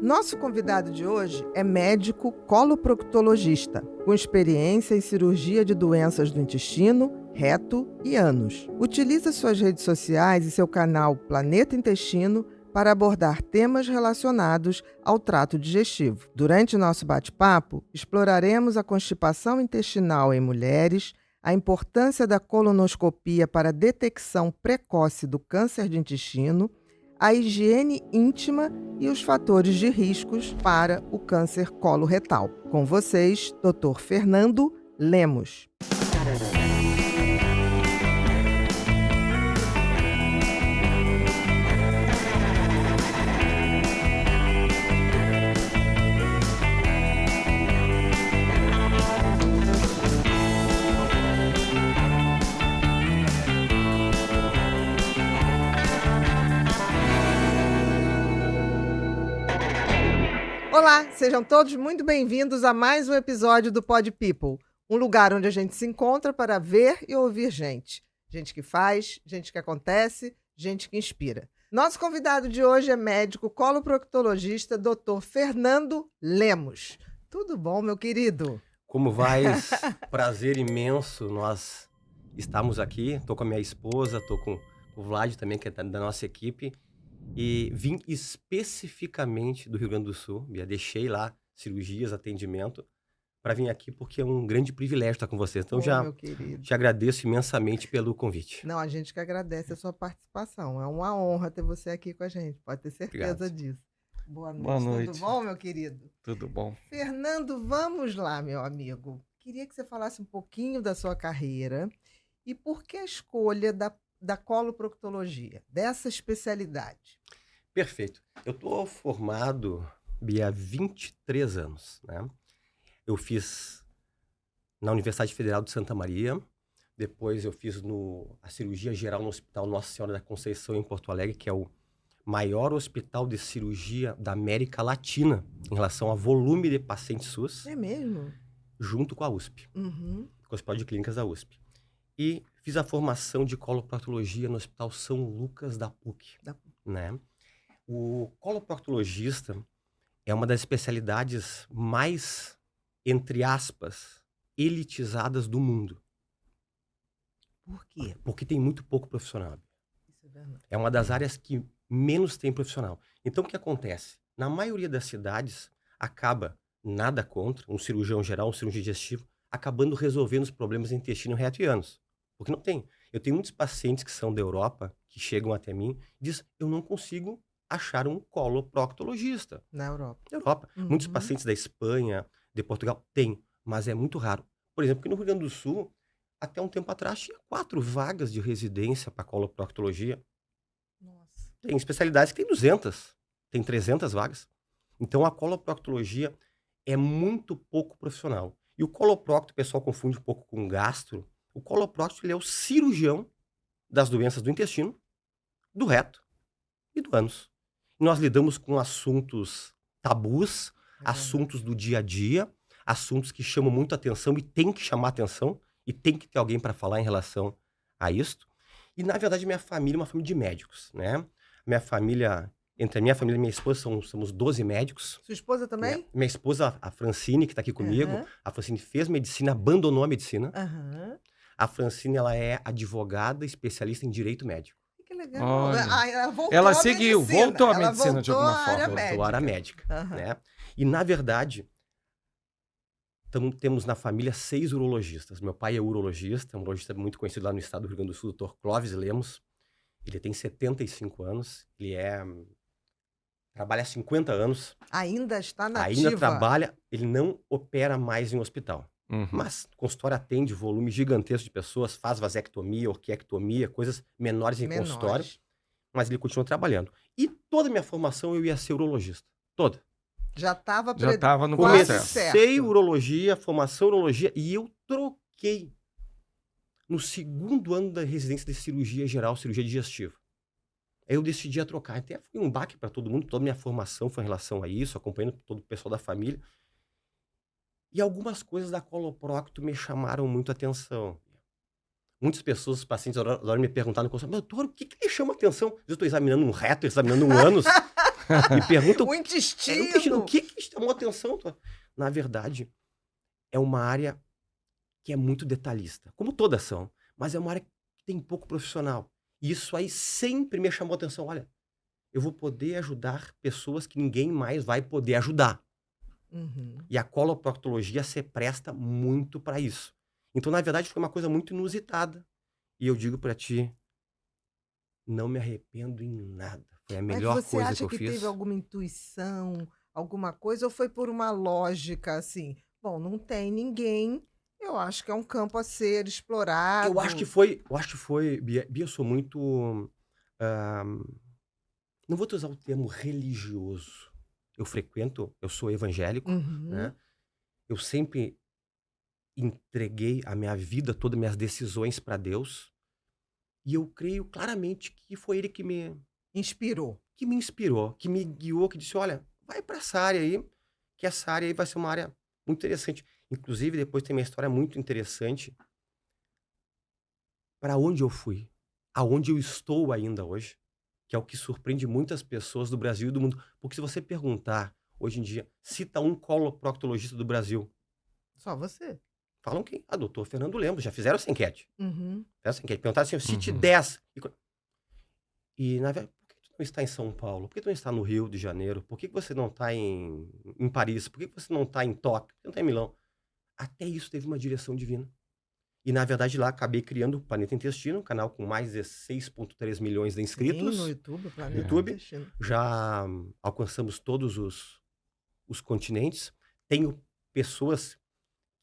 Nosso convidado de hoje é médico coloproctologista, com experiência em cirurgia de doenças do intestino, reto e ânus. Utiliza suas redes sociais e seu canal Planeta Intestino para abordar temas relacionados ao trato digestivo. Durante nosso bate-papo, exploraremos a constipação intestinal em mulheres, a importância da colonoscopia para a detecção precoce do câncer de intestino, a higiene íntima e os fatores de riscos para o câncer coloretal. Com vocês, Dr. Fernando Lemos. Olá, sejam todos muito bem-vindos a mais um episódio do Pod People, um lugar onde a gente se encontra para ver e ouvir gente. Gente que faz, gente que acontece, gente que inspira. Nosso convidado de hoje é médico coloproctologista Dr. Fernando Lemos. Tudo bom, meu querido? Como vais? Prazer imenso nós estamos aqui. Estou com a minha esposa, estou com o Vlad também, que é da nossa equipe. E vim especificamente do Rio Grande do Sul, deixei lá cirurgias, atendimento, para vir aqui porque é um grande privilégio estar com vocês. Então Meu querido. te agradeço imensamente pelo convite. Não, a gente que agradece a sua participação. É uma honra ter você aqui com a gente, pode ter certeza Obrigado. disso. Boa noite. Boa noite. Tudo bom, meu querido? Tudo bom. Fernando, vamos lá, meu amigo. Queria que você falasse um pouquinho da sua carreira e por que a escolha da coloproctologia, dessa especialidade. Perfeito. Eu estou formado, Bia, há 23 anos, né? Eu fiz na Universidade Federal de Santa Maria, depois eu fiz a cirurgia geral no Hospital Nossa Senhora da Conceição, em Porto Alegre, que é o maior hospital de cirurgia da América Latina, em relação a volume de pacientes SUS. É mesmo? Junto com a USP, Uhum. com o Hospital de Clínicas da USP. E fiz a formação de coloproctologia no Hospital São Lucas da PUC, né? O coloproctologista é uma das especialidades mais, entre aspas, elitizadas do mundo. Por quê? Porque tem muito pouco profissional. Isso é verdade. É uma das áreas que menos tem profissional. Então, o que acontece? Na maioria das cidades, acaba, nada contra, um cirurgião geral, um cirurgião digestivo, acabando resolvendo os problemas de intestino, reto e ânus. Porque não tem. Eu tenho muitos pacientes que são da Europa, que chegam até mim e dizem, eu não consigo achar um coloproctologista. Na Europa. Na Europa. Uhum. Muitos pacientes da Espanha, de Portugal, tem, mas é muito raro. Por exemplo, aqui no Rio Grande do Sul, até um tempo atrás, tinha 4 vagas de residência para coloproctologia. Nossa. Tem especialidades que tem 200, tem 300 vagas. Então, a coloproctologia é muito pouco profissional. E o coloprocto, o pessoal confunde um pouco com gastro. O coloprocto, ele é o cirurgião das doenças do intestino, do reto e do ânus. Nós lidamos com assuntos tabus, assuntos do dia a dia, assuntos que chamam muito atenção e tem que chamar atenção e tem que ter alguém para falar em relação a isto. E, na verdade, minha família é uma família de médicos, né? Minha família, entre a minha família e minha esposa, somos 12 médicos. Sua esposa também? Minha esposa, a Francine, que está aqui comigo, Uhum. a Francine fez medicina, abandonou a medicina. Aham. A Francine, ela é advogada especialista em direito médico. Que legal. Olha. Ela voltou Ela à seguiu, medicina. voltou à Ela medicina de voltou alguma à forma. área Voltou à área médica, Aham. né? E, na verdade, temos na família 6 urologistas. Meu pai é urologista, um urologista muito conhecido lá no estado do Rio Grande do Sul, o Dr. Clóvis Lemos. Ele tem 75 anos, trabalha há 50 anos, Ainda está nativa. ainda trabalha, ele não opera mais em hospital. Uhum. Mas o consultório atende volume gigantesco de pessoas, faz vasectomia, orquiectomia, coisas menores em consultório, mas ele continua trabalhando. E toda a minha formação eu ia ser urologista. Toda. Já estava no quase processo. certo. Comecei urologia, formação urologia, e eu troquei no 2º ano da residência de cirurgia geral, cirurgia digestiva. Aí eu decidi trocar. Até foi um baque para todo mundo, toda a minha formação foi em relação a isso, acompanhando todo o pessoal da família. E algumas coisas da coloprocto me chamaram muito a atenção. Muitas pessoas, os pacientes, adoram me perguntar no consultório, doutor, o que lhe chama a atenção? Eu estou examinando um reto, examinando um ânus. Me perguntam, O o intestino. que chamou atenção? Na verdade, é uma área que é muito detalhista, como todas são, mas é uma área que tem pouco profissional. E isso aí sempre me chamou atenção. Olha, eu vou poder ajudar pessoas que ninguém mais vai poder ajudar. Uhum. E a coloproctologia se presta muito para isso. Então, na verdade, foi uma coisa muito inusitada. E eu digo para ti, não me arrependo em nada. Foi a Mas melhor você coisa que acha eu que teve fiz. alguma intuição, alguma coisa, ou foi por uma lógica assim? Bom, não tem ninguém, eu acho que é um campo a ser explorado. Eu acho que foi, Bia, eu sou muito, ah, não vou te usar o termo religioso. Eu sou evangélico, Uhum. né? Eu sempre entreguei a minha vida, todas as minhas decisões para Deus. E eu creio claramente que foi ele Inspirou. que me inspirou, que me guiou, que disse: "Olha, vai para essa área aí, que essa área aí vai ser uma área muito interessante". Inclusive, depois tem uma história muito interessante para onde eu fui, aonde eu estou ainda hoje, que é o que surpreende muitas pessoas do Brasil e do mundo. Porque se você perguntar, hoje em dia, cita um coloproctologista do Brasil, Só você. falam quem? Ah, doutor Fernando Lemos, já fizeram essa enquete. Uhum. Essa enquete, perguntaram assim: "Cite Uhum. 10". E na verdade, por que tu não está em São Paulo? Por que tu não está no Rio de Janeiro? Por que que você não está em Paris? Por que que você não está em Tóquio? Por que não está em Milão? Até isso teve uma direção divina. E na verdade lá acabei criando o Planeta Intestino, um canal com mais de 6,3 milhões de Sim, no inscritos YouTube, no Planeta YouTube. Intestino. Já alcançamos todos os continentes. Tenho pessoas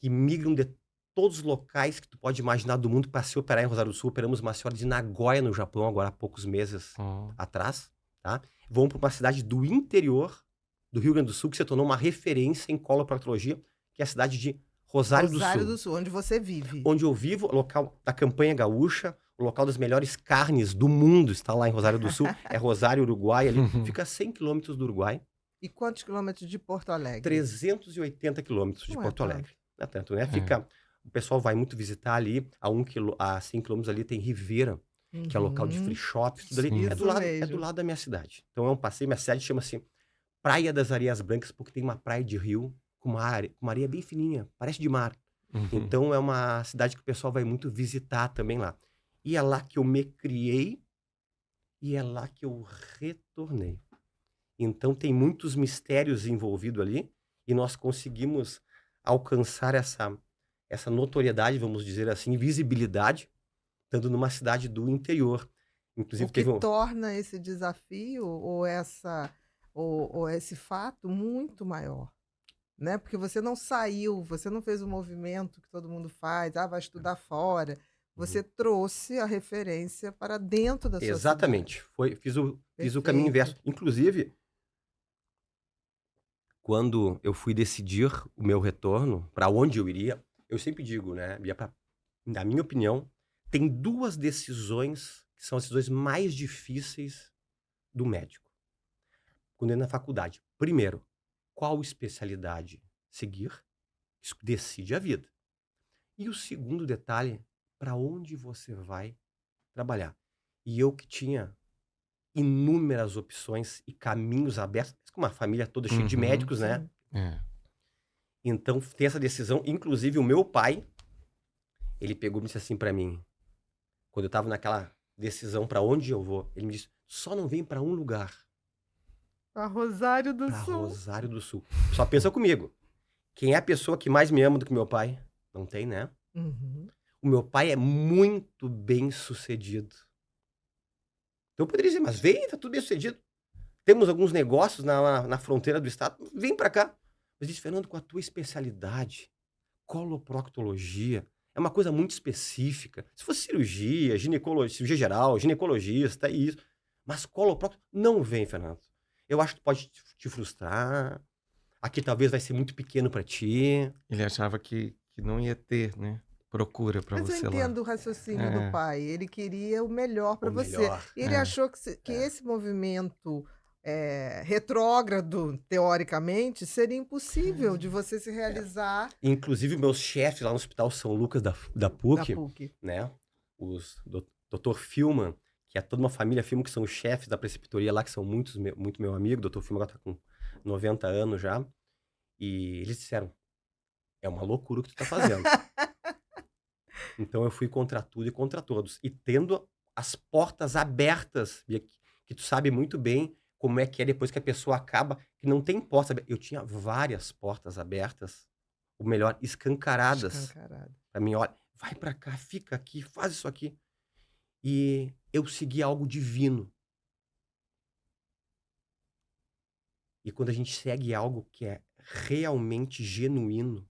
que migram de todos os locais que tu pode imaginar do mundo para se operar em Rosário do Sul. Operamos uma senhora de Nagoya, no Japão, agora há poucos meses Ó. atrás, tá? Vamos para uma cidade do interior do Rio Grande do Sul, que se tornou uma referência em coloproctologia, que é a cidade de Rosário do Rosário Sul, do Sul, onde você vive. onde eu vivo, o local da campanha gaúcha, o local das melhores carnes do mundo está lá em Rosário do Sul, é Rosário, Uruguai, ali, fica a 100 quilômetros do Uruguai, E quantos quilômetros de Porto Alegre? 380 quilômetros de Não é Porto tanto. Alegre. Não é tanto, né? É. O pessoal vai muito visitar ali, a 100 quilômetros ali tem Ribeira, que é local de free Uhum. shops, tudo ali. Sim. É Isso é do mesmo. lado da minha cidade. Então é um passeio, minha cidade chama-se Praia das Areias Brancas, porque tem uma praia de rio com uma areia bem fininha, parece de mar. Uhum. Então é uma cidade que o pessoal vai muito visitar também lá. E é lá que eu me criei e é lá que eu retornei. Então tem muitos mistérios envolvidos ali e nós conseguimos alcançar essa notoriedade, vamos dizer assim, visibilidade, estando numa cidade do interior. O Inclusive que teve um torna esse desafio ou esse fato muito maior, né, porque você não saiu, você não fez o movimento que todo mundo faz, vai estudar fora, você Uhum. trouxe a referência para dentro da sua cidade. Exatamente, fiz o caminho Perfeito. inverso. Inclusive, quando eu fui decidir o meu retorno, para onde eu iria, eu sempre digo, né, Bia, na minha opinião, tem 2 decisões que são as decisões mais difíceis do médico, quando ele é na faculdade. Primeiro, qual especialidade seguir? Isso decide a vida. E o segundo detalhe, para onde você vai trabalhar. E eu que tinha inúmeras opções e caminhos abertos, com uma família toda cheia de Uhum. médicos, né? Sim. É. Então, tem essa decisão. Inclusive, o meu pai, ele pegou e me disse assim para mim, quando eu tava naquela decisão para onde eu vou, ele me disse: só não vem para um lugar, A Rosário do para Sul. Rosário do Sul. Só pensa comigo. Quem é a pessoa que mais me ama do que meu pai? Não tem, né? Uhum. O meu pai é muito bem sucedido. Então eu poderia dizer, mas vem, tá tudo bem sucedido. Temos alguns negócios na fronteira do estado, vem para cá. Mas disse, Fernando, com a tua especialidade, coloproctologia, é uma coisa muito específica. Se fosse cirurgia, cirurgia geral, ginecologista, é isso. Mas coloprocto não vem, Fernando. Eu acho que pode te frustrar. Aqui talvez vai ser muito pequeno para ti. Ele achava que não ia ter, né, procura para Mas eu você lá. entendo o raciocínio do É. pai, ele queria o melhor para O você. melhor. E ele É. achou que É. esse movimento, retrógrado, teoricamente, seria impossível de você se realizar Inclusive, meus chefes lá no Hospital São Lucas da da PUC, PUC. né? Dr. Filman, que é toda uma família Filmo, que são os chefes da preceptoria lá, que são muito meu amigo. O Dr. Filmo agora tá com 90 anos já. E eles disseram, é uma loucura o que tu tá fazendo. Então eu fui contra tudo e contra todos. E tendo as portas abertas, Bia, que tu sabe muito bem como é que é depois que a pessoa acaba, que não tem portas abertas. Eu tinha várias portas abertas, ou melhor, escancaradas. Escancarado. Pra mim, olha, vai pra cá, fica aqui, faz isso aqui. E eu segui algo divino. E quando a gente segue algo que é realmente genuíno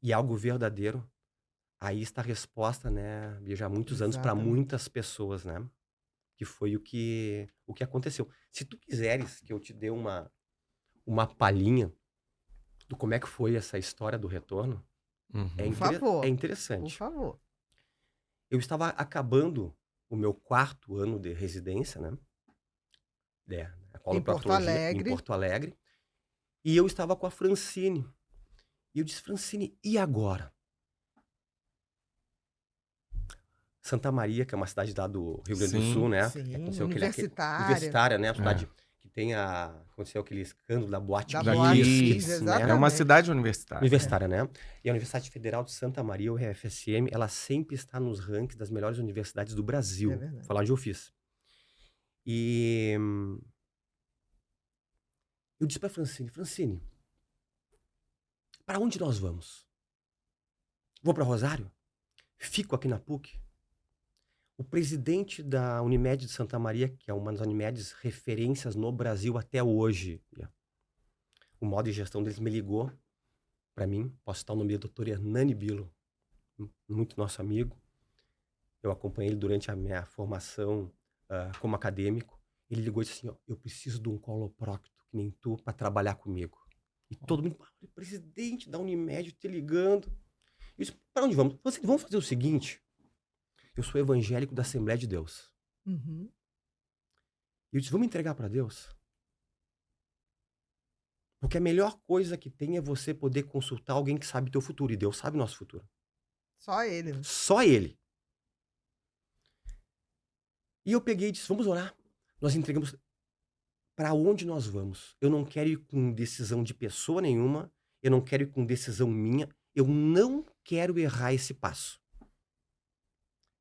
e algo verdadeiro, aí está a resposta, né, Bia, já há muitos anos para Exatamente. muitas pessoas, né? Que foi o que aconteceu. Se tu quiseres que eu te dê uma palhinha do como é que foi essa história do retorno, Uhum. é Por favor. Por interessante. favor. Eu estava acabando o meu 4º ano de residência, né? A coloproctologia em Porto Alegre. E eu estava com a Francine. E eu disse, Francine, e agora? Santa Maria, que é uma cidade lá do Rio Grande do Sim, Sul, né? sim, Aconteceu universitária. Universitária, né? A cidade que tem aconteceu aquele escândalo da Boate Da Daqui- Boate Kids, Kids, né? exatamente. É uma cidade universitária. Universitária, né? E a Universidade Federal de Santa Maria, o UFSM, ela sempre está nos rankings das melhores universidades do Brasil. É verdade. Foi lá onde eu fiz. E eu disse pra Francine, Francine, para onde nós vamos? Vou para Rosário? Fico aqui na PUC? O presidente da Unimed de Santa Maria, que é uma das Unimedes referências no Brasil até hoje, o modo de gestão deles me ligou para mim, posso citar o nome do Dr. Hernani Bilo, muito nosso amigo. Eu acompanhei ele durante a minha formação como acadêmico. Ele ligou e disse assim, ó, eu preciso de um coloprocto que nem tu para trabalhar comigo. E todo mundo, o presidente da Unimed te ligando. Eu disse, para onde vamos? Vamos fazer o seguinte, eu sou evangélico da Assembleia de Deus. Uhum. E eu disse, vamos entregar para Deus? Porque a melhor coisa que tem é você poder consultar alguém que sabe teu futuro. E Deus sabe nosso futuro. Só ele, né? Só Ele. E eu peguei e disse, vamos orar. Nós entregamos. Para onde nós vamos? Eu não quero ir com decisão de pessoa nenhuma. Eu não quero ir com decisão minha. Eu não quero errar esse passo.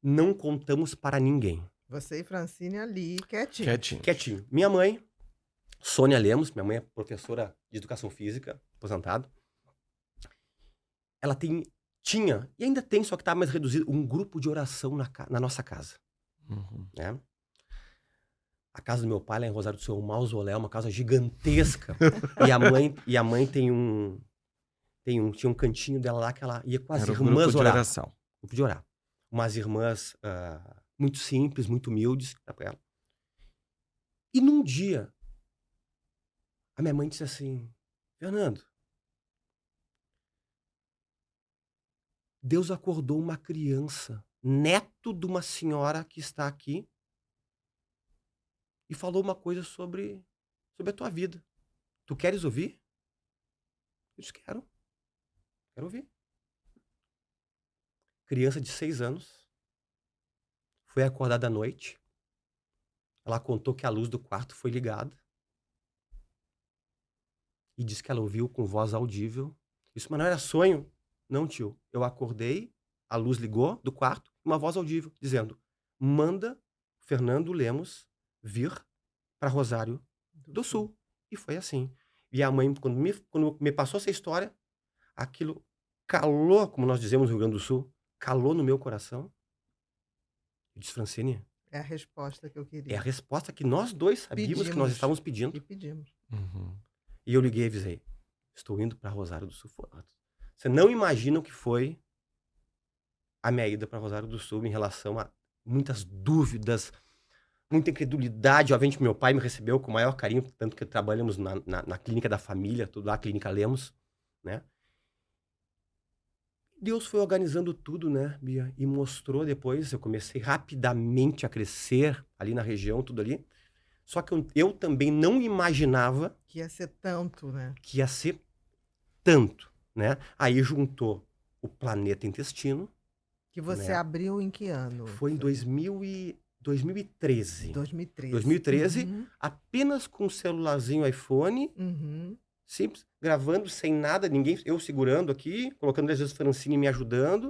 Não contamos para ninguém. Você e Francine ali, quietinho. Quietinho. Quietinho. Minha mãe, Sônia Lemos, minha mãe é professora de educação física, aposentada. Ela tinha, e ainda tem, só que tá mais reduzido, um grupo de oração na nossa casa. Uhum. Né? A casa do meu pai, lá em Rosário do Sul, é um mausoléu, uma casa gigantesca. e a mãe tinha um cantinho dela lá que ela ia com as Era o irmãs grupo de orar. oração. Grupo de orar. Umas irmãs muito simples, muito humildes pra ela. E num dia, a minha mãe disse assim, Fernando, Deus acordou uma criança, neto de uma senhora que está aqui, e falou uma coisa sobre a tua vida. Tu queres ouvir? Eu disse, quero ouvir. Criança de 6 anos, foi acordada à noite, ela contou que a luz do quarto foi ligada, e disse que ela ouviu com voz audível. Isso, mas não era sonho? Não, tio. Eu acordei, a luz ligou do quarto, uma voz audível, dizendo, manda Fernando Lemos vir para Rosário do Sul. E foi assim. E a mãe, quando me passou essa história, aquilo calou, como nós dizemos no Rio Grande do Sul, calou no meu coração. Eu disse, Francine, É a resposta que eu queria. é a resposta que nós dois sabíamos que nós estávamos pedindo. E pedimos. Uhum. E eu liguei e avisei, estou indo para Rosário do Sul. Você não imagina o que foi a minha ida para Rosário do Sul em relação a muitas dúvidas, muita incredulidade. Obviamente, meu pai me recebeu com o maior carinho, tanto que trabalhamos na clínica da família, tudo lá, a Clínica Lemos, né? Deus foi organizando tudo, né, Bia? E mostrou depois, eu comecei rapidamente a crescer ali na região, tudo ali. Só que eu também não imaginava Que ia ser tanto, né? que ia ser tanto, né? Aí juntou o Planeta Intestino. Que você Né? abriu em que ano? Foi em 2000 e... 2013. 2013. 2013, Uhum, apenas com um celularzinho iPhone, uhum. simples, gravando sem nada, ninguém, eu segurando aqui, colocando às vezes Francine me ajudando.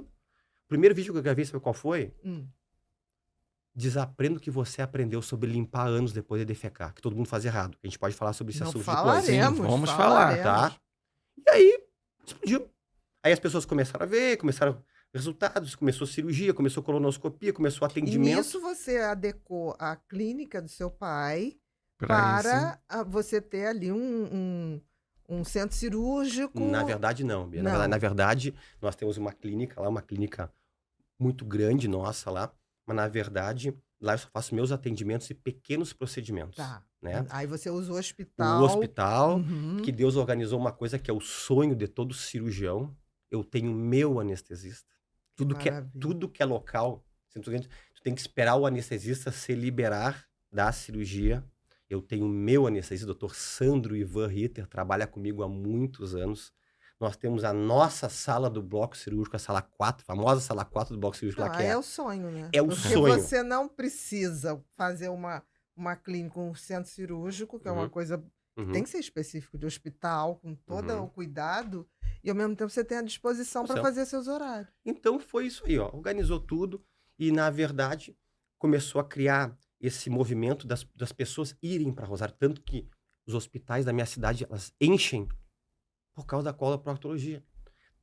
O primeiro vídeo que eu gravei, sabe qual foi? Hum. Desaprenda o que você aprendeu sobre limpar anos depois de defecar, que todo mundo faz errado. A gente pode falar sobre esse Não assunto depois, Sim, falaremos, vamos falar. falaremos. tá? E aí, explodiu. Aí as pessoas começaram a ver, começaram resultados, começou cirurgia, começou colonoscopia, começou E atendimento. nisso você adequou a clínica do seu pai Pra esse. para você ter ali um centro cirúrgico. Na verdade, não, Bia. Não. Na verdade, nós temos uma clínica lá, uma clínica muito grande nossa lá, mas na verdade, lá eu só faço meus atendimentos e pequenos procedimentos, Tá. né? Aí você usa o O hospital. hospital, Uhum. que Deus organizou uma coisa que é o sonho de todo cirurgião. Eu tenho meu anestesista. Maravilha. Tudo que é local, simplesmente, tu tem que esperar o anestesista se liberar da cirurgia. Eu tenho meu anestesista, Dr. Sandro Ivan Ritter, trabalha comigo há muitos anos. Nós temos a nossa sala do bloco cirúrgico, a sala 4, a famosa sala 4 do bloco cirúrgico lá, Não, que é o sonho, né? é o Porque sonho. você não precisa fazer uma clínica, um centro cirúrgico, que é uma Uhum, coisa que uhum. tem que ser específico de hospital, com todo Uhum. o cuidado, e ao mesmo tempo você tem a disposição para Disposição. fazer seus horários. Então foi isso aí, ó. Organizou tudo e, na verdade, começou a criar esse movimento das pessoas irem para Rosário. Tanto que os hospitais da minha cidade, elas enchem por causa da coloproctologia.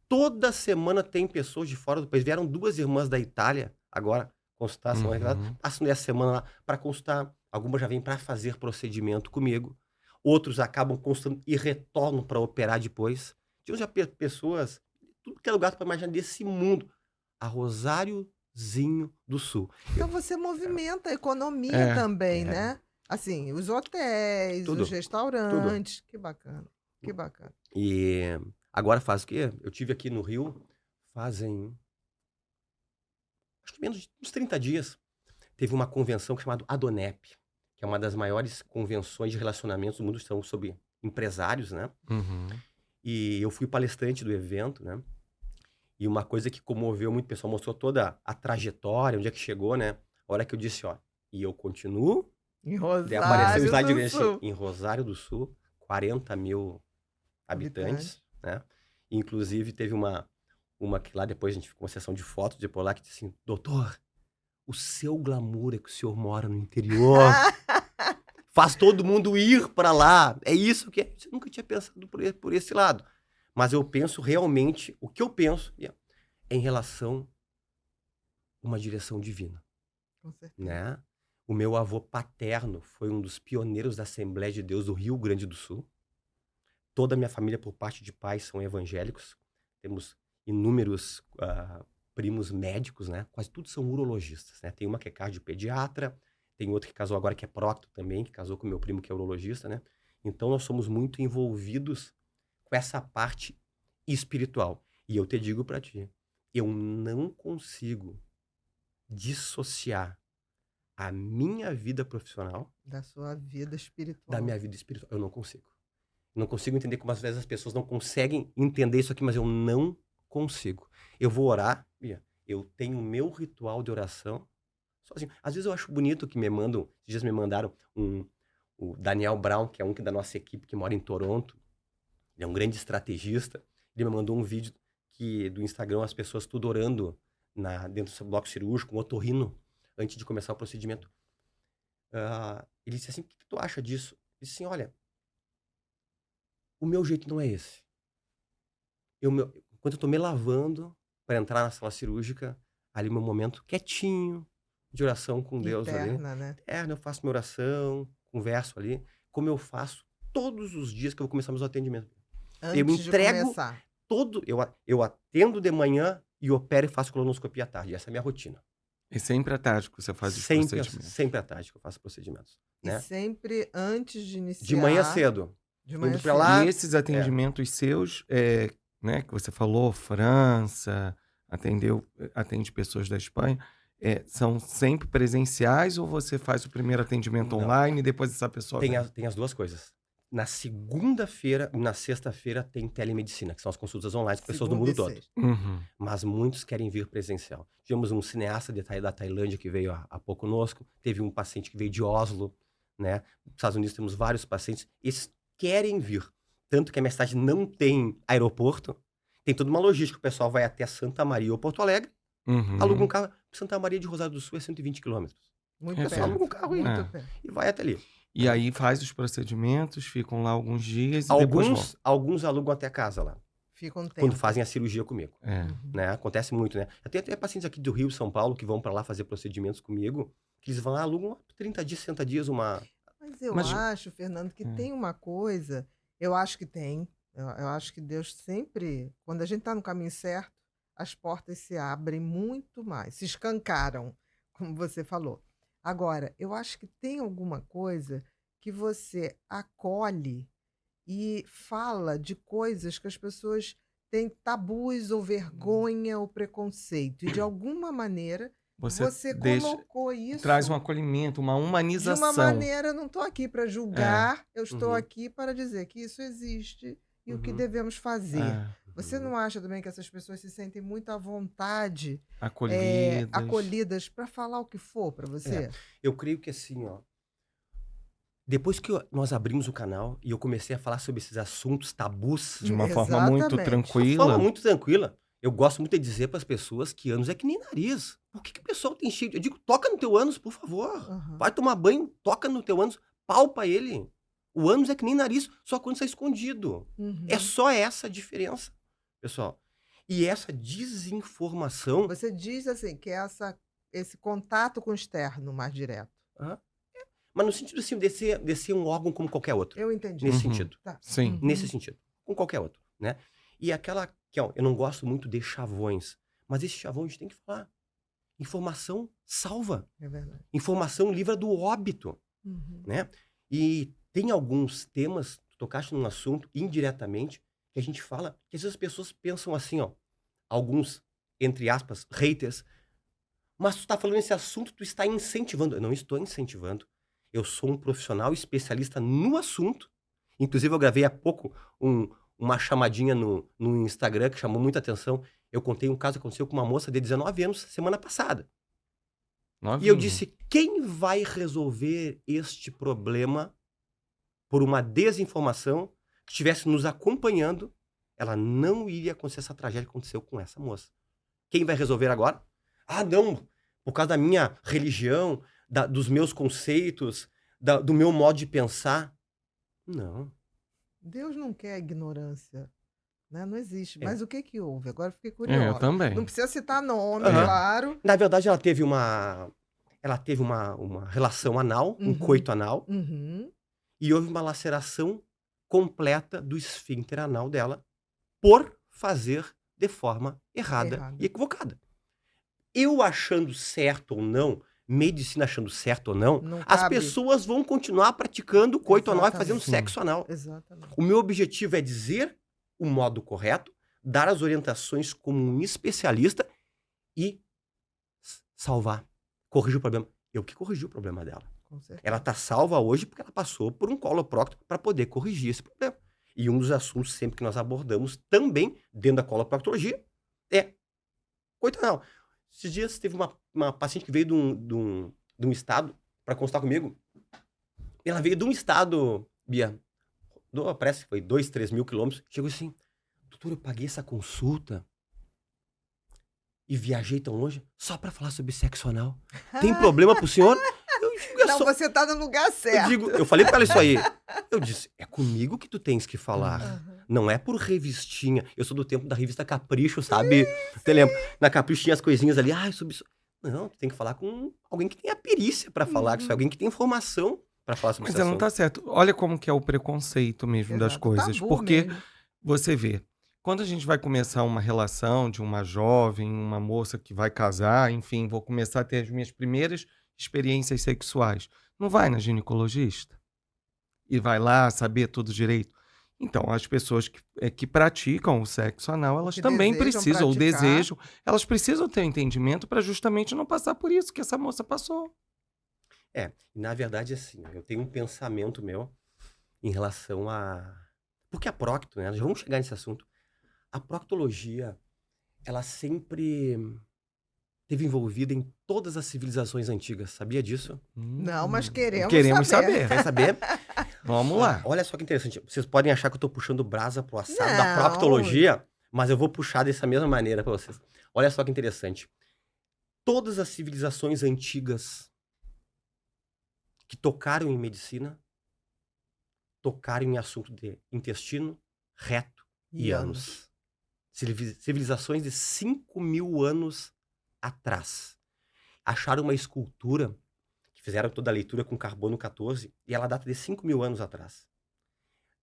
Toda semana tem pessoas de fora do país. Vieram 2 irmãs da Itália agora consultar, semana retrasada, Uhum. passam essa semana lá para consultar. Algumas já vêm para fazer procedimento comigo. Outros acabam consultando e retornam para operar depois. Tinha já pessoas, tudo que é lugar para imaginar desse mundo. A Rosáriozinho do Sul. Então você movimenta a economia É, também, é. né? Assim, os hotéis, Tudo, os restaurantes. Que bacana, que bacana. E agora faz o quê? Eu tive aqui no Rio, fazem acho que menos de uns 30 dias. Teve uma convenção chamada Adonep, que é uma das maiores convenções de relacionamentos do mundo, são sobre empresários, né? Uhum. E eu fui palestrante do evento, né? E uma coisa que comoveu muito, o pessoal mostrou toda a trajetória, onde é que chegou, né? A hora que eu disse, ó, e eu continuo, Em daí apareceu o Rosário slide do grande assim, Sul. em Rosário do Sul, 40 mil habitantes, né? E, inclusive, teve uma que lá depois a gente ficou uma sessão de fotos, depois lá, que disse assim, doutor, o seu glamour é que o senhor mora no interior, faz todo mundo ir para lá, é isso que é. Eu nunca tinha pensado por esse lado, mas eu penso realmente, o que eu penso é em relação a uma direção divina, Com certeza. né? O meu avô paterno foi um dos pioneiros da Assembleia de Deus do Rio Grande do Sul. Toda a minha família, por parte de pai, são evangélicos. Temos inúmeros primos médicos, né? Quase todos são urologistas, né? Tem uma que é cardiopediatra, tem outra que casou agora que é procto também, que casou com meu primo que é urologista, né? Então nós somos muito envolvidos com essa parte espiritual. E eu te digo para ti, eu não consigo dissociar a minha vida profissional Da sua vida espiritual. da minha vida espiritual. Eu não consigo. Não consigo entender como às vezes as pessoas não conseguem entender isso aqui, mas eu não consigo. Eu vou orar, Bia, eu tenho o meu ritual de oração sozinho. Às vezes eu acho bonito que me mandam, esses dias me mandaram o Daniel Brown, que é um da nossa equipe que mora em Toronto. Ele é um grande estrategista. Ele me mandou um vídeo do Instagram, as pessoas tudo orando dentro do bloco cirúrgico, um otorrino, antes de começar o procedimento. Ele disse assim, o que tu acha disso? Ele disse assim, olha, o meu jeito não é esse. Enquanto eu tô me lavando para entrar na sala cirúrgica, ali meu momento quietinho, de oração com Deus Interna, ali. né? Eu faço minha oração, converso ali, como eu faço todos os dias que eu vou começar meus atendimentos. Eu me Antes de entrego começar. eu atendo de manhã e opero e faço colonoscopia à tarde. Essa é a minha rotina. E sempre à tarde que você faz os procedimentos. Sempre à tarde que eu faço procedimentos, E né? sempre antes de iniciar. De manhã cedo. De manhã Indo pra cedo. lá, E esses atendimentos seus, né, que você falou, França, atende pessoas da Espanha, são sempre presenciais ou você faz o primeiro atendimento Não. online e depois essa pessoa vem? Tem as duas coisas. Na segunda-feira e na sexta-feira tem telemedicina, que são as consultas online com pessoas do Segunda mundo e todo. sexta. Uhum. Mas muitos querem vir presencial. Tivemos um cineasta da Tailândia que veio há pouco conosco, teve um paciente que veio de Oslo, né? Nos Estados Unidos temos vários pacientes, eles querem vir. Tanto que a minha cidade não tem aeroporto, tem toda uma logística. O pessoal vai até Santa Maria ou Porto Alegre, aluga um carro. Santa Maria de Rosário do Sul é 120 quilômetros. Muito É O pessoal perto. aluga um carro aí Muito É. perto. e vai até ali. E aí faz os procedimentos, ficam lá alguns dias e depois voltam. Alguns alugam até casa lá, Fica um tempo. quando fazem a cirurgia comigo. É. Né? Acontece muito, né? Eu tenho até pacientes aqui do Rio, São Paulo, que vão pra lá fazer procedimentos comigo, que eles vão lá, alugam 30 dias, 60 dias, uma... Mas eu Mas- acho, Fernando, que tem uma coisa, eu acho que tem, eu acho que Deus sempre, quando a gente está no caminho certo, as portas se abrem muito mais, se escancaram, como você falou. Agora, eu acho que tem alguma coisa que você acolhe e fala de coisas que as pessoas têm tabus ou vergonha ou preconceito. E de alguma maneira você colocou isso traz um acolhimento, uma de humanização. uma maneira. Eu não estou aqui para julgar, eu estou Uhum. aqui para dizer que isso existe e o que Uhum. devemos fazer. É, Você não acha também que essas pessoas se sentem muito à vontade, acolhidas. acolhidas para falar o que for para você? Eu creio que assim, ó, depois que nós abrimos o canal e eu comecei a falar sobre esses assuntos tabus, De uma forma muito Exatamente. de uma tranquila. forma muito tranquila, eu gosto muito de dizer para as pessoas que ânus é que nem nariz. Por que o pessoal tem cheio? Eu digo, toca no teu ânus, por favor. Aham. Vai tomar banho, toca no teu ânus, palpa ele. O ânus é que nem nariz, só quando está escondido. Uhum. É só essa a diferença, pessoal. E essa desinformação... Você diz assim que esse contato com o externo mais direto. Mas no sentido assim, de ser um órgão como qualquer outro. Eu entendi. Nesse Uhum. sentido. Tá. Sim. Uhum. Nesse sentido. Com qualquer outro, né? E aquela que, ó, eu não gosto muito de chavões. Mas esse chavão a gente tem que falar. Informação salva. É verdade. Informação livra do óbito, Uhum. né? E tem alguns temas, tu tocaste num assunto, indiretamente, que a gente fala, que às vezes as pessoas pensam assim, ó. Alguns, entre aspas, haters. Mas tu tá falando esse assunto, tu está incentivando. Eu não estou incentivando. Eu sou um profissional especialista no assunto. Inclusive, eu gravei há pouco uma chamadinha no Instagram que chamou muita atenção. Eu contei um caso que aconteceu com uma moça de 19 anos semana passada. E Novinho. eu disse, quem vai resolver este problema por uma desinformação que estivesse nos acompanhando, ela não iria acontecer essa tragédia que aconteceu com essa moça. Quem vai resolver agora? Ah, não, por causa da minha religião, dos meus conceitos, do meu modo de pensar. Não. Deus não quer ignorância, né? Não existe. É. Mas o que houve? Agora eu fiquei É, eu curiosa. também. Não precisa citar nome, Aham. claro. Na verdade, ela teve uma relação anal, um Uhum. coito anal, Uhum. e houve uma laceração completa do esfíncter anal dela por fazer de forma errada. E equivocada. Eu achando certo ou não, medicina achando certo ou não, Não as cabe. pessoas vão continuar praticando coito anal e Exatamente. fazendo Sim. sexo anal. Exatamente. O meu objetivo é dizer o modo correto, dar as orientações como um especialista e salvar, corrigir o problema. Eu que corrigi o problema dela. Com certeza. Ela tá salva hoje porque ela passou por um coloprocto para poder corrigir esse problema. E um dos assuntos sempre que nós abordamos também dentro da coloproctologia é coito anal. Esses dias teve uma paciente que veio de um estado para consultar comigo. Ela veio de um estado, Bia, parece que foi 2, 3 mil quilômetros. Chegou assim, doutor, eu paguei essa consulta e viajei tão longe só para falar sobre sexo anal. Tem problema pro senhor? Eu digo, é Não, só... você tá no lugar certo. Eu falei pra ela isso aí. Eu disse, é comigo que tu tens que falar. Aham. Não é por revistinha. Eu sou do tempo da revista Capricho, sabe? Você lembra? Na Capricho tinha as coisinhas ali. Ah, sobre isso. Não, tu tem que falar com alguém que tem a perícia pra falar com isso. Alguém que tem informação pra falar sobre Mas esse ela não assunto. tá certo. Olha como que é o preconceito mesmo das Exato. coisas. Tabu Porque mesmo. você vê, quando a gente vai começar uma relação de uma jovem, uma moça que vai casar, enfim, vou começar a ter as minhas primeiras experiências sexuais. Não vai na ginecologista? E vai lá saber tudo direito? Então, as pessoas que praticam o sexo anal, elas Que também desejam precisam, ou praticar. desejam, elas precisam ter entendimento para justamente não passar por isso que essa moça passou. Na verdade, assim, eu tenho um pensamento meu em relação a... Porque a procto, né? Já vamos chegar nesse assunto. A proctologia, ela sempre esteve envolvida em todas as civilizações antigas. Sabia disso? Não, mas queremos Queremos saber. saber. Quer saber? Vamos lá. Olha só que interessante. Vocês podem achar que eu tô puxando brasa pro assado da Não. proctologia, mas eu vou puxar dessa mesma maneira para vocês. Olha só que interessante. Todas as civilizações antigas que tocaram em medicina, tocaram em assunto de intestino, reto e ânus. Civilizações de 5.000 anos atrás. Acharam uma escultura, que fizeram toda a leitura com carbono 14, e ela data de 5.000 anos atrás.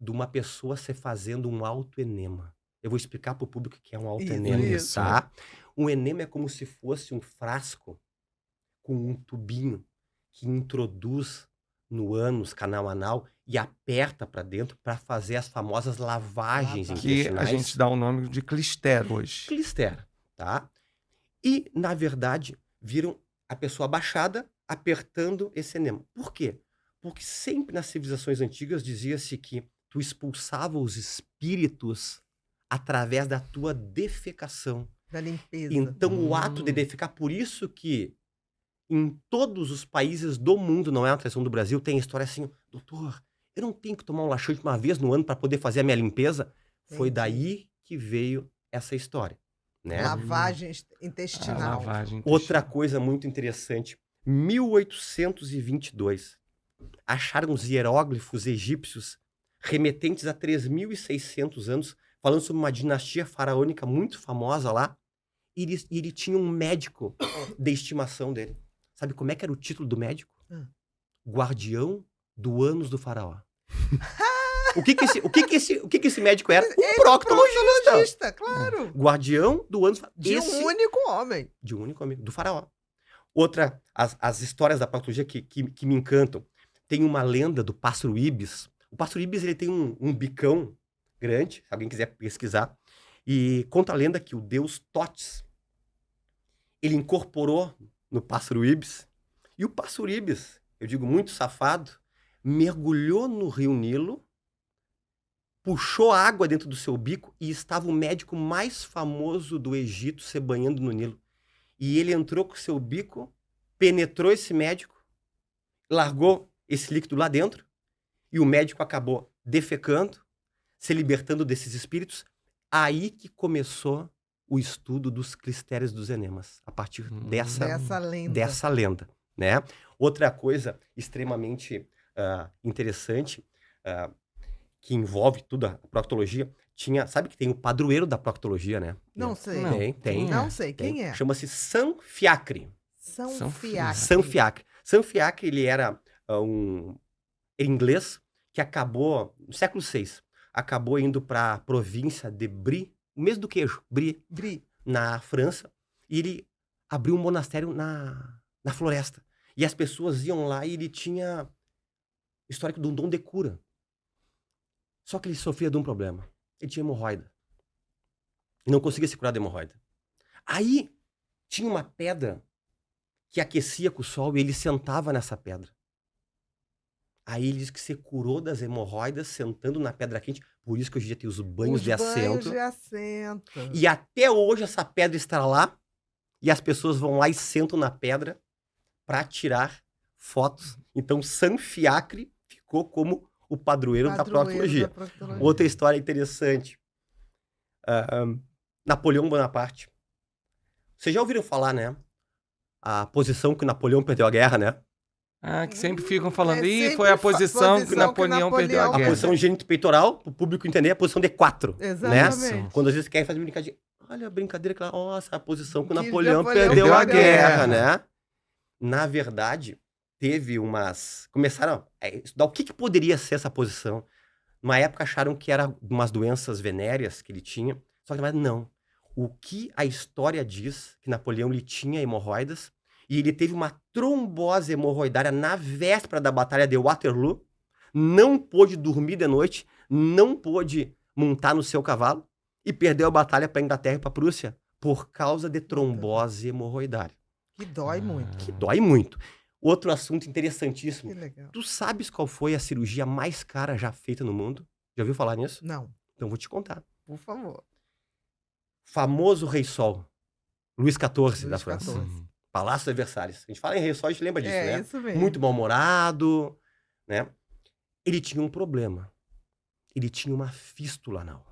De uma pessoa se fazendo um autoenema. Eu vou explicar para o público o que é um autoenema, Isso. tá? Um enema é como se fosse um frasco com um tubinho que introduz no ânus, canal anal, e aperta para dentro para fazer as famosas lavagens Lavagem. Que a intestinais. gente dá o nome de clister hoje. Clister, tá? E, na verdade, viram a pessoa abaixada apertando esse enema. Por quê? Porque sempre nas civilizações antigas dizia-se que tu expulsava os espíritos através da tua defecação. Da limpeza. Então, o ato de defecar, por isso que em todos os países do mundo, não é uma tradição do Brasil, tem a história assim, doutor, eu não tenho que tomar um laxante uma vez no ano para poder fazer a minha limpeza. Foi Entendi. daí que veio essa história, né? Lavagem A intestinal. lavagem Outra coisa muito interessante, 1822, acharam os hieróglifos egípcios remetentes a 3.600 anos, falando sobre uma dinastia faraônica muito famosa lá, e ele tinha um médico de estimação dele. Sabe como é que era o título do médico? Guardião do ânus do faraó. O que que esse médico era? Um proctologista. Proctologista, claro. Guardião do ânus. De um único homem. De um único homem, do faraó. Outra, as histórias da proctologia que me encantam. Tem uma lenda do pássaro Ibis. O pássaro Ibis, ele tem um bicão grande, se alguém quiser pesquisar. E conta a lenda que o deus Totes, ele incorporou no pássaro Ibis. E o pássaro Ibis, eu digo muito safado, mergulhou no rio Nilo, puxou água dentro do seu bico e estava o médico mais famoso do Egito se banhando no Nilo. E ele entrou com o seu bico, penetrou esse médico, largou esse líquido lá dentro e o médico acabou defecando, se libertando desses espíritos. Aí que começou o estudo dos clistérios dos enemas, a partir dessa lenda, né? Outra coisa extremamente interessante, que envolve tudo a proctologia, sabe que tem o padroeiro da proctologia, né? Não sei. Não. Tem. Não sei. Quem é? Chama-se San Fiacre. São Fiacre. San Fiacre. San Fiacre, ele era um inglês que acabou, no século VI, acabou indo para a província de Brie, o mesmo do queijo, Brie, na França, e ele abriu um monastério na floresta. E as pessoas iam lá e ele tinha histórico de um dom de cura. Só que ele sofria de um problema. Ele tinha hemorroida. E não conseguia se curar da hemorroida. Aí tinha uma pedra que aquecia com o sol e ele sentava nessa pedra. Aí ele diz que se curou das hemorroidas sentando na pedra quente. Por isso que hoje em dia tem os banhos de assento. E até hoje essa pedra está lá e as pessoas vão lá e sentam na pedra para tirar fotos. Então San Fiacre ficou como o padroeiro da proctologia. Outra história interessante. Napoleão Bonaparte. Vocês já ouviram falar, né? A posição que Napoleão perdeu a guerra, né? Que sempre ficam falando, foi a posição que Napoleão perdeu a guerra. A posição gênito peitoral, para o público entender, é a posição de 4. Exatamente. Né? Quando às vezes querem fazer brincadeira, olha a brincadeira, nossa, a posição que o Napoleão perdeu a guerra, né? Na verdade, teve começaram a estudar o que poderia ser essa posição. Numa época acharam que era umas doenças venéreas que ele tinha, só que na verdade não. O que a história diz, que Napoleão ele tinha hemorroidas, e ele teve uma trombose hemorroidária na véspera da Batalha de Waterloo, não pôde dormir de noite, não pôde montar no seu cavalo, e perdeu a batalha para a Inglaterra e para a Prússia, por causa de trombose hemorroidária. Que dói muito. Que dói muito. Outro assunto interessantíssimo. Que legal. Tu sabes qual foi a cirurgia mais cara já feita no mundo? Já ouviu falar nisso? Não, Então vou te contar. por favor. Famoso Rei Sol, Luís XIV da Luís França. XIV. Palácio de Versalhes. A gente fala em Rei Sol, a gente lembra disso, É né? isso mesmo. Muito mal-humorado, né? Ele tinha um problema. Ele tinha uma fístula anal.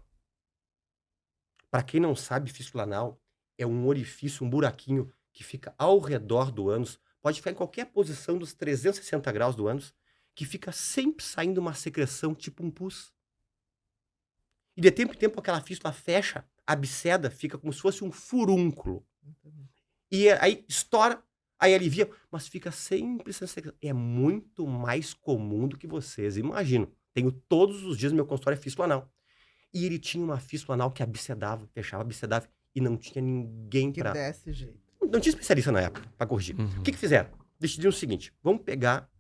Para quem não sabe, fístula anal é um orifício, um buraquinho que fica ao redor do ânus, pode ficar em qualquer posição dos 360 graus do ânus, que fica sempre saindo uma secreção tipo um pus. E de tempo em tempo aquela fístula fecha, absceda, fica como se fosse um furúnculo. E aí estoura, aí alivia, mas fica sempre essa secreção. É muito mais comum do que vocês imaginam. Tenho todos os dias no meu consultório fístula anal. E ele tinha uma fístula anal que abscedava, fechava, abscedava, e não tinha ninguém Que para... desse jeito. Não tinha especialista na época para corrigir. Uhum. O que fizeram? Decidiram o seguinte: vamos pegar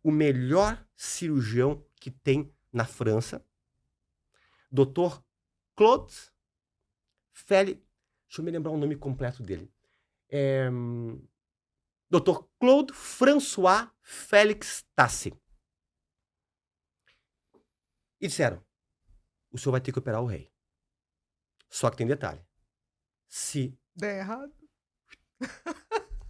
o melhor cirurgião que tem na França, Dr. Claude Félix. Deixa eu me lembrar o nome completo dele. Dr. Claude François Félix Tassi. E disseram: o senhor vai ter que operar o rei. Só que tem detalhe. Se Der errado.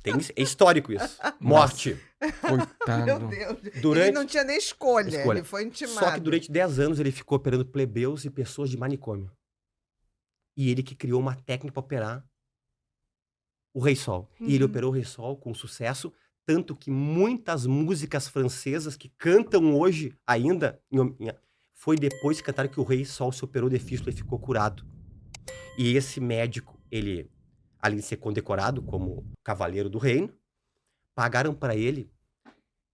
é histórico isso. Morte. Coitado. Meu Deus. Durante- Ele não tinha nem escolha. Escolha. Ele foi intimado. Só que durante 10 anos ele ficou operando plebeus e pessoas de manicômio. E ele que criou uma técnica para operar o Rei Sol. E ele Uhum. operou o Rei Sol com sucesso, tanto que muitas músicas francesas que cantam hoje ainda, foi depois que cantaram que o Rei Sol se operou de fístula e ficou curado. E esse médico, ele, além de ser condecorado como cavaleiro do reino, pagaram para ele,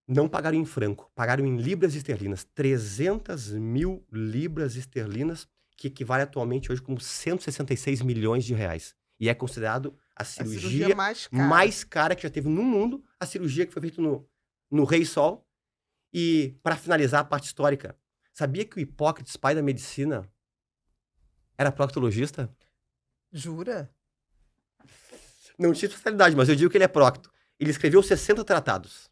não pagaram em franco, pagaram em libras esterlinas, 300 mil libras esterlinas, que equivale atualmente hoje como 166 milhões de reais. E é considerado a A cirurgia mais cara. mais cara que já teve no mundo, a cirurgia que foi feita no Rei Sol. E, para finalizar a parte histórica, sabia que o Hipócrates, pai da medicina, era proctologista? Jura? Não tinha especialidade, mas eu digo que ele é procto. Ele escreveu 60 tratados.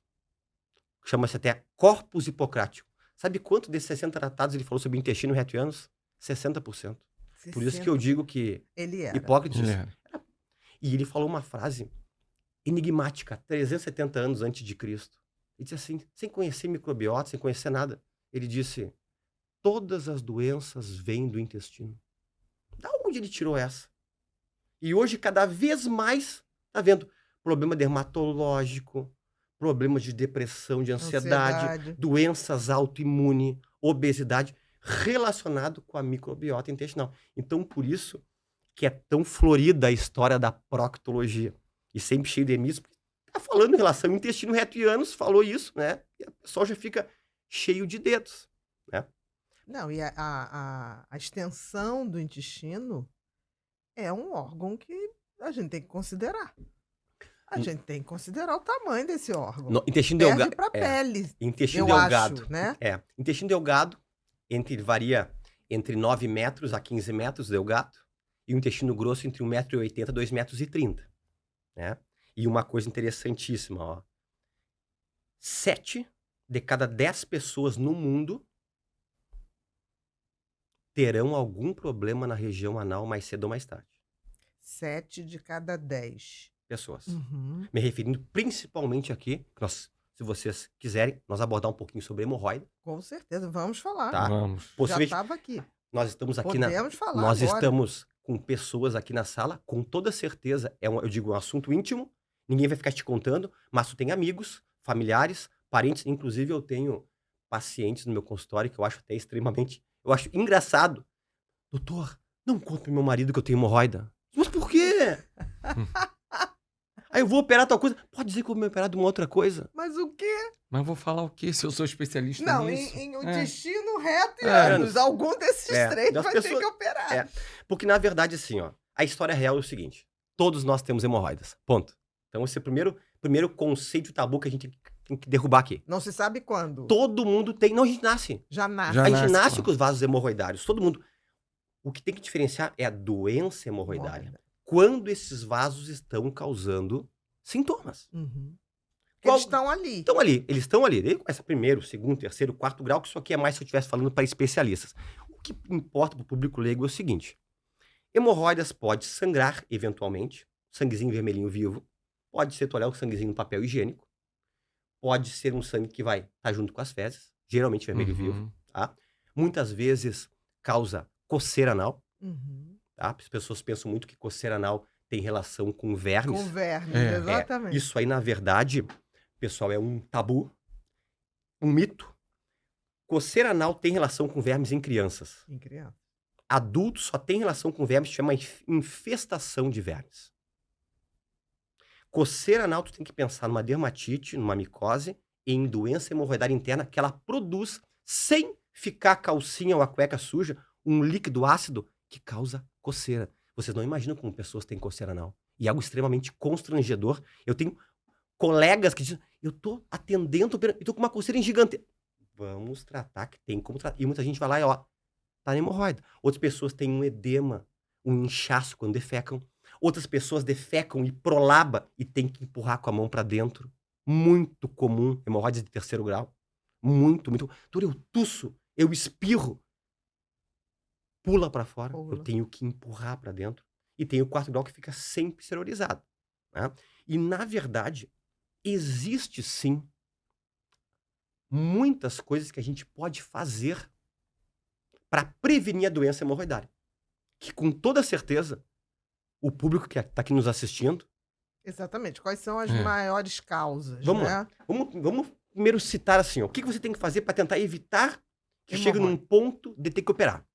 Chama-se até Corpus Hipocrático. Sabe quanto desses 60 tratados ele falou sobre intestino, reto e ânus? 60%. Por isso que eu digo que Ele era. Hipócrates... Ele era. E ele falou uma frase enigmática, 370 anos antes de Cristo. Ele disse assim, sem conhecer microbiota, sem conhecer nada. Ele disse: todas as doenças vêm do intestino. Da onde ele tirou essa? E hoje, cada vez mais, tá vendo problema dermatológico, problemas de depressão, de ansiedade. Doenças autoimunes, obesidade, relacionado com a microbiota intestinal. Então, por isso que é tão florida a história da proctologia. E sempre cheio de mitos, porque tá falando em relação ao intestino reto e ânus, falou isso, né? E a pessoa já fica cheio de dedos, né? Não, e a extensão do intestino é um órgão que a gente tem que considerar. A gente tem que considerar o tamanho desse órgão. Intestino Perde delgado. pra pele, Intestino eu delgado. acho, né? Intestino delgado varia entre 9 metros a 15 metros delgado. E o intestino grosso entre 1,80 m a 2,30 m. Né? E uma coisa interessantíssima, ó. 7 de cada 10 pessoas no mundo terão algum problema na região anal mais cedo ou mais tarde. 7 de cada 10. Pessoas. Uhum. Me referindo principalmente aqui, se vocês quiserem, nós abordar um pouquinho sobre hemorroida. Com certeza, vamos falar. Tá? Vamos. Já Possivelmente, estava aqui. nós estamos aqui Podemos falar Nós agora. estamos com pessoas aqui na sala, com toda certeza, eu digo, um assunto íntimo, ninguém vai ficar te contando, mas tu tem amigos, familiares, parentes, inclusive eu tenho pacientes no meu consultório que eu acho até extremamente, eu acho engraçado. Doutor, não conta pro meu marido que eu tenho hemorroida. Mas por quê? Aí eu vou operar tal coisa. Pode dizer que eu vou me operar de uma outra coisa? Mas o quê? Mas vou falar o quê se eu sou especialista Não, nisso? em intestino reto e É. ânus. Algum desses três das vai ter pessoas- que operar. É. Porque, na verdade, assim, ó, a história real é o seguinte: todos nós temos hemorroidas. Ponto. Então, esse é o primeiro conceito tabu que a gente tem que derrubar aqui. Não se sabe quando. Todo mundo tem. Não, a gente nasce. Já nasce. Já A gente nasce nasce com- com os vasos hemorroidários. Todo mundo. O que tem que diferenciar é a doença hemorroidária. Quando esses vasos estão causando sintomas. Uhum. Eles estão ali. Eles estão ali. Daí começa primeiro, segundo, terceiro, quarto grau, que isso aqui é mais se eu estivesse falando para especialistas. O que importa para o público leigo é o seguinte: hemorroidas pode sangrar, eventualmente, sanguezinho vermelhinho vivo, pode ser, tu olhar o sanguezinho no papel higiênico, pode ser um sangue que vai estar junto com as fezes, geralmente vermelho vivo, tá? Muitas vezes causa coceira anal, tá? As pessoas pensam muito que coceira anal tem relação com vermes. Com vermes, exatamente. Isso aí, na verdade, pessoal, é um tabu, um mito. Coceira anal tem relação com vermes em crianças. Em criança. Adultos só tem relação com vermes, chama infestação de vermes. Coceira anal, tu tem que pensar numa dermatite, numa micose, e em doença hemorroidária interna que ela produz, sem ficar a calcinha ou a cueca suja, um líquido ácido que causa coceira. Vocês não imaginam como pessoas têm coceira anal. E é algo extremamente constrangedor. Eu tenho colegas que dizem, eu tô atendendo e tô com uma coceira gigante. Vamos tratar, que tem como tratar. E muita gente vai lá e ó, tá na hemorroida. Outras pessoas têm um edema, um inchaço quando defecam. Outras pessoas defecam e prolaba e tem que empurrar com a mão para dentro. Muito comum, hemorroidas de terceiro grau. Muito. Doutor, eu tuço, eu espirro. Pula para fora, eu tenho que empurrar para dentro. E tem o quarto grau que fica sempre exteriorizado. Né? E, na verdade, existe sim muitas coisas que a gente pode fazer para prevenir a doença hemorroidária. Que, com toda certeza, o público que está aqui nos assistindo... Exatamente. Quais são as maiores causas, Vamos né? lá. Vamos primeiro citar assim, ó, o que você tem que fazer para tentar evitar que chegue num ponto de ter que operar.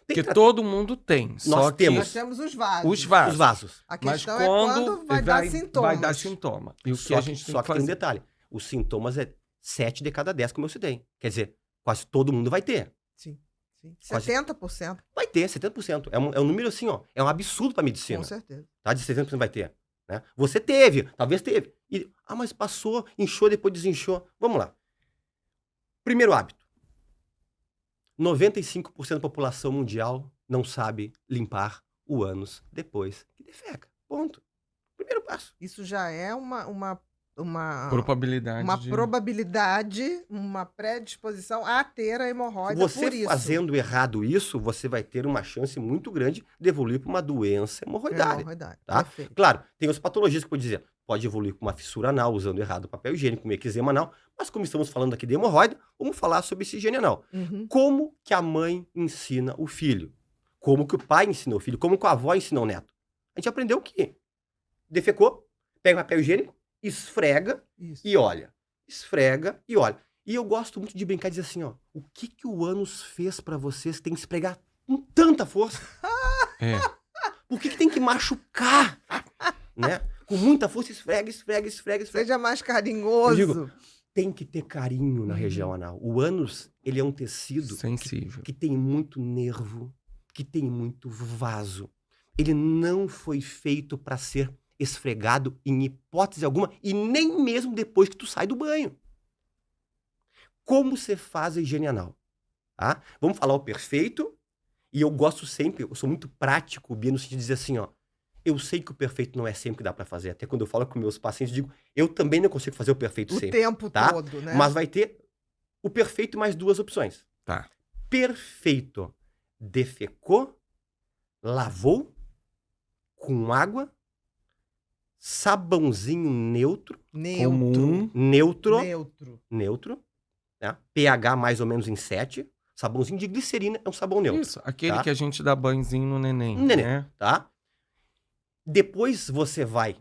Porque todo mundo tem. Nós Nós temos os vasos. Os vasos. A Mas questão é quando vai dar sintomas. Vai dar sintoma. E o que a gente tem que fazer? Tem um detalhe. Os sintomas é 7 de cada 10, como eu citei. Quer dizer, quase todo mundo vai ter. Sim. Sim. Quase 70%. Vai ter, 70%. É um número assim, ó. É um absurdo para medicina. Com certeza. Tá? De 70% vai ter. Né? Você teve, talvez teve. E, mas passou, inchou, depois desinchou. Vamos lá. Primeiro hábito. 95% da população mundial não sabe limpar o ânus depois que defeca. Ponto. Primeiro passo. Isso já é uma probabilidade. uma predisposição a ter a hemorroida Você por isso. fazendo errado isso, você vai ter uma chance muito grande de evoluir para uma doença hemorroidária. Tá? Perfeito. Claro, tem as patologias que pode dizer, pode evoluir com uma fissura anal, usando errado o papel higiênico, um eczema anal, mas como estamos falando aqui de hemorroida, vamos falar sobre esse higiene anal. Como que a mãe ensina o filho? Como que o pai ensina o filho? Como que a avó ensina o neto? A gente aprendeu o quê? Defecou, pega o papel higiênico, esfrega e olha. Esfrega e olha. E eu gosto muito de brincar e dizer assim, ó, o que o ânus fez pra vocês tem que esfregar com tanta força? Por que tem que machucar? Né? Com muita força, esfrega. Seja mais carinhoso. Eu digo, tem que ter carinho na região anal. O ânus, ele é um tecido sensível, que tem muito nervo, que tem muito vaso. Ele não foi feito para ser esfregado em hipótese alguma e nem mesmo depois que tu sai do banho. Como você faz a higiene anal? Tá? Vamos falar o perfeito. E eu gosto sempre, eu sou muito prático, Bia, no sentido de dizer assim, ó, eu sei que o perfeito não é sempre que dá pra fazer. Até quando eu falo com meus pacientes, eu digo, eu também não consigo fazer o perfeito sempre. O tempo todo, né? Mas vai ter o perfeito mais duas opções. Tá. Perfeito. Defecou, lavou com água, sabãozinho neutro. Neutro. Né? pH mais ou menos em 7. Sabãozinho de glicerina é um sabão neutro. Isso, aquele que a gente dá banhozinho no neném. Né? Tá? Depois você vai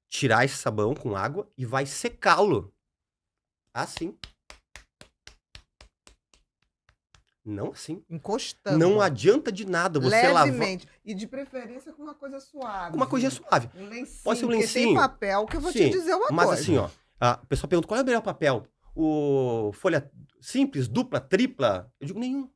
tirar esse sabão com água e vai secá-lo. Assim. Não assim. Encostando. Não adianta de nada você levemente. lavar. E de preferência com uma coisa suave. Com uma coisinha suave. Um lencinho. Pode ser um Porque lencinho. tem papel que eu vou te dizer uma mas coisa. assim, ó. A pessoa pergunta, qual é o melhor papel? O folha simples, dupla, tripla? Eu digo, nenhum.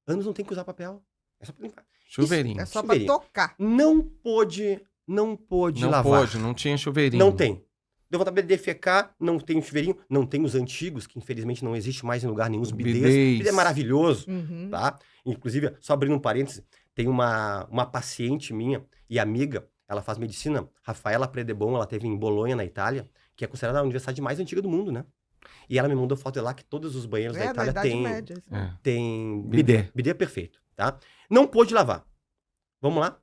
Ânus não tem que usar papel. É só pra limpar. Chuveirinho. É só pra tocar. Não pôde lavar. Não tinha chuveirinho. Não tem. Deu vontade de defecar, não tem um chuveirinho, não tem os antigos, que infelizmente não existe mais em lugar nenhum, os bidês. Bidê é maravilhoso, tá? Inclusive, só abrindo um parênteses, tem uma paciente minha e amiga, ela faz medicina, Rafaela Predebon, ela teve em Bolonha, na Itália, que é considerada a universidade mais antiga do mundo, né? E ela me mandou foto de lá que todos os banheiros da na Itália Idade têm Média. Isso. tem Bidê. bidê. Bidê é perfeito, tá? Não pôde lavar. Vamos lá?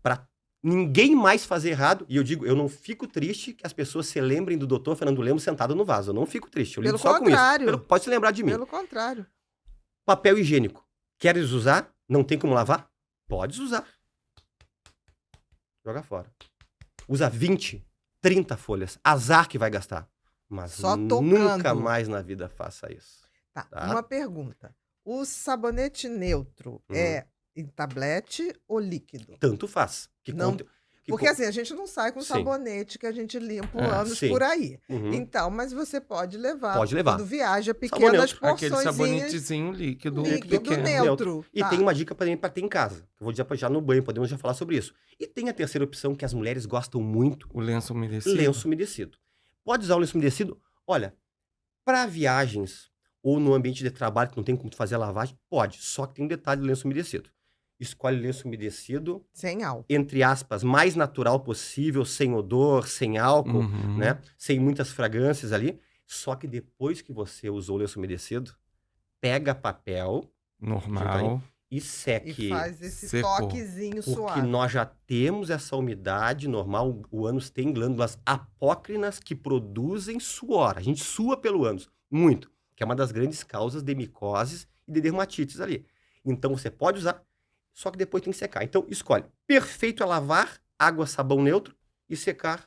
Pra ninguém mais fazer errado. E eu digo, eu não fico triste que as pessoas se lembrem do doutor Fernando Lemos sentado no vaso. Eu não fico triste. Eu lido Pelo só contrário. com isso. Pode se lembrar de mim. Pelo contrário. Papel higiênico. Queres usar? Não tem como lavar? Podes usar. Joga fora. Usa 20, 30 folhas. Azar que vai gastar. Mas Só nunca tocando. mais na vida faça isso. Tá, Tá. uma pergunta. O sabonete neutro é em tablete ou líquido? Tanto faz. Não, que Porque assim, a gente não sai com Sim. sabonete que a gente limpa o É, ânus sim. por aí. Uhum. Então, mas você pode levar. Pode levar. Quando viaja, Sabão pequenas neutro. Aquele porçõezinhas. sabonetezinho líquido, Líquido pequeno. neutro. E Tá. tem uma dica para ter em casa. Eu vou dizer já no banho, podemos já falar sobre isso. E tem a terceira opção que as mulheres gostam muito, O lenço umedecido. lenço umedecido. Pode usar o lenço umedecido? Olha, para viagens ou no ambiente de trabalho que não tem como tu fazer a lavagem, pode. Só que tem um detalhe do lenço umedecido. Escolhe lenço umedecido, Sem álcool. entre aspas, mais natural possível, sem odor, sem álcool, Uhum. né? Sem muitas fragrâncias ali. Só que depois que você usou o lenço umedecido, pega papel Normal. e seque. E faz esse Secou. toquezinho Porque suave. nós já temos essa umidade normal, o ânus tem glândulas apócrinas que produzem suor. A gente sua pelo ânus, muito, que é uma das grandes causas de micoses e de dermatites ali. Então você pode usar, só que depois tem que secar. Então escolhe. Perfeito é lavar, água, sabão neutro e secar.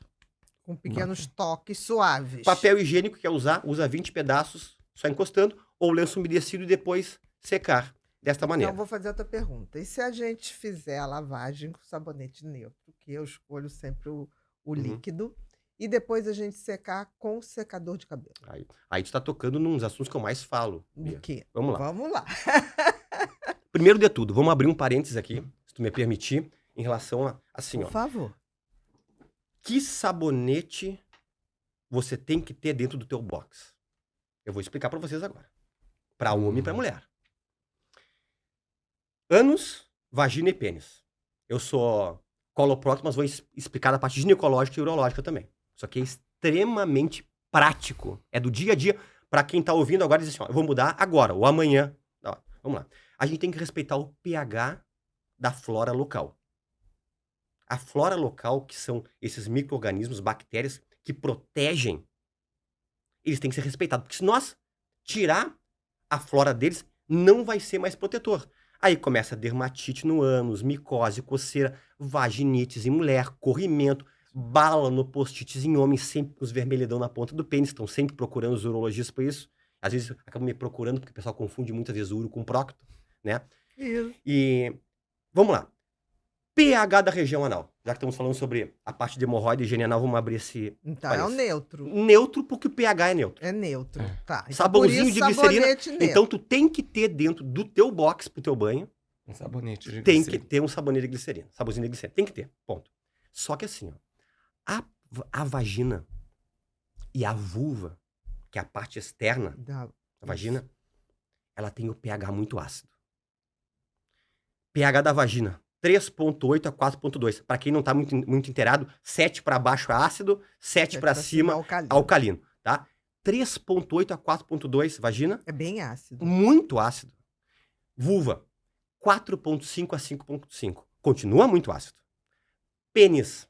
Com pequenos toques suaves. Papel higiênico quer usar, usa 20 pedaços só encostando, ou lenço umedecido e depois secar. Desta maneira. Então, vou fazer outra pergunta. E se a gente fizer a lavagem com sabonete neutro, que eu escolho sempre o líquido, e depois a gente secar com secador de cabelo? Aí tu tá tocando nos assuntos que eu mais falo. O Bia. quê? Vamos lá. Vamos lá. Primeiro de tudo, vamos abrir um parênteses aqui, se tu me permitir, em relação a, assim, Por ó, favor. que sabonete você tem que ter dentro do teu box? Eu vou explicar pra vocês agora. Pra homem e pra mulher. Ânus, vagina e pênis. Eu sou coloprocto, mas vou explicar da parte ginecológica e urológica também. Isso aqui é extremamente prático. É do dia a dia. Pra quem tá ouvindo agora, diz assim, ó, eu vou mudar agora ou amanhã. Ó, vamos lá. A gente tem que respeitar o pH da flora local. A flora local, que são esses micro-organismos, bactérias, que protegem, eles têm que ser respeitados. Porque se nós tirar a flora deles, não vai ser mais protetor. Aí começa dermatite no ânus, micose, coceira, vaginites em mulher, corrimento, bala no post-its em homem, sempre com os vermelhidão na ponta do pênis, estão sempre procurando os urologistas por isso. Às vezes acabam me procurando, porque o pessoal confunde muitas vezes uro com procto, né? Isso. E vamos lá. pH da região anal. Já que estamos falando sobre a parte de hemorroide e higiene anal, vamos abrir esse Então, é o parênteses. neutro. Neutro, porque o pH é neutro. É neutro. É. Tá. Então, Sabãozinho por isso, de glicerina. sabonete neutro. Então, tu tem que ter dentro do teu box pro teu banho, Um sabonete de tem que glicerina. ter um sabonete de glicerina. Sabãozinho de glicerina. Tem que ter. Ponto. Só que assim, ó, a vagina e a vulva, que é a parte externa Da- da vagina, ela tem o pH muito ácido. pH da vagina, 3,8 a 4,2. Para quem não tá muito inteirado, 7 para baixo é ácido, 7 para cima alcalino. alcalino, tá? 3,8 a 4,2 vagina, É bem ácido. muito ácido. Vulva, 4,5 a 5,5. Continua muito ácido. Pênis,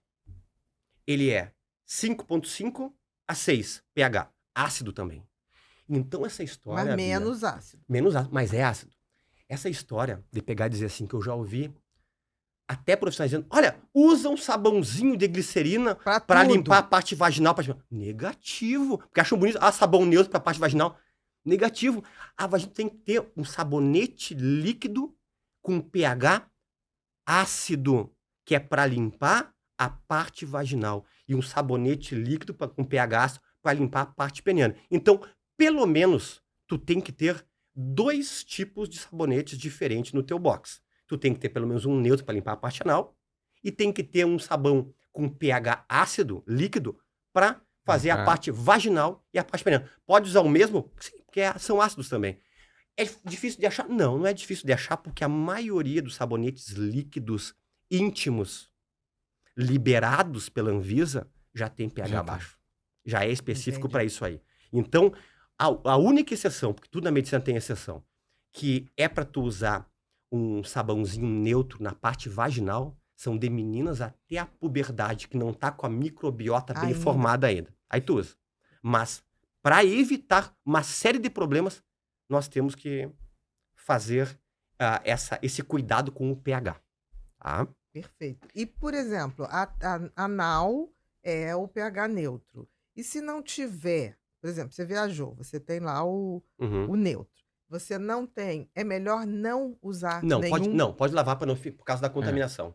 ele é 5,5 a 6 pH. Ácido também. Então essa história... Mas Bia, menos ácido. menos ácido, mas é ácido. Essa história de pegar e dizer assim, que eu já ouvi até profissionais dizendo, olha, usa um sabãozinho de glicerina Pra pra tudo. limpar a parte vaginal. Negativo. Porque acham bonito. Ah, sabão neutro pra parte vaginal. Negativo. A vagina tem que ter um sabonete líquido com pH ácido, que é pra limpar a parte vaginal. E um sabonete líquido com pH ácido pra limpar a parte peniana. Então, pelo menos, tu tem que ter 2 tipos de sabonetes diferentes no teu box. Tu tem que ter pelo menos um neutro para limpar a parte anal e tem que ter um sabão com pH ácido, líquido, para fazer a parte vaginal e a parte peniana. Pode usar o mesmo? Sim, porque são ácidos também. É difícil de achar? Não, não é difícil de achar porque a maioria dos sabonetes líquidos íntimos liberados pela Anvisa já tem pH Já tem. baixo. Já é específico Entendi. para isso aí. Então, a única exceção, porque tudo na medicina tem exceção, que é para tu usar um sabãozinho neutro na parte vaginal, são de meninas até a puberdade, que não tá com a microbiota bem Ainda. formada ainda. Aí tu usa. Mas, para evitar uma série de problemas, nós temos que fazer esse cuidado com o pH. Tá? Perfeito. E, por exemplo, a anal é o pH neutro. E se não tiver, por exemplo, você viajou, você tem lá o Uhum. neutro. Você não tem, é melhor não usar Não, nenhum. pode lavar para não por causa da contaminação.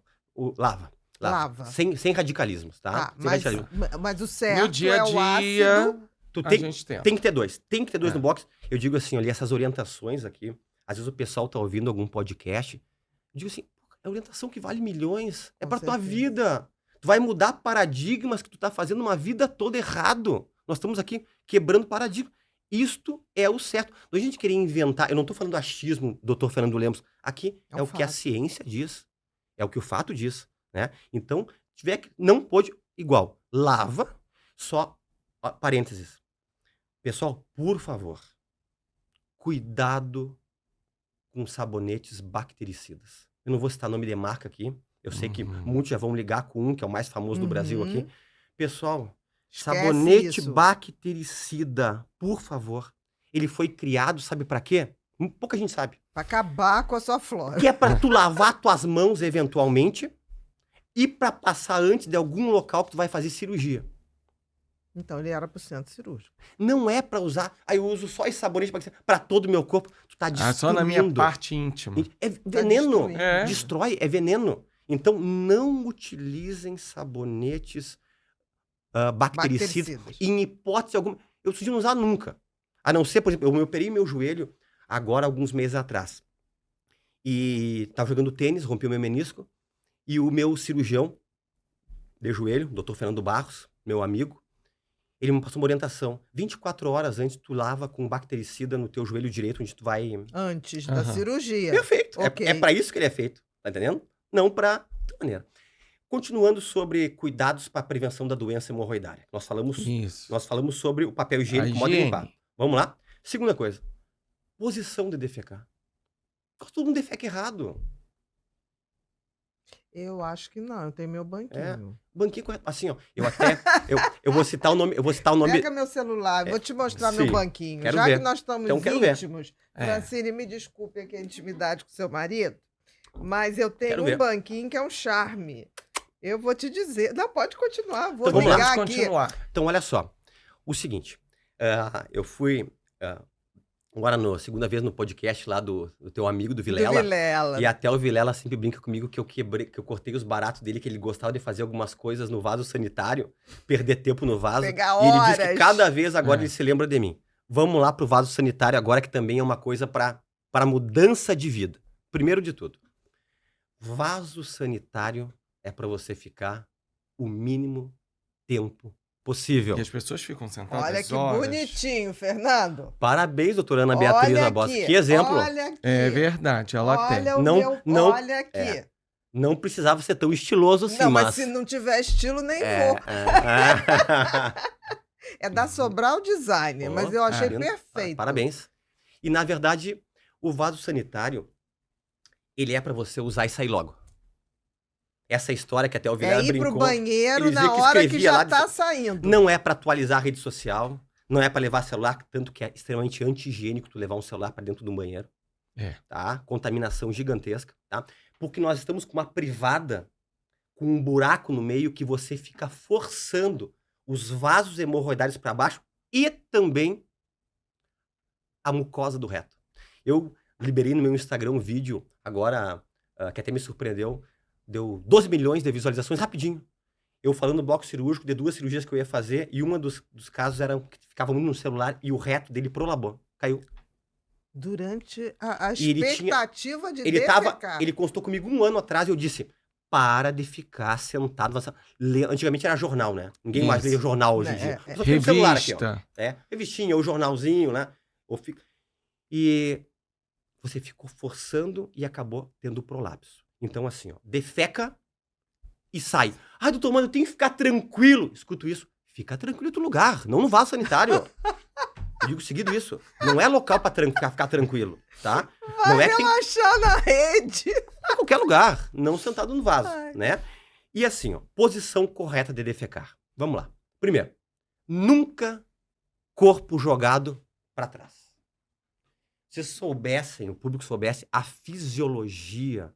Lava. Lava. Sem radicalismos, tá? Sem Mas, radicalismo. mas o No certo dia é a o dia, ácido. Tu a tem, gente tenta. tem que ter dois. Tem que ter dois É. no box. Eu digo assim, ali, essas orientações aqui. Às vezes o pessoal tá ouvindo algum podcast. Eu digo assim, é orientação que vale milhões. É Com pra tua certeza. vida. Tu vai mudar paradigmas que tu tá fazendo uma vida toda errado. Nós estamos aqui quebrando paradigmas. Isto é o certo. Não é a gente querer inventar. Eu não tô falando achismo, doutor Fernando Lemos. Aqui É é um o que a fato. ciência diz. É o que o fato diz, né? Então, tiver que não pode igual. Lava, só ó, parênteses. Pessoal, por favor, cuidado com sabonetes bactericidas. Eu não vou citar nome de marca aqui. Eu sei que Uhum. muitos já vão ligar com um, que é o mais famoso do Brasil aqui. Uhum. Pessoal, Esquece sabonete isso. bactericida, por favor. Ele foi criado, sabe pra quê? Pouca gente sabe. Pra acabar com a sua flora. Que é pra tu lavar tuas mãos eventualmente e pra passar antes de algum local que tu vai fazer cirurgia. Então ele era pro centro cirúrgico. Não é pra usar. Aí eu uso só esse sabonete pra todo o meu corpo. Tu tá destruindo. Só na minha parte íntima. É veneno. destruindo. É. Destrói, é veneno. Então, não utilizem sabonetes bactericidas. Bactericidas. Em hipótese alguma. Eu sugiro não usar nunca. A não ser, por exemplo, eu operei meu joelho agora, alguns meses atrás. E tava jogando tênis, rompi o meu menisco. E o meu cirurgião de joelho, o Dr. Fernando Barros, meu amigo, ele me passou uma orientação. 24 horas antes, tu lava com bactericida no teu joelho direito, onde tu vai... Antes da Aham. cirurgia. Perfeito. Ok. É pra isso que ele é feito. Tá entendendo? Não pra outra maneira. Continuando sobre cuidados para prevenção da doença hemorroidária. Nós falamos Isso. sobre o papel higiênico, A modo de higiene. limpar. Vamos lá? Segunda coisa. Posição de defecar. Todo mundo defeca errado. Eu acho que não, eu tenho meu banquinho. Banquinho correto. Assim, ó. Eu vou citar o nome. Eu vou citar o nome. Pega meu celular, vou te mostrar meu sim, banquinho. quero Já ver. que nós estamos Então, quero ver. íntimos, É. Francine, me desculpe aqui a intimidade com seu marido, mas eu tenho Quero um ver. banquinho que é um charme. Eu vou te dizer. Não, pode continuar, vou Então, vamos lá. ligar Vamos aqui. continuar. Então, olha só. O seguinte. Eu fui agora na segunda vez no podcast lá do teu amigo, do Do Vilela. Vilela. E até o Vilela sempre brinca comigo que eu cortei os baratos dele, que ele gostava de fazer algumas coisas no vaso sanitário, perder tempo no vaso. Pegar E ele diz que horas. cada vez agora É. ele se lembra de mim. Vamos lá pro vaso sanitário agora, que também é uma coisa para mudança de vida. Primeiro de tudo, vaso sanitário é para você ficar o mínimo tempo possível. E as pessoas ficam sentadas Olha que horas. bonitinho, Fernando. Parabéns, doutora Ana Beatriz Olha Barbosa. aqui, Que exemplo. Olha aqui. É verdade, ela tem. Olha o Não- meu, não- olha aqui. é. Não precisava ser tão estiloso assim, Não, mas mas... se não tiver estilo, nem É, vou. é. É da Sobral Design, mas eu achei Lindo. perfeito. Parabéns. E, na verdade, o vaso sanitário, ele é para você usar e sair logo. Essa história que até o Vilela É ir pro brincou. banheiro ele dizia na que hora que escrevia já lá, tá saindo. Não é para atualizar a rede social, não é para levar celular, tanto que é extremamente anti-higiênico tu levar um celular para dentro do banheiro. É. Tá? Contaminação gigantesca, tá? Porque nós estamos com uma privada com um buraco no meio que você fica forçando os vasos hemorroidários para baixo e também a mucosa do reto. Eu liberei no meu Instagram um vídeo agora que até me surpreendeu, deu 12 milhões de visualizações rapidinho. Eu falando no bloco cirúrgico de 2 cirurgias que eu ia fazer e uma dos casos era que ficava muito no celular e o reto dele prolabou, caiu. Durante a E ele tinha- expectativa de Ele defecar. ele constou comigo 1 ano atrás e eu disse, para de ficar sentado. Antigamente era jornal, né? Ninguém mais Isso. lê jornal hoje em É, dia. é. Eu só tenho celular aqui, ó. Revista. Revistinha, ou jornalzinho, né? E você ficou forçando e acabou tendo prolapso. Então, assim, ó, defeca e sai. Ai, doutor, mano, eu tenho que ficar tranquilo. Escuto isso, fica tranquilo em outro lugar, não no vaso sanitário. Eu digo seguido isso. Não é local pra ficar tranquilo, tá? Não Vai é que tem relaxar na rede. em qualquer lugar, não sentado no vaso, Ai. né? E assim, ó, posição correta de defecar. Vamos lá. Primeiro, nunca corpo jogado pra trás. Se vocês soubessem, o público soubesse a fisiologia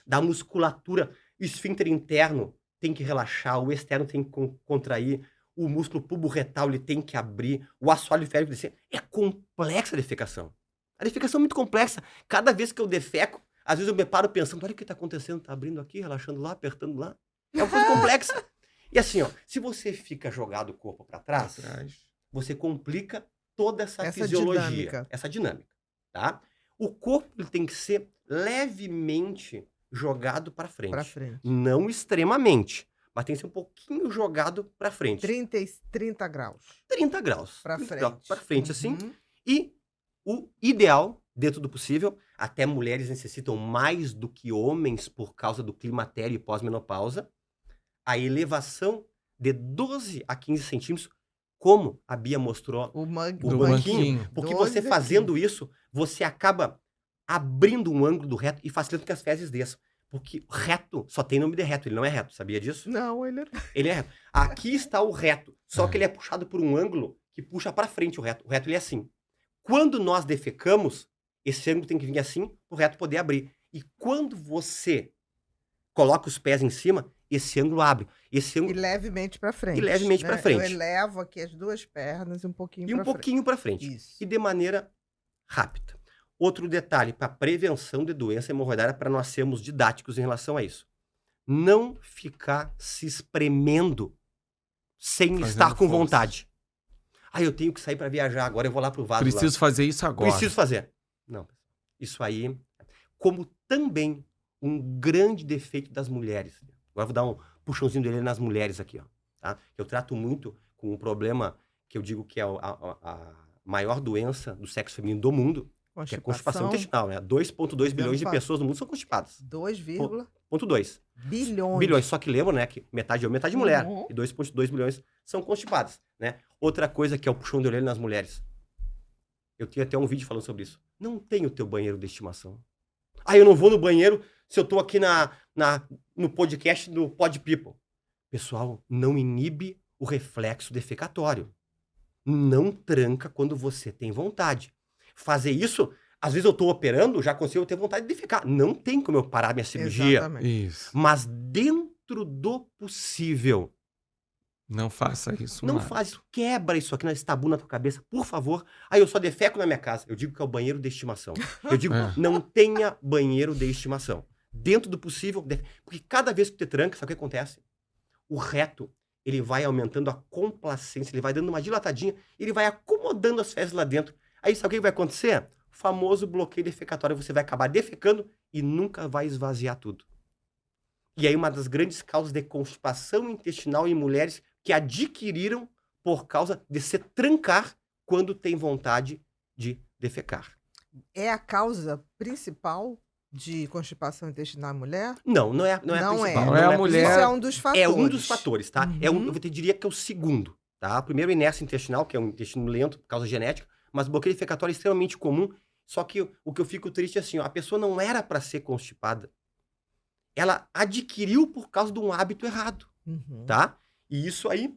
da musculatura, o esfíncter interno tem que relaxar, o externo tem que contrair, o músculo pubo-retal ele tem que abrir, o assoalho férico descer. É complexa a defecação. A defecação é muito complexa. Cada vez que eu defeco, às vezes eu me paro pensando, olha o que está acontecendo, tá abrindo aqui, relaxando lá, apertando lá. É uma coisa complexa. E assim, ó, se você fica jogado o corpo para trás, você complica toda essa fisiologia, dinâmica. essa dinâmica, tá? O corpo ele tem que ser levemente jogado para frente. Pra frente. Não extremamente, mas tem que ser um pouquinho jogado para frente. 30 graus. 30 graus. Pra 30 graus frente. pra frente, assim. Uhum. E o ideal, dentro do possível, até mulheres necessitam mais do que homens por causa do climatério e pós-menopausa, a elevação de 12 a 15 centímetros, como a Bia mostrou O o Do banquinho. banquinho. Porque 12 você a fazendo isso, você acaba abrindo um ângulo do reto e facilitando que as fezes desçam. Porque reto só tem nome de reto, ele não é reto, sabia disso? Não, ele... Ele é reto. Aqui está o reto, só que ele é puxado por um ângulo que puxa para frente o reto. O reto ele é assim. Quando nós defecamos, esse ângulo tem que vir assim, o reto poder abrir. E quando você coloca os pés em cima, esse ângulo abre. Esse E ângulo levemente pra frente. E levemente pra frente. Eu elevo aqui as duas pernas e um pouquinho e um pra frente. pouquinho para frente. Isso. E de maneira rápida. Outro detalhe para prevenção de doença hemorroidária, para nós sermos didáticos em relação a isso. Não ficar se espremendo sem Fazendo estar com força. vontade. Ah, eu tenho que sair para viajar agora, eu vou lá pro vaso lá. Preciso fazer isso agora. Preciso fazer. Não. Isso aí, como também um grande defeito das mulheres. Agora eu vou dar um puxãozinho dele nas mulheres aqui, ó. Tá? Eu trato muito com um problema que eu digo que é a maior doença do sexo feminino do mundo, que é constipação intestinal, né? 2,2 bilhões de pessoas no mundo são constipadas. 2,2 bilhões. Bilhões, só que lembra, né, que metade homem, metade mulher. Uhum. E 2,2 bilhões são constipadas, né? Outra coisa que é o puxão de orelha nas mulheres. Eu tinha até um vídeo falando sobre isso. Não tem o teu banheiro de estimação. Ah, eu não vou no banheiro se eu tô aqui no podcast do Pod People. Pessoal, não inibe o reflexo defecatório. Não tranca quando você tem vontade. Fazer isso, às vezes eu tô operando, já consigo ter vontade de defecar. Não tem como eu parar minha cirurgia. Exatamente. Isso. Mas dentro do possível, Não faça isso não mais. faz isso. Quebra isso aqui nesse tabu na tua cabeça, por favor. Aí eu só defeco na minha casa. Eu digo que é o banheiro de estimação. Eu digo, não tenha banheiro de estimação. Dentro do possível, porque cada vez que tu te tranca, sabe o que acontece? O reto, ele vai aumentando a complacência, ele vai dando uma dilatadinha, ele vai acomodando as fezes lá dentro. Aí sabe o que vai acontecer? O famoso bloqueio defecatório. Você vai acabar defecando e nunca vai esvaziar tudo. E aí uma das grandes causas de constipação intestinal em mulheres que adquiriram por causa de se trancar quando tem vontade de defecar. É a causa principal de constipação intestinal em mulher? Não é a Não principal. é. Não é a mulher. Isso é um dos fatores. É um dos fatores, tá? Uhum. Eu te diria que é o segundo, tá? Primeiro, inércia intestinal, que é um intestino lento por causa genética, mas bloqueio defecatório é extremamente comum. Só que o que eu fico triste é assim, ó, a pessoa não era para ser constipada. Ela adquiriu por causa de um hábito errado, Uhum. tá? E isso aí,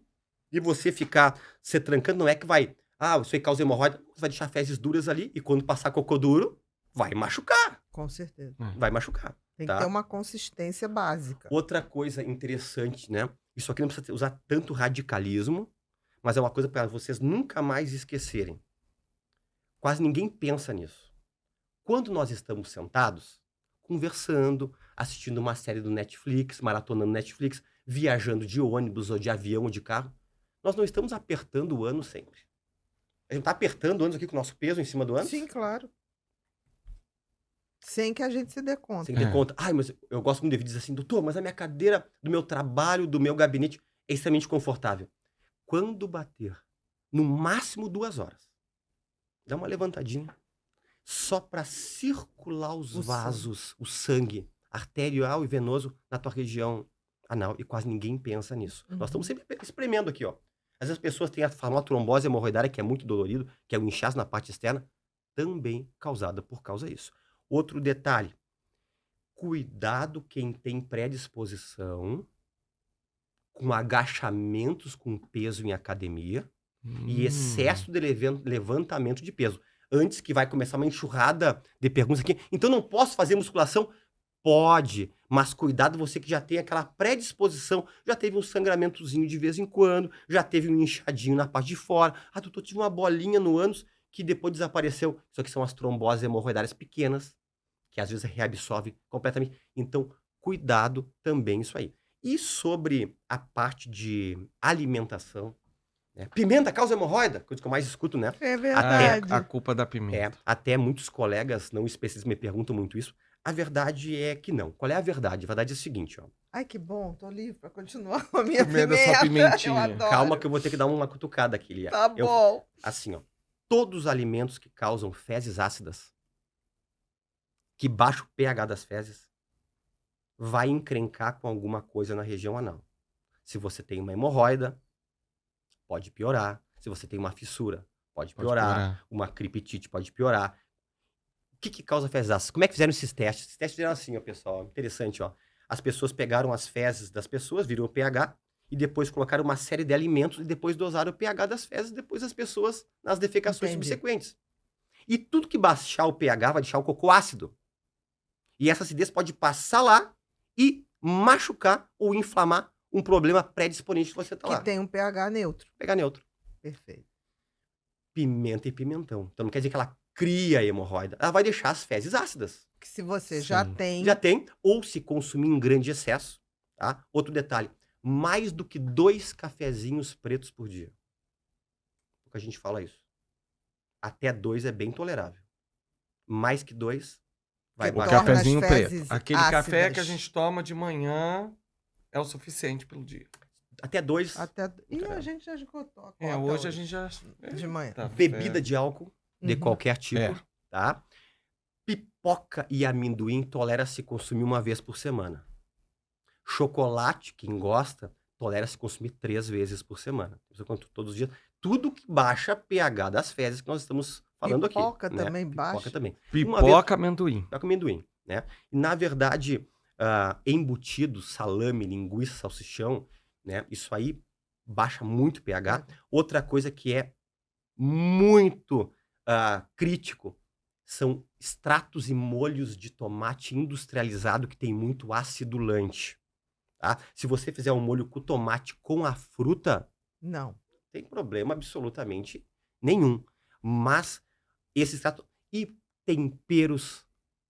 e você ficar se trancando, não é que vai... Ah, isso aí causa hemorroida, você vai deixar fezes duras ali, e quando passar cocô duro, vai machucar. Com certeza. Vai machucar. Tem tá? que ter uma consistência básica. Outra coisa interessante, né? Isso aqui não precisa usar tanto radicalismo, mas é uma coisa para vocês nunca mais esquecerem. Quase ninguém pensa nisso. Quando nós estamos sentados, conversando, assistindo uma série do Netflix, maratonando Netflix, viajando de ônibus ou de avião ou de carro, nós não estamos apertando o ânus sempre. A gente está apertando o ânus aqui com o nosso peso em cima do ânus? Sim, claro. Sem que a gente se dê conta. Sem ter conta. Ai, mas eu gosto muito de dizer assim, doutor, mas a minha cadeira do meu trabalho, do meu gabinete, é extremamente confortável. Quando bater, no máximo 2 horas, dá uma levantadinha, só para circular os vasos, o sangue arterial e venoso na tua região anal e quase ninguém pensa nisso. Uhum. Nós estamos sempre espremendo aqui, ó. Às vezes as pessoas têm a famosa trombose hemorroidária, que é muito dolorido, que é um inchaço na parte externa, também causada por causa disso. Outro detalhe, cuidado quem tem predisposição com agachamentos com peso em academia e excesso de levantamento de peso. Antes que vai começar uma enxurrada de perguntas aqui. Então não posso fazer musculação? Pode, mas cuidado você que já tem aquela predisposição, já teve um sangramentozinho de vez em quando, já teve um inchadinho na parte de fora. Ah, doutor, tive uma bolinha no ânus que depois desapareceu. Isso aqui são as tromboses hemorroidárias pequenas, que às vezes reabsorve completamente. Então, cuidado também isso aí. E sobre a parte de alimentação, né? Pimenta causa hemorroida, coisa que eu mais escuto, né? É verdade. A culpa da pimenta. Até muitos colegas não especialistas me perguntam muito isso. A verdade é que não. Qual é a verdade? A verdade é a seguinte, ó. Ai, que bom, tô livre pra continuar com a minha Comendo a pimenta. sua pimentinha. Eu adoro. Calma que eu vou ter que dar uma cutucada aqui, Lia. Tá bom. Assim, ó. Todos os alimentos que causam fezes ácidas, que baixa o pH das fezes, vai encrencar com alguma coisa na região anal. Se você tem uma hemorroida, pode piorar. Se você tem uma fissura, pode piorar. Uma criptite pode piorar. O que causa fezes ácidas? Como é que fizeram esses testes? Esses testes fizeram assim, ó, pessoal. Interessante, ó. As pessoas pegaram as fezes das pessoas, viram o pH, e depois colocaram uma série de alimentos e depois dosaram o pH das fezes, depois as pessoas nas defecações subsequentes. E tudo que baixar o pH vai deixar o cocô ácido. E essa acidez pode passar lá e machucar ou inflamar um problema predisponente que você tá lá. Que tem um pH neutro. pH neutro. Perfeito. Pimenta e pimentão. Então não quer dizer que ela cria hemorroida. Ela vai deixar as fezes ácidas. Que se você já Sim. tem... Já tem, ou se consumir em grande excesso, tá? Outro detalhe, mais do que 2 cafezinhos pretos por dia. Pouca gente fala isso. Até 2 é bem tolerável. Mais que 2, vai Que O baixar. torna as cafezinho fezes preto. Aquele café ácidas. que a gente toma de manhã é o suficiente pelo dia. Até 2, Até... E a gente já esgotou. Hoje a gente já... De manhã. Tá, bebida de álcool, de Uhum. qualquer tipo, É. tá? Pipoca e amendoim tolera-se consumir 1 vez por semana. Chocolate, quem gosta, tolera-se consumir 3 vezes por semana. Todos os dias. Tudo que baixa pH das fezes que nós estamos falando Pipoca aqui. né? também baixa? Pipoca também. Pipoca, amendoim. Pipoca e amendoim, né? E, na verdade, embutido, salame, linguiça, salsichão, né? Isso aí baixa muito pH. Outra coisa que é muito crítico são extratos e molhos de tomate industrializado que tem muito acidulante. Tá? Se você fizer um molho com tomate com a fruta, Não. tem problema absolutamente nenhum. Mas esse extrato... E temperos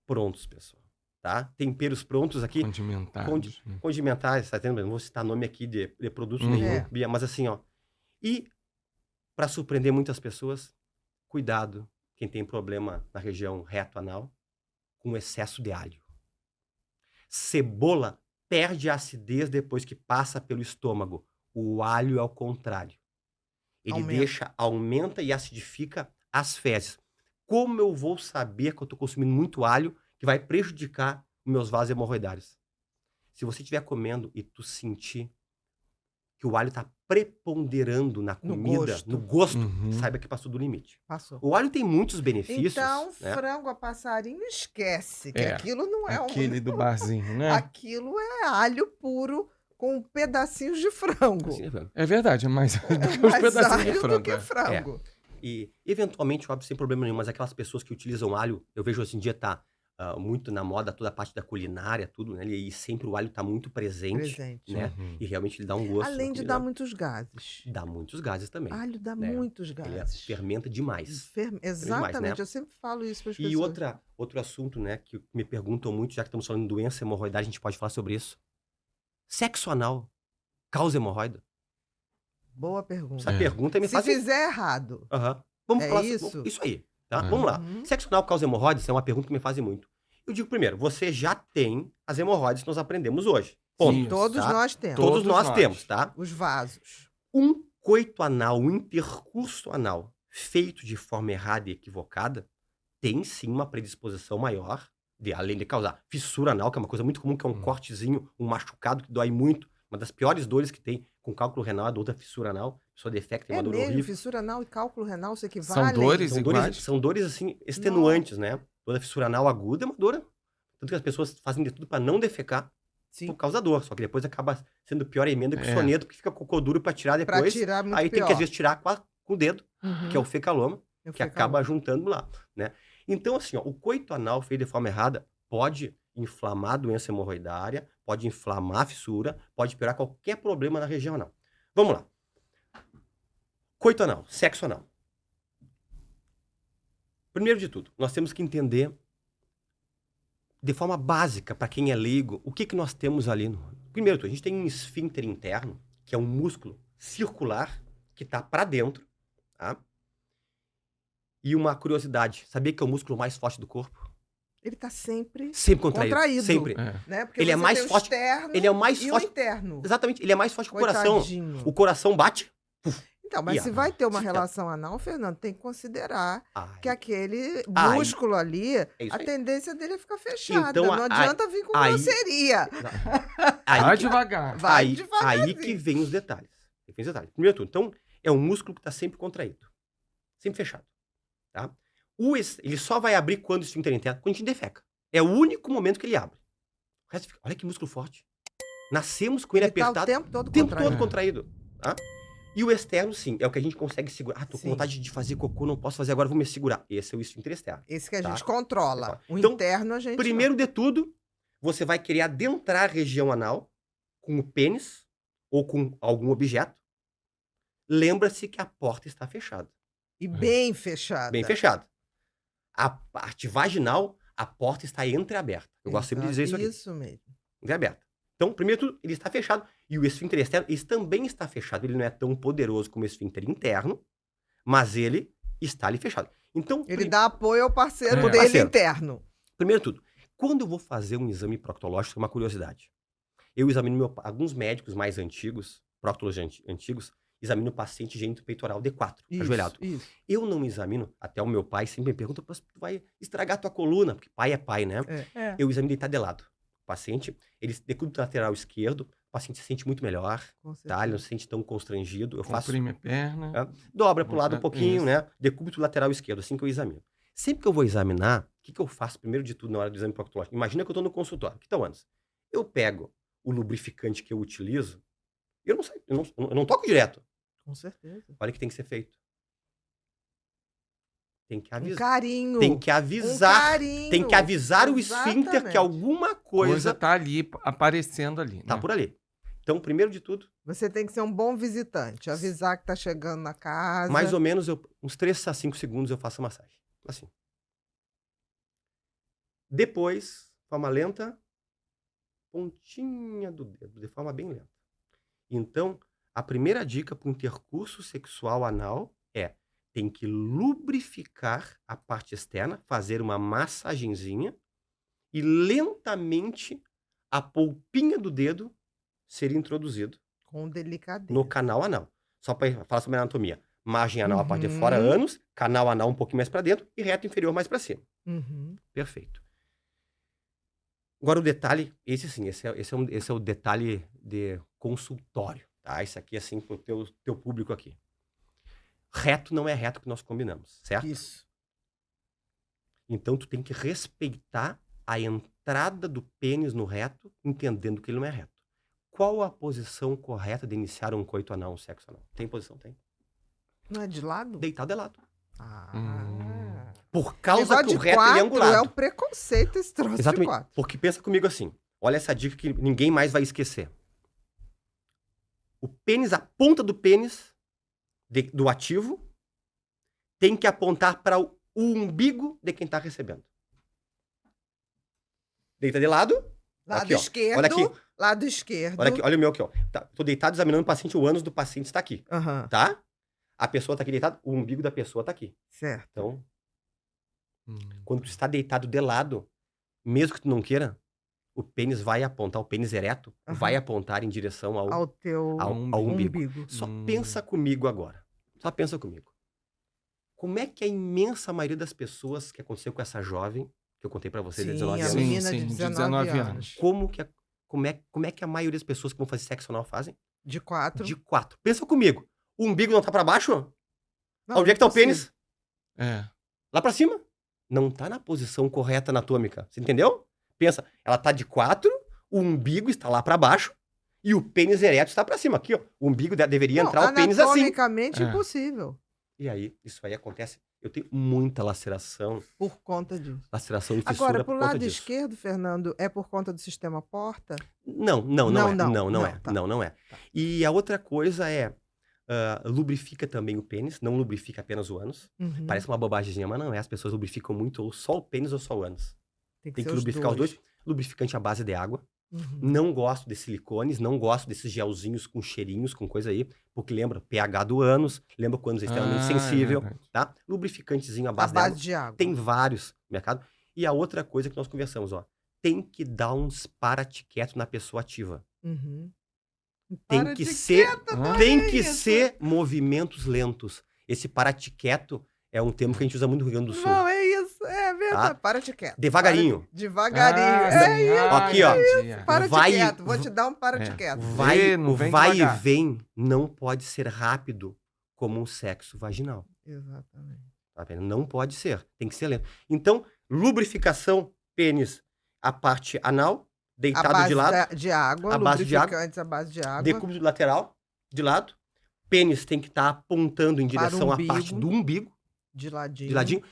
prontos, pessoal. Tá? Temperos prontos aqui. Condimentados. Condimentares, tá entendendo? Não vou citar nome aqui de produtos Uhum. nenhum, Bia, mas assim, ó. E, para surpreender muitas pessoas, cuidado, quem tem problema na região reto-anal, com excesso de alho. Cebola perde a acidez depois que passa pelo estômago. O alho é o contrário. Ele aumenta e acidifica as fezes. Como eu vou saber que eu estou consumindo muito alho que vai prejudicar os meus vasos hemorroidários? Se você estiver comendo e tu sentir que o alho está preponderando na comida, no gosto, Uhum. saiba que passou do limite. Passou. O alho tem muitos benefícios. Então, né? frango a passarinho, esquece. Que É, aquilo não é Aquele do barzinho, né? Aquilo é alho puro com pedacinhos de frango. Assim, né? É verdade, é mais do que os Mais pedacinhos de alho do frango. que frango. E, eventualmente, óbvio, sem problema nenhum, mas aquelas pessoas que utilizam alho, eu vejo hoje em dia tá muito na moda toda a parte da culinária, tudo, né? E sempre o alho tá muito presente, né? Uhum. E realmente ele dá um gosto. Além de né? dar muitos gases. Dá muitos gases também. Alho dá né? muitos Ele gases. fermenta demais. Exatamente, né? eu sempre falo isso para as E pessoas. outro assunto, né, que me perguntam muito, já que estamos falando de doença hemorroidária, a gente pode falar sobre isso. Sexo anal causa hemorroida? Boa pergunta. Essa pergunta me Se faz... fizer errado. Aham. Vamos É falar isso? isso aí, tá? É. Vamos lá. Uhum. Sexo anal causa hemorroidas? É uma pergunta que me fazem muito. Eu digo primeiro, você já tem as hemorroidas que nós aprendemos hoje. Ponto. Sim. Todos tá? nós temos. Todos Todos nós nós. temos, tá? Os vasos. Um coito anal, um intercurso anal feito de forma errada e equivocada tem sim uma predisposição maior, além de causar fissura anal, que é uma coisa muito comum, que é um cortezinho, um machucado que dói muito, Uma das piores dores que tem com cálculo renal, a dor da fissura anal. A pessoa defecta, tem É uma dor mesmo, horrível. fissura anal e cálculo renal se São equivalem? dores São iguais? dores, são dores assim, extenuantes, né? Dor da fissura anal aguda é uma dor. Tanto que as pessoas fazem de tudo para não defecar Sim, por causa da dor. Só que depois acaba sendo pior a emenda que o É. soneto, que fica cocô duro para tirar pra depois. tirar muito Aí tem pior. que às vezes tirar com o dedo, Uhum. que é o fecaloma, Eu que fico acaba calma. juntando lá, né? Então, assim, ó, o coito anal feito de forma errada pode inflamar a doença hemorroidária, pode inflamar a fissura, pode piorar qualquer problema na região anal. Vamos lá. Coito anal, sexo anal. Primeiro de tudo, nós temos que entender de forma básica, para quem é leigo, o que nós temos ali. Primeiro de tudo, a gente tem um esfíncter interno, que é um músculo circular, que está para dentro, tá? E uma curiosidade, sabia que é o músculo mais forte do corpo? Ele tá sempre Sempre contraído. contraído. Sempre. É. né? Porque Ele é você mais tem o forte- externo Ele é o mais e forte. o interno. Exatamente, ele é mais forte que o coração. Coitadinho. O coração bate. Então, mas E se a- vai ter uma se- relação anal, Fernando, tem que considerar Ai, que aquele Ai. músculo ali, isso a aí. tendência dele é ficar fechada. Então, não adianta vir com aí- grosseria. Aí Vai que- devagar. Vai aí devagarzinho. que vem os detalhes. Aí vem os detalhes. Primeiro de tudo, então, é um músculo que está sempre contraído. Sempre fechado. Tá? Ele só vai abrir quando o esfíncter interno, quando a gente defeca. É o único momento que ele abre. O resto fica, olha que músculo forte. Nascemos com ele Ele tá o apertado. tempo todo O tempo contraído. todo contraído. Tá? E o externo, sim, é o que a gente consegue segurar. Ah, tô com Sim. vontade de fazer cocô, não posso fazer agora, vou me segurar. Esse é o esfíncter externo. Esse que a Tá. gente controla. O Então, interno a gente Primeiro de tudo, você vai querer adentrar a região anal com o pênis ou com algum objeto. Lembra-se que a porta está fechada. não. E bem fechada. Bem fechada. A parte vaginal, a porta está entreaberta. Eu gosto sempre de dizer isso aqui. Isso mesmo. Entreaberta. Então, primeiro de tudo, ele está fechado. E o esfíncter externo, ele também está fechado. Ele não é tão poderoso como o esfíncter interno, mas ele está ali fechado. Então, Ele dá apoio ao parceiro É. dele Parceiro. interno. primeiro de tudo, quando eu vou fazer um exame proctológico, é uma curiosidade. Eu examino alguns médicos mais antigos, proctologistas antigos, examino o paciente gênito-peitoral D4, ajoelhado. Isso. Eu não examino, até o meu pai sempre me pergunta, "Pô, tu vai estragar tua coluna", porque pai é pai, né? É. Eu examino deitado de lado. O paciente, ele decúbito lateral esquerdo, o paciente se sente muito melhor, Com tá? Ele não certeza. se sente tão constrangido. Eu faço, Comprime a perna. dobra pro lado um pouquinho, Isso. né? Decúbito lateral esquerdo, assim que eu examino. Sempre que eu vou examinar, o que eu faço primeiro de tudo na hora do exame proctológico? Imagina que eu tô no consultório. Então, antes, eu pego o lubrificante que eu utilizo, eu não sei, eu não toco direto. Com certeza. Olha o que tem que ser feito. Tem que Um avisar. carinho. Tem que Um avisar. carinho. Tem que avisar o esfíncter que Exatamente. alguma Coisa coisa tá ali, aparecendo ali. tá né? por ali. Então, primeiro de tudo, Você tem que ser um bom visitante. Avisar que tá chegando na casa. mais ou menos uns 3 a 5 segundos eu faço a massagem. Assim. Depois, forma lenta, pontinha do dedo, de forma bem lenta. Então, a primeira dica para o intercurso sexual anal é: tem que lubrificar a parte externa, fazer uma massagenzinha e lentamente a polpinha do dedo ser introduzido Com delicadeza. no canal anal. Só para falar sobre a anatomia. Margem anal a parte de fora, Uhum. ânus, canal anal um pouquinho mais para dentro e reto inferior mais para cima. Uhum. Perfeito. Agora o detalhe, esse sim, esse é o detalhe de consultório, tá? Isso aqui assim pro teu público aqui. Reto não é reto que nós combinamos, certo? Isso. Então tu tem que respeitar a entrada do pênis no reto, entendendo que ele não é reto. Qual a posição correta de iniciar um coito anal, um sexo anal? Tem posição? Tem. Não é de lado? Deitado de lado. Ah. Por causa Negócio que o de reto ele é quatro angulado. é o preconceito esse troço de Exatamente. quatro. Porque pensa comigo assim. Olha essa dica que ninguém mais vai esquecer. O pênis, a ponta do pênis do ativo tem que apontar para o umbigo de quem está recebendo. Deita de lado. Lado Aqui, ó. esquerdo. Olha aqui. Lado esquerdo. Olha aqui, olha o meu aqui, ó. Tá, tô deitado examinando o paciente, o ânus do paciente está aqui, Aham. tá? A pessoa tá aqui deitada, o umbigo da pessoa tá aqui. Certo. Então, Hum. quando tu está deitado de lado, mesmo que tu não queira, o pênis vai apontar, o pênis ereto Aham. vai apontar em direção Ao teu ao umbigo. umbigo. Só pensa comigo agora. Só pensa comigo. Como é que a imensa maioria das pessoas que aconteceu com essa jovem, que eu contei pra você, de Sim, 19 a anos, menina Sim, de sim, de 19 19 anos. anos. como como é que a maioria das pessoas que vão fazer sexo anal fazem? De 4. De 4. Pensa comigo. O umbigo não tá pra baixo? Não, Onde é que tá o impossível. pênis? É. Lá pra cima. Não tá na posição correta anatômica. Você entendeu? Pensa, ela tá de 4, o umbigo está lá pra baixo e o pênis ereto está pra cima. Aqui, ó. O umbigo deveria Não, entrar o pênis assim. anatomicamente É. impossível. E aí, isso aí acontece. Eu tenho muita laceração Por conta disso. e fissura Agora, pro por conta lado disso. esquerdo, Fernando, é por conta do sistema porta? Não Não, é. não, Não não, é. tá. Não é. E a outra coisa é, lubrifica também o pênis, não lubrifica apenas o ânus. Uhum. Parece uma bobagemzinha, mas não é. As pessoas lubrificam muito ou só o pênis ou só o ânus. Tem Tem ser que lubrificar os dois. Lubrificante à base de água. Uhum. Não gosto de silicones, não gosto desses gelzinhos com cheirinhos, com coisa aí, porque lembra pH do ânus, lembra que o ânus é extremamente sensível, verdade. tá? Lubrificantezinho à A base de água. base de água. Tem vários no mercado. E a outra coisa que nós conversamos, ó, tem que dar uns para-te-quieto na pessoa ativa. Uhum. Tem Para que de ser, quieto, Hã? tem que isso. ser movimentos lentos. Esse para-te-quieto é um termo que a gente usa muito no Rio Grande do Sul. Não, é isso. É verdade. Tá? Para de quieto. Devagarinho. Para de- Devagarinho. Ah, É sim. isso. Aqui, ó. entendi. Para Vai- de quieto. Vou te dar um para de É. quieto. Não O vem vai e devagar. vem não pode ser rápido como um sexo vaginal. Exatamente. Tá vendo? Não pode ser. Tem que ser lento. Então, lubrificação, pênis, a parte anal, A deitado base de lado, de água. A base de água. Lubrificantes à base de água. decúbito lateral, de lado. Pênis tem que estar apontando em Para o direção à umbigo. parte do umbigo, De ladinho. de ladinho.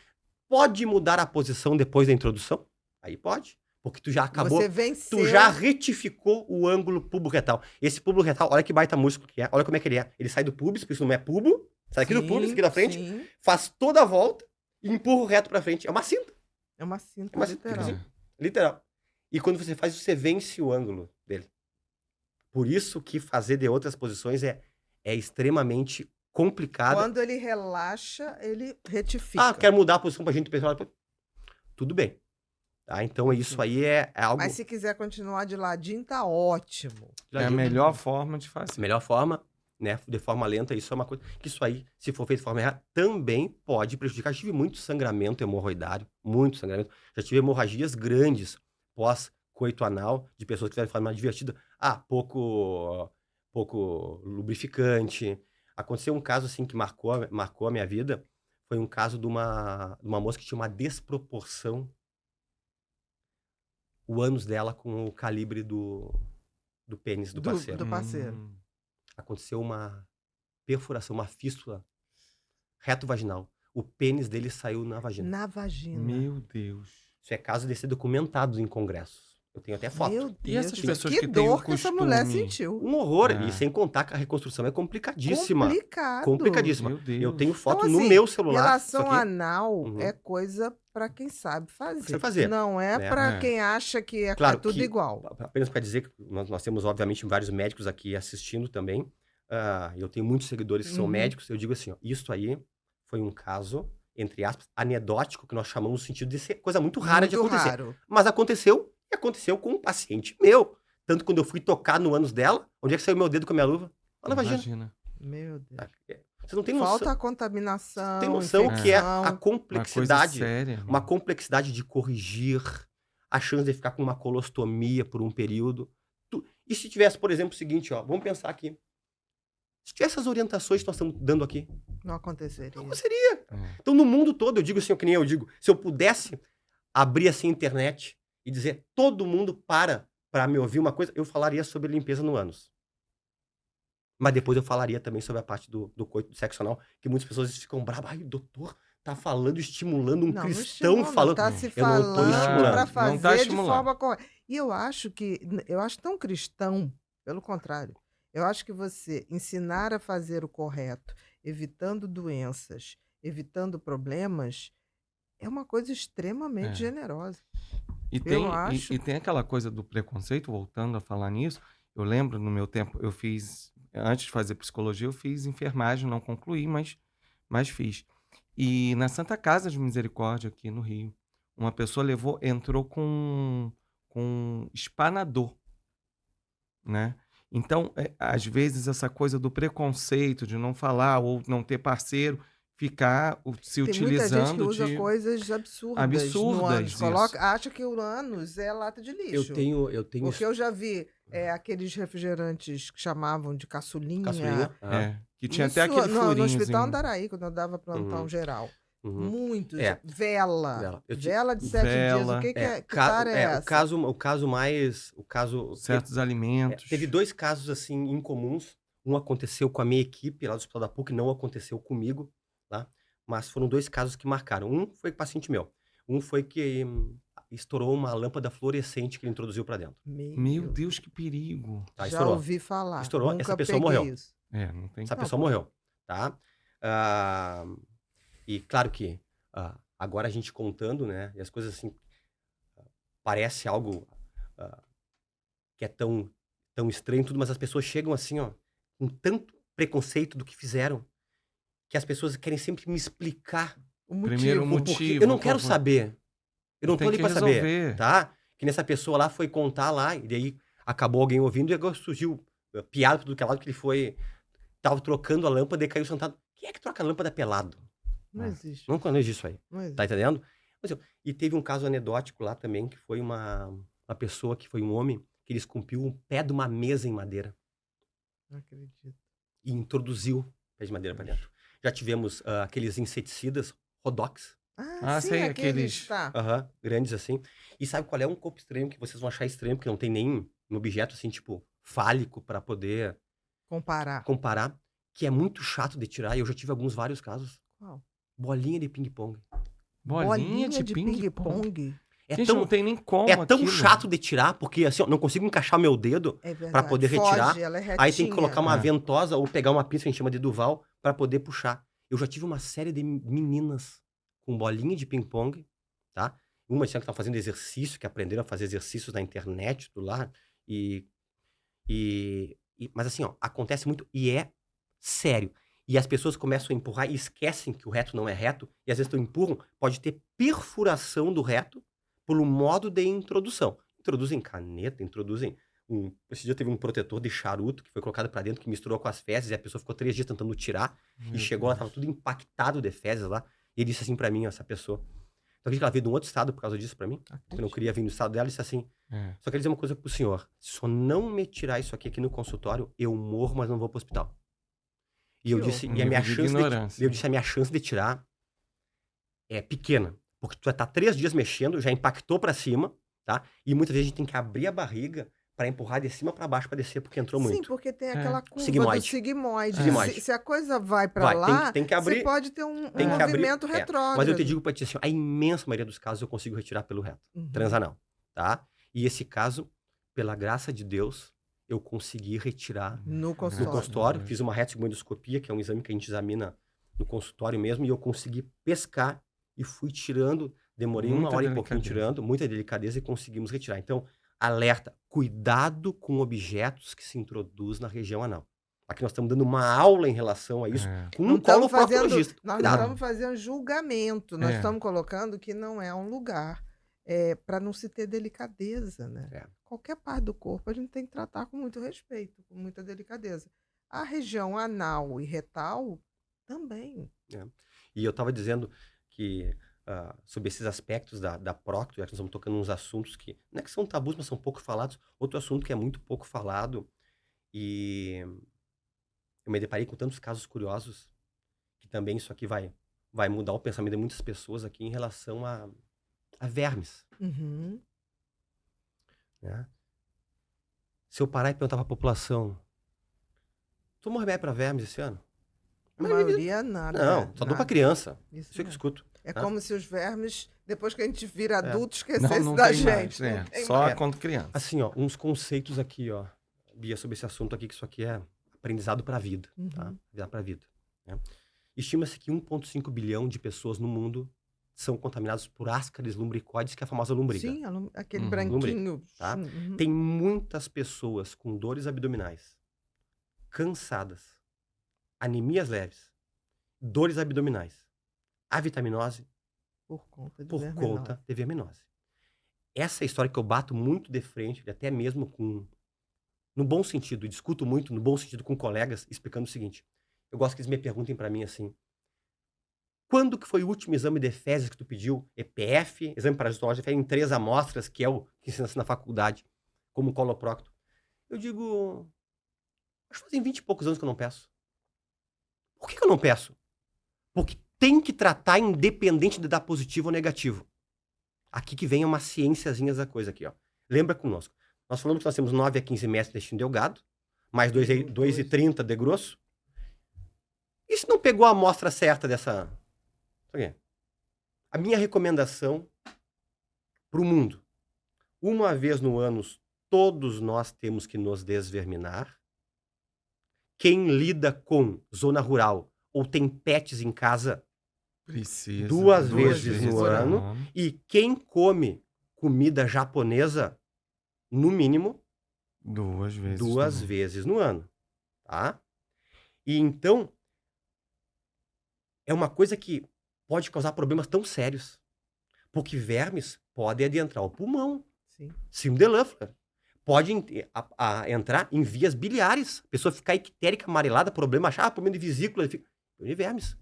Pode mudar a posição depois da introdução? Aí pode. Porque tu já acabou. Você venceu. Tu já retificou o ângulo pubo-retal. Esse pubo-retal, olha que baita músculo que é. Olha como é que ele é. Ele sai do pubis, porque isso não é pubo. Sai aqui do pubis, aqui da frente. Sim. Faz toda a volta e empurra o reto pra frente. É uma cinta. É uma cinta É uma cinta, literal. fica assim. Literal. E quando você faz isso, você vence o ângulo dele. Por isso que fazer de outras posições é extremamente complicado. Quando ele relaxa, ele retifica. Ah, quero mudar a posição pra gente pensar. Tudo bem. Tá? Então isso aí é algo... Mas se quiser continuar de ladinho, tá ótimo. É a melhor forma de fazer. Melhor forma, né? De forma lenta, isso é uma coisa... Que isso aí, se for feito de forma errada, também pode prejudicar. Eu tive muito sangramento hemorroidário. Muito sangramento. Já tive hemorragias grandes pós-coito anal, de pessoas que fizeram de forma divertida. Pouco lubrificante. Aconteceu um caso, assim, que marcou a minha vida. Foi um caso de uma moça que tinha uma desproporção, o ânus dela com o calibre do pênis do parceiro. Do parceiro. Aconteceu uma perfuração, uma fístula reto-vaginal. O pênis dele saiu na vagina. Na vagina. Meu Deus. Isso é caso de ser documentado em congressos. Eu tenho até foto. Meu Deus. E essas pessoas que que têm o dor que essa mulher costume? sentiu. Um horror. É. E sem contar que a reconstrução é complicadíssima. Complicado. Complicadíssima. Meu Deus. Eu tenho foto Então, no assim, meu celular. Relação isso aqui. anal Uhum. é coisa pra quem sabe fazer. Sabe fazer, Não é né? pra É. quem acha que é Claro tudo que- igual. Apenas para dizer que nós temos, obviamente, vários médicos aqui assistindo também. Eu tenho muitos seguidores que são Uhum. médicos. Eu digo assim, ó, isso aí foi um caso, entre aspas, anedótico, que nós chamamos no sentido de ser coisa muito rara de Muito acontecer. raro. Mas aconteceu, e aconteceu com um paciente meu. Tanto quando eu fui tocar no ânus dela, onde é que saiu meu dedo com a minha luva? Lá na vagina. Imagina. Meu Deus. Você não tem noção. Falta a contaminação. Tem noção que é a infecção. Uma coisa complexidade. séria. Uma complexidade de corrigir, a chance de ficar com uma colostomia por um período. E se tivesse, por exemplo, o seguinte, ó, vamos pensar aqui. Se tivesse essas orientações que nós estamos dando aqui, Não aconteceria. não seria. É. Então, no mundo todo, eu digo assim, que nem eu digo, se eu pudesse abrir assim a internet e dizer, todo mundo para me ouvir uma coisa, eu falaria sobre limpeza no ânus. Mas depois eu falaria também sobre a parte do coito do sexo anal, que muitas pessoas ficam bravas. Ai, doutor, tá falando, estimulando um Não, cristão estimula, falando. Tá se Eu não tô falando estimulando. pra Não fazer tá de estimulando. forma correta. E eu acho tão cristão, pelo contrário. Eu acho que você ensinar a fazer o correto, evitando doenças, evitando problemas, é uma coisa extremamente É. generosa. E Eu tem, acho. e tem aquela coisa do preconceito, voltando a falar nisso. Eu lembro, no meu tempo, eu fiz, antes de fazer psicologia, eu fiz enfermagem, não concluí, mas fiz. E na Santa Casa de Misericórdia, aqui no Rio, uma pessoa entrou com espanador, né? Então, às vezes, essa coisa do preconceito, de não falar ou não ter parceiro, ficar se Tem muita gente que utilizando usa de... coisas absurdas no Absurdas, ânus. isso. Acha que o ânus é lata de lixo. Eu tenho Porque eu já vi aqueles refrigerantes que chamavam de caçulinha. Caçulinha. Que tinha Isso até aquele no Hospital furinhozinho. Andaraí, quando eu dava plantão Uhum. geral. Uhum. Muitos. É. Vela. Vela. Vela de 7 dias. Vela. O que É, que tara é o essa? caso mais... O caso... Certos alimentos. Teve 2 casos, assim, incomuns. Um aconteceu com a minha equipe lá do Hospital da PUC, não aconteceu comigo, tá? Mas foram 2 casos que marcaram. Um foi paciente meu. Um foi que estourou uma lâmpada fluorescente que ele introduziu pra dentro. Meu Deus, que perigo. Tá? Já Estourou. ouvi falar. Estourou, Nunca essa pessoa peguei morreu. isso. Não tem Essa Não, pessoa morreu, tá? E claro que agora a gente contando, né? E as coisas assim, parece algo que é tão estranho e tudo, mas as pessoas chegam assim, ó, com tanto preconceito do que fizeram, que as pessoas querem sempre me explicar O motivo. Primeiro o porquê. motivo. Eu não quero saber. Eu não tô Tem ali que pra saber, resolver. tá? Que nessa pessoa lá foi contar lá, e daí acabou alguém ouvindo, e agora surgiu piada por tudo que é lado, que ele foi... Tava trocando a lâmpada e caiu sentado. Quem é que troca a lâmpada pelado? Não existe. Não conheço isso aí. Não existe. Tá entendendo? E teve um caso anedótico lá também, que foi uma pessoa, que foi um homem, que ele esculpiu um pé de uma mesa em madeira Não acredito. e introduziu o pé de madeira pra dentro. Já tivemos aqueles inseticidas, Rodox, Ah, sim, sei, aqueles. aqueles- Tá. grandes assim. E sabe qual é um corpo estranho que vocês vão achar estranho, porque não tem nem um objeto assim, tipo, fálico pra poder Comparar. comparar, que é muito chato de tirar, e eu já tive vários casos. Qual? Bolinha de ping-pong. Bolinha de ping-pong. ping-pong. É Gente, tão, não tem nem como é tão aquilo. chato de tirar, porque assim, ó, não consigo encaixar meu dedo É verdade. pra poder retirar. Foge, ela é retinha. Aí tem que colocar uma É. ventosa ou pegar uma pinça que a gente chama de Duval pra poder puxar. Eu já tive uma série de meninas com bolinha de ping-pong, tá? Uma disseram que estavam fazendo exercício, que aprenderam a fazer exercícios na internet, tudo lá. Mas assim, ó, acontece muito e é sério. E as pessoas começam a empurrar e esquecem que o reto não é reto. E às vezes, quando empurram, pode ter perfuração do reto pelo modo de introdução. Introduzem caneta, introduzem... Esse dia teve um protetor de charuto que foi colocado pra dentro, que misturou com as fezes, e a pessoa ficou 3 dias tentando tirar. Meu E chegou, ela Deus. tava tudo impactado de fezes lá. E ele disse assim pra mim, essa pessoa. Então, acredito que ela veio de um outro estado por causa disso pra mim. Eu não queria vir do estado dela, e disse assim... É. Só quero dizer uma coisa pro senhor. Se o senhor não me tirar isso aqui no consultório, eu morro, mas não vou pro hospital. E eu Que disse, horror. e a minha Nível de chance ignorância. eu disse, a minha chance de tirar é pequena. Porque tu vai estar 3 dias mexendo, já impactou pra cima, tá? E muitas vezes a gente tem que abrir a barriga pra empurrar de cima pra baixo pra descer, porque entrou Sim, muito. porque tem aquela curva Sigmoide. do sigmoide. Sigmoide. Se a coisa vai pra Vai, lá, tem que abrir, você pode ter um tem que abrir. movimento retrógrado. Mas eu te digo pra ti assim, a imensa maioria dos casos eu consigo retirar pelo reto. Uhum. Transanal, tá? E esse caso, pela graça de Deus, eu consegui retirar No no consultório. consultório, fiz uma retossigmoidoscopia, que é um exame que a gente examina no consultório mesmo, e eu consegui pescar e fui tirando, demorei Muita 1 hora e pouquinho delicadeza. tirando, muita delicadeza, e conseguimos retirar. Então, alerta, cuidado com objetos que se introduzem na região anal. Aqui nós estamos dando uma aula em relação a isso, com Não um estamos fazendo, coloproctologista. nós não Cuidado. estamos fazendo julgamento, nós É. estamos colocando que não é um lugar para não se ter delicadeza, né? É. Qualquer parte do corpo a gente tem que tratar com muito respeito, com muita delicadeza. A região anal e retal também. E eu estava dizendo que sobre esses aspectos da procto, já que nós estamos tocando uns assuntos que não é que são tabus, mas são pouco falados. Outro assunto que é muito pouco falado, e eu me deparei com tantos casos curiosos, que também isso aqui vai mudar o pensamento de muitas pessoas aqui em relação a vermes, Uhum. né? Se eu parar e perguntar para a população, tomou remédio para vermes esse ano? A maioria nada. Não, só dou nada. para criança. Isso Isso que eu mesmo. escuto. É tá? como se os vermes, depois que a gente vira adulto, Não, esquecesse não da tem gente. mais. Não tem Só mais. quando criança. Assim, ó, uns conceitos aqui, ó, Bia, sobre esse assunto aqui, que isso aqui é aprendizado para a vida, tá? Uhum. Aprendizado para a vida, né? Estima-se que 1,5 bilhão de pessoas no mundo são contaminadas por Ascaris lumbricoides, que é a famosa lombriga. Sim, aquele Uhum. branquinho. Tá? Uhum. Tem muitas pessoas com dores abdominais, cansadas, anemias leves, dores abdominais, avitaminose Por conta de por verminose. conta de verminose. Essa é a história que eu bato muito de frente, até mesmo no bom sentido, e discuto muito no bom sentido com colegas, explicando o seguinte. Eu gosto que eles me perguntem pra mim assim, quando que foi o último exame de fezes que tu pediu? EPF, exame parasitológico de fezes em 3 amostras, que é o que ensina-se na faculdade, como coloprocto. Eu digo, acho que fazem 20 e poucos anos que eu não peço. Por que eu não peço? Porque tem que tratar independente de dar positivo ou negativo. Aqui que vem uma ciênciazinha da coisa aqui, ó. Lembra conosco. Nós falamos que nós temos 9 a 15 metros de intestino delgado, mais 2,30 de grosso. E se não pegou a amostra certa dessa... A minha recomendação para o mundo, uma vez no ano, todos nós temos que nos desverminar. Quem lida com zona rural ou tem pets em casa, Precisa. 2 vezes no ano. E quem come comida japonesa, no mínimo, 2 vezes. 2 vezes no ano. Tá? E então, é uma coisa que pode causar problemas tão sérios. Porque vermes podem adentrar o pulmão. Sim. Síndrome de Leffler. Pode entrar em vias biliares. A pessoa ficar ictérica, amarelada, problema, achar problema de vesícula, de vermes.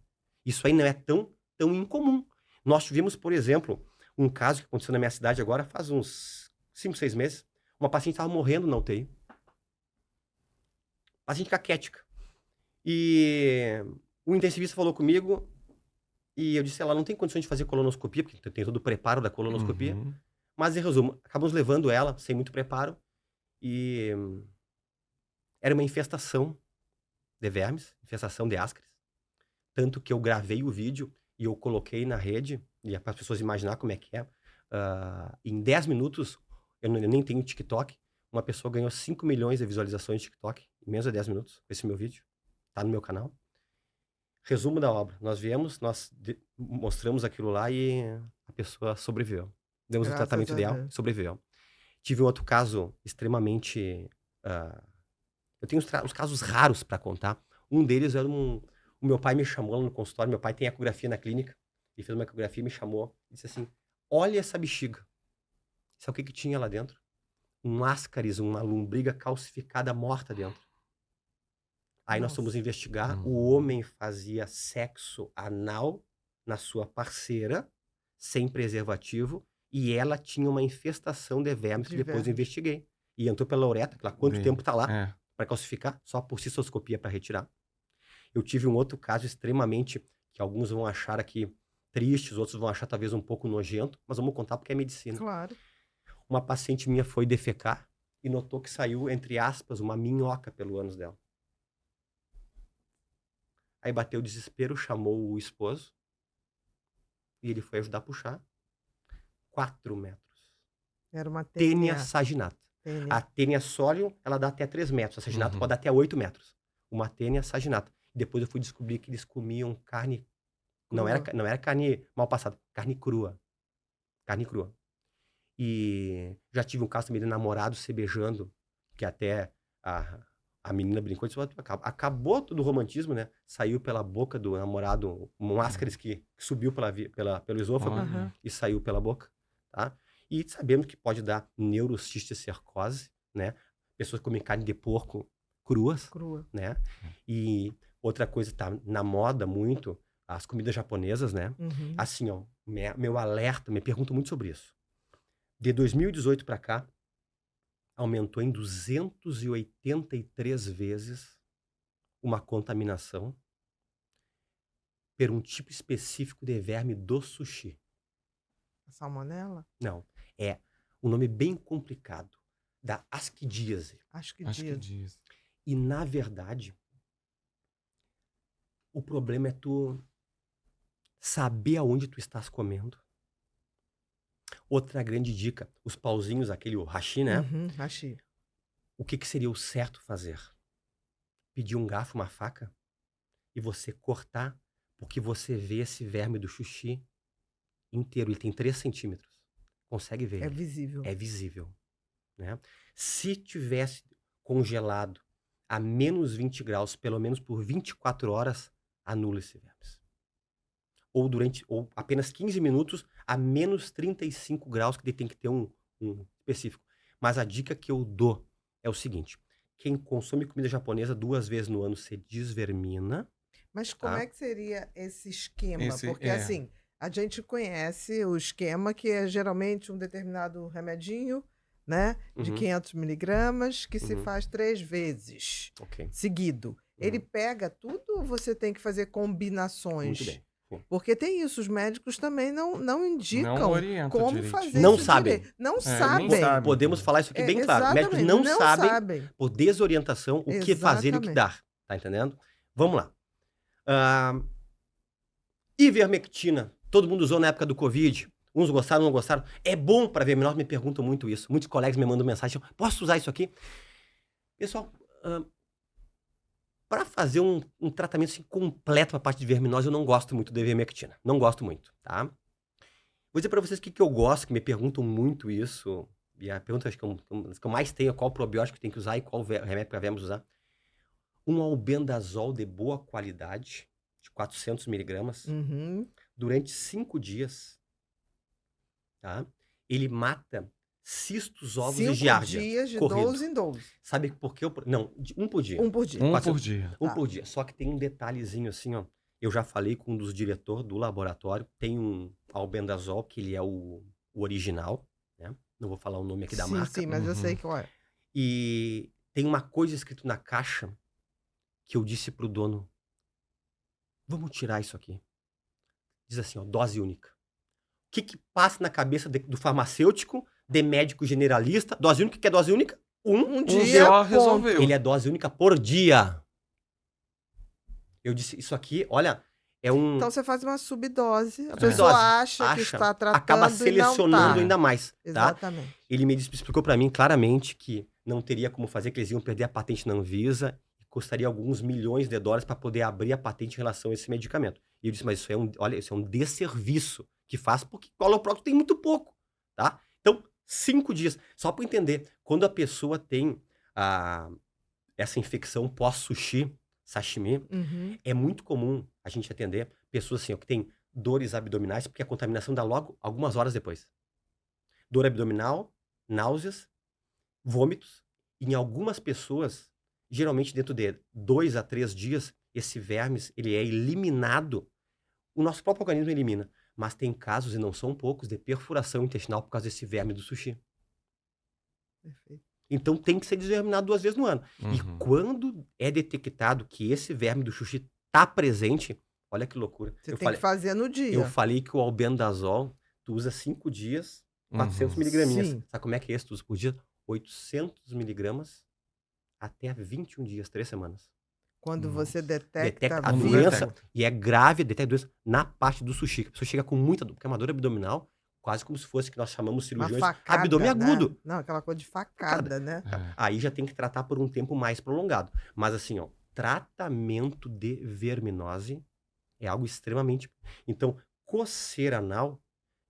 Isso aí não é tão incomum. Nós tivemos, por exemplo, um caso que aconteceu na minha cidade agora, faz uns 5, 6 meses. Uma paciente estava morrendo na UTI. Paciente caquética. E o intensivista falou comigo e eu disse, ela não tem condições de fazer colonoscopia, porque tem todo o preparo da colonoscopia. Mas, em resumo, acabamos levando ela, sem muito preparo, e era uma infestação de vermes, infestação de ascaris. Tanto que eu gravei o vídeo e eu coloquei na rede, e para as pessoas imaginar como é que é. Em 10 minutos, eu nem tenho TikTok, uma pessoa ganhou 5 milhões de visualizações de TikTok, em menos de 10 minutos, esse meu vídeo. Tá no meu canal. Resumo da obra. Nós viemos, mostramos aquilo lá e a pessoa sobreviveu. Demos o tratamento ideal, sobreviveu. Tive um outro caso extremamente... eu tenho uns casos raros para contar. Um deles era o meu pai me chamou lá no consultório. Meu pai tem ecografia na clínica. Ele fez uma ecografia e me chamou. E disse assim, olha essa bexiga. Sabe o que tinha lá dentro? Um ascaris, uma lombriga calcificada morta dentro. Aí nós fomos investigar. O homem fazia sexo anal na sua parceira, sem preservativo, e ela tinha uma infestação de vermes que depois eu investiguei. E entrou pela uretra, lá quanto tempo tá lá para calcificar, só por cistoscopia para retirar. Eu tive um outro caso extremamente, que alguns vão achar aqui tristes, outros vão achar talvez um pouco nojento, mas vamos contar porque é medicina. Claro. Uma paciente minha foi defecar e notou que saiu, entre aspas, uma minhoca pelo ânus dela. Aí bateu o desespero, chamou o esposo e ele foi ajudar a puxar. 4 metros. Era uma Tênia saginata. A tênia sólium, ela dá até 3 metros. A saginata pode dar até 8 metros. Uma tênia saginata. Depois eu fui descobrir que eles comiam carne... Não era carne mal passada. Carne crua. Carne crua. E já tive um caso também de namorado se beijando, que até a menina brincou e disse, acabou todo o romantismo, né? Saiu pela boca do namorado um ascaris que subiu pelo esôfago e saiu pela boca, tá? E sabemos que pode dar neurocisticercose, né? Pessoas comem carne de porco cruas, né? E outra coisa tá na moda muito, as comidas japonesas, né? Assim, ó, meu alerta, me perguntam muito sobre isso. De 2018 para cá, aumentou em 283 vezes uma contaminação por um tipo específico de verme do sushi. Salmonela? Não, é um nome bem complicado, da asquidíase. Asquidíase. E, na verdade, o problema é tu saber aonde tu estás comendo. Outra grande dica, os pauzinhos, o hashi, né? Hashi. O que seria o certo fazer? Pedir um garfo, uma faca e você cortar, porque você vê esse verme do sushi inteiro. Ele tem 3 centímetros. Consegue ver? É visível. É visível. Né? Se tivesse congelado a menos 20 graus, pelo menos por 24 horas, anula esse vermes. Ou apenas 15 minutos a menos 35 graus, que tem que ter um específico. Mas a dica que eu dou é o seguinte, quem consome comida japonesa 2 vezes no ano se desvermina. Mas como é que seria esse esquema? Porque assim, a gente conhece o esquema que é geralmente um determinado remedinho, né? De Uhum. 500 miligramas, que se Uhum. faz 3 vezes, Ok. seguido. Ele Uhum. pega tudo ou você tem que fazer Muito combinações? bem. Sim. Porque tem isso, os médicos também não Não indicam orienta como direitinho. fazer Não isso sabem. direito. Não nem sabem. sabem. Podemos também. falar isso aqui bem claro. Médicos Exatamente, não sabem, sabem. por desorientação, o que fazer e o que Exatamente. dar. Tá entendendo? Vamos lá. Ivermectina. Todo mundo usou na época do Covid. Uns gostaram, não gostaram. É bom para verminose? Me perguntam muito isso. Muitos colegas me mandam mensagem. Posso usar isso aqui? Pessoal, para fazer um tratamento assim, completo para a parte de verminose, eu não gosto muito da ivermectina. Não gosto muito, tá? Vou dizer para vocês o que eu gosto, que me perguntam muito isso. E a pergunta acho que eu mais tenho é qual probiótico tem que usar e qual remédio para vermes usar. Um albendazol de boa qualidade, de 400 miligramas, Uhum. durante 5 dias, tá? Ele mata cistos, ovos e 5 giardia. dias de corrido. 12 em 12. Sabe por que não, um por dia. Um por dia. Um 400. por dia. Um Tá. por dia. Só que tem um detalhezinho assim, ó. Eu já falei com um dos diretores do laboratório. Tem um albendazol, que ele é o original, né? Não vou falar o nome aqui da Sim, marca. sim, mas eu Uhum. sei qual é. E tem uma coisa escrito na caixa que eu disse pro dono: vamos tirar isso aqui. Diz assim, ó, dose única. O que passa na cabeça do farmacêutico, de médico generalista? Dose única, o que é dose única? Um Um dia, só ponto. resolveu. Ele é dose única por dia. Eu disse, isso aqui, olha, é um... Então você faz uma subdose. A Subdose. pessoa acha que Acha, está tratando acaba e não selecionando tá. ainda mais, tá? Exatamente. Ele me explicou para mim claramente que não teria como fazer, que eles iam perder a patente na Anvisa e custaria alguns milhões de dólares para poder abrir a patente em relação a esse medicamento. E eu disse, mas isso é isso é um desserviço que faz, porque coloprox tem muito pouco, tá? Então, 5 dias. Só para entender, quando a pessoa tem essa infecção pós-sushi, sashimi, Uhum. é muito comum a gente atender pessoas assim, ó, que tem dores abdominais, porque a contaminação dá logo algumas horas depois. Dor abdominal, náuseas, vômitos. E em algumas pessoas, geralmente dentro de 2 a 3 dias, esse vermes ele é eliminado. O nosso próprio organismo elimina. Mas tem casos, e não são poucos, de perfuração intestinal por causa desse verme do sushi. Perfeito. Então tem que ser desverminado 2 vezes no ano. E Uhum. quando é detectado que esse verme do sushi tá presente, olha que loucura. Você Eu tem falei, que fazer no dia. eu falei que o albendazol, tu usa 5 dias, 400 miligraminhas. Sim. Sabe como é que é esse tu usa por dia? 800 miligramas até 21 dias, 3 semanas. Quando Nossa. você detecta Detecta a Quando vírus. doença, detecta. e é grave, detecta a doença na parte do sushi. A pessoa chega com muita dor, porque é uma dor abdominal, quase como se fosse que nós chamamos Uma cirurgiões facada, abdômen agudo. né? Não, aquela coisa de facada, né? É. Aí já tem que tratar por um tempo mais prolongado. Mas assim, ó, tratamento de verminose é algo extremamente... Então, coceira anal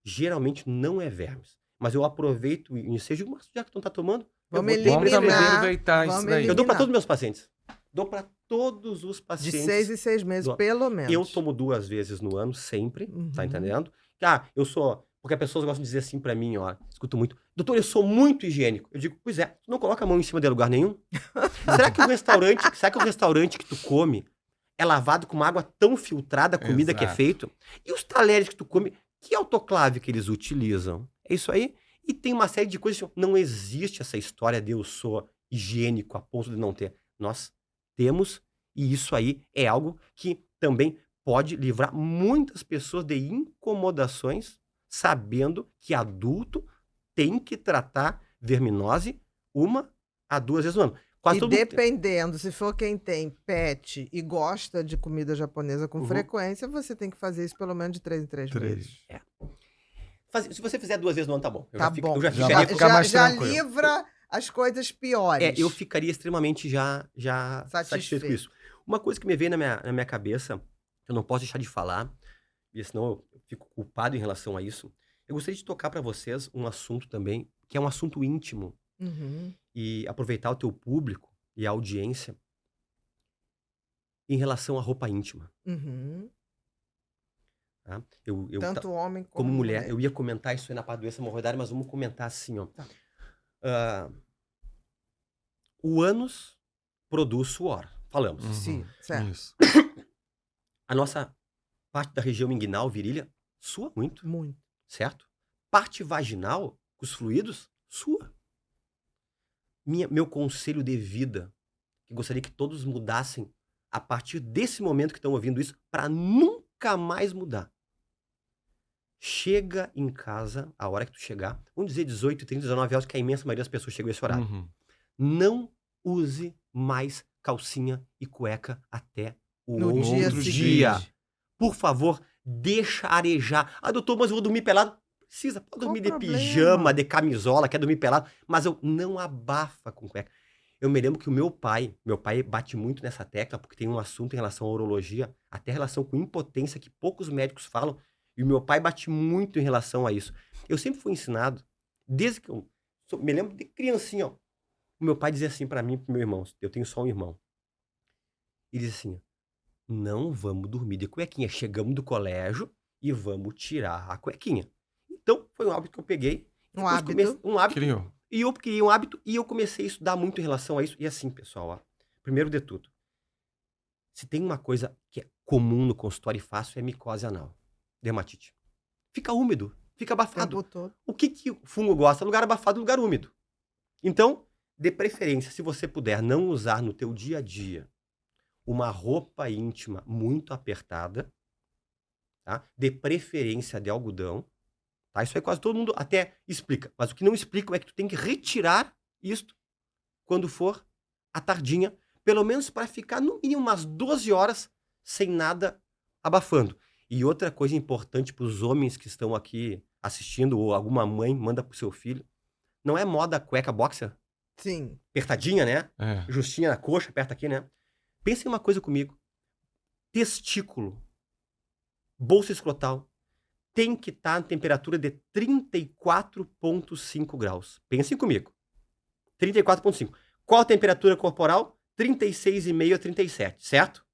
geralmente não é vermes. Mas eu aproveito e ensejo, mas já que tu não tá tomando, Vamos eu vou Vamos também eliminar. aproveitar isso Vamos daí. Eu dou para eliminar. todos os meus pacientes. Dou para todos os De pacientes. 6 em 6 meses, do- pelo menos. Eu tomo 2 vezes no ano, sempre, tá Uhum. entendendo? Eu sou... Porque as pessoas gostam de dizer assim pra mim, ó, escuto muito, doutor, eu sou muito higiênico. Eu digo, pois é, tu não coloca a mão em cima de lugar nenhum? será que o restaurante que tu come é lavado com uma água tão filtrada, a comida que é Exato. feito? E os talheres que tu come, que autoclave que eles utilizam? É isso aí? E tem uma série de coisas, não existe essa história de eu sou higiênico a ponto de não ter. Nós temos, e isso aí é algo que também pode livrar muitas pessoas de incomodações, sabendo que adulto tem que tratar verminose 1 a 2 vezes no ano. Quase E todo mundo. dependendo, se for quem tem pet e gosta de comida japonesa com Uhum. frequência, você tem que fazer isso pelo menos de 3 em 3 meses. Se você fizer 2 vezes no ano, tá bom. Tá bom. Eu já Já ficaria. vai ficar mais já tranquilo. livra as coisas piores. Eu ficaria extremamente já satisfeito com isso. Uma coisa que me veio na minha cabeça, que eu não posso deixar de falar, e senão eu fico culpado em relação a isso. Eu gostaria de tocar para vocês um assunto também, que é um assunto íntimo, Uhum. e aproveitar o teu público e a audiência em relação à roupa íntima. Uhum. Tá? Tanto homem Como mulher, eu ia comentar isso aí na parte da doença hemorroidária, mas vamos comentar assim, ó. Tá. O ânus produz suor, falamos. Uhum. Sim, certo. Isso. A nossa parte da região inguinal, virilha, sua muito, Muito. certo? Parte vaginal, com os fluidos, sua. Meu conselho de vida, que gostaria que todos mudassem a partir desse momento que estão ouvindo isso, para nunca mais mudar. Chega em casa, a hora que tu chegar, vamos dizer 18h30, 19 horas, que a imensa maioria das pessoas chegam a esse horário. Uhum. Não use mais calcinha e cueca até o No dia outro seguinte. dia. Por favor, deixa arejar. Ah, doutor, mas eu vou dormir pelado. Precisa, pode Qual dormir o de problema? pijama, de camisola, quer dormir pelado, mas eu não abafa com cueca. Eu me lembro que o meu pai bate muito nessa tecla, porque tem um assunto em relação à urologia, até relação com impotência, que poucos médicos falam, e o meu pai bate muito em relação a isso. Eu sempre fui ensinado, desde que me lembro de criancinha, ó, o meu pai dizia assim pra mim e pro meu irmão, eu tenho só um irmão, ele dizia assim, não vamos dormir de cuequinha, chegamos do colégio e vamos tirar a cuequinha. Então, foi um hábito que eu peguei. Um depois hábito. um hábito. Criou. E eu criei um hábito e eu comecei a estudar muito em relação a isso. E assim, pessoal, ó, primeiro de tudo, se tem uma coisa que é comum no consultório e fácil é micose anal, dermatite. Fica úmido, fica abafado. Tempo todo. O que o fungo gosta? Lugar abafado, lugar úmido. Então, de preferência, se você puder não usar no teu dia a dia uma roupa íntima muito apertada, tá? De preferência de algodão, tá? Isso aí quase todo mundo até explica. Mas o que não explicam é que tu tem que retirar isto quando for à tardinha, pelo menos para ficar no mínimo umas 12 horas sem nada abafando. E outra coisa importante para os homens que estão aqui assistindo, ou alguma mãe manda pro seu filho, não é moda cueca boxer? Sim. Apertadinha, né? É. Justinha na coxa, aperta aqui, né? Pensa em uma coisa comigo. Testículo, bolsa escrotal, tem que estar na temperatura de 34,5 graus. Pensem comigo. 34,5. Qual a temperatura corporal? 36,5 a 37, certo?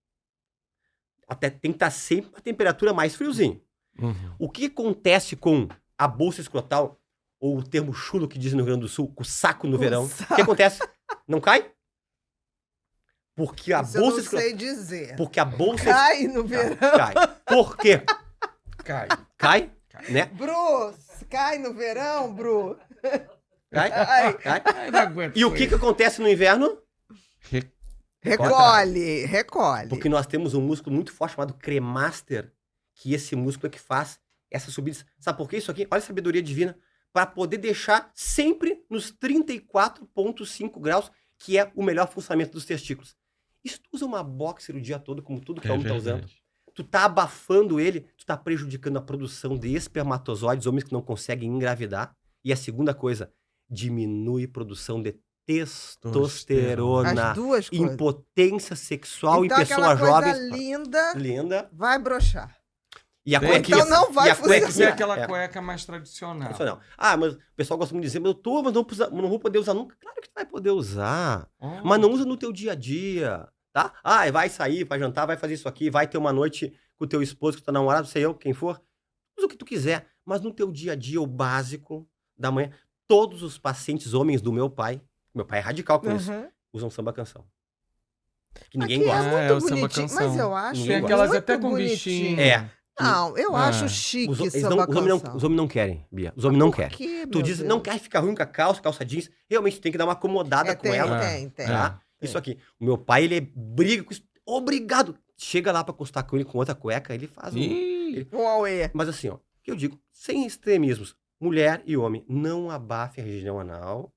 Até tem que estar sempre uma temperatura mais friozinha. Uhum. O que acontece com a bolsa escrotal, ou o termo chulo que dizem no Rio Grande do Sul, com o saco no O verão? saco. O que acontece? Não cai? Porque a Isso eu bolsa não escrotal... sei dizer. Porque a bolsa... Cai no verão. Cai. Por quê? Cai. Cai, né? Bru, cai no verão, Bru. Cai, Ai. cai. Ai, não aguento E o isso que aí. que acontece no inverno? Recolhe, recolhe. Porque nós temos um músculo muito forte chamado cremaster, que esse músculo é que faz essas subidas. Sabe por que isso aqui? Olha a sabedoria divina. Para poder deixar sempre nos 34,5 graus, que é o melhor funcionamento dos testículos. E se tu usa uma boxer o dia todo, como tudo que o homem tá usando, verdade. tu tá abafando ele, tu tá prejudicando a produção de espermatozoides, homens que não conseguem engravidar. E a segunda coisa, diminui a produção de testosterona, As duas coisas. impotência sexual Então em aquela pessoas coisa jovens. linda Linda. vai broxar. E a Tem. cuequinha. Então não vai e a funcionar. Tem que ser cuequinha- aquela é, cueca mais tradicional. funcional. Ah, mas o pessoal gosta muito de dizer, mas mas não vou poder usar nunca. Claro que tu vai poder usar. Oh. Mas não usa no teu dia a dia, tá? Ah, vai sair, vai jantar, vai fazer isso aqui, vai ter uma noite com o teu esposo, com o teu namorado, sei eu, quem for. Usa o que tu quiser. Mas no teu dia a dia, o básico da manhã, todos os pacientes homens do meu pai é radical com isso, Uhum. usam samba canção. Que ninguém Aqui gosta. é muito é o samba bonitinho, canção. mas eu acho Tem Tem aquelas muito até com bonitinho. bichinho. É. Não, eu Ah. acho chique Os, eles samba os homens canção. não querem, Bia. Os homens não Por querem. quê, Tu meu diz, Deus? não quer ficar ruim com a calça jeans. Realmente, tu tem que dar uma acomodada com tem, ela. tem. Tá? tem. Isso aqui. O meu pai, ele briga com isso. Obrigado. Chega lá pra consultar com ele com outra cueca, ele faz um... Ih, Um auê. Mas assim, ó, que eu digo, sem extremismos, mulher e homem, não abafem a região anal,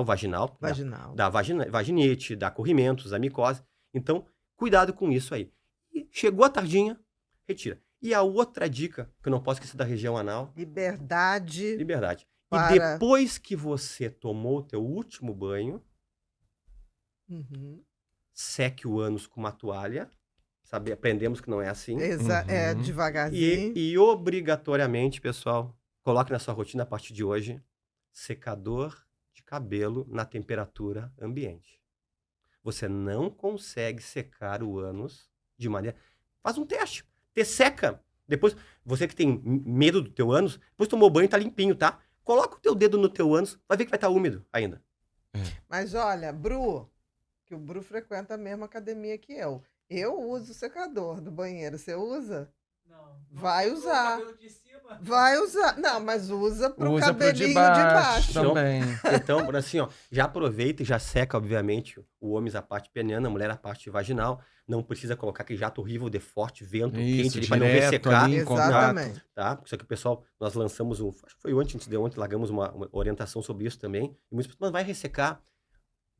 vaginal, Vaginal. da vaginite, da corrimentos, da micose. Então, cuidado com isso aí. E chegou a tardinha, retira. E a outra dica, que eu não posso esquecer da região anal, Liberdade. liberdade. Para- E depois que você tomou o teu último banho, Uhum. seque o ânus com uma toalha. Sabe, aprendemos que não é assim. É Uhum. devagarzinho. E obrigatoriamente, pessoal, coloque na sua rotina a partir de hoje, secador de cabelo na temperatura ambiente. Você não consegue secar o ânus de maneira... Faz um teste. Te seca. Depois, você que tem medo do teu ânus, depois tomou banho e tá limpinho, tá? Coloca o teu dedo no teu ânus, vai ver que vai estar úmido ainda. Mas olha, Bru, que o Bru frequenta a mesma academia que eu. Eu uso o secador do banheiro. Você usa? Vai usar. Vai usar. Não, mas usa pro Usa pro cabelinho de de baixo baixo. também. Então, assim, ó, já aproveita e já seca, obviamente, o homem a parte peniana, a mulher a parte vaginal. Não precisa colocar aquele jato horrível de forte, vento quente Isso, ali pra não direto ressecar. ali em contato. Exatamente. Tá? Só que o pessoal, nós lançamos acho que foi ontem, antes de ontem, largamos uma orientação sobre isso também. E muitas pessoas, mas vai ressecar?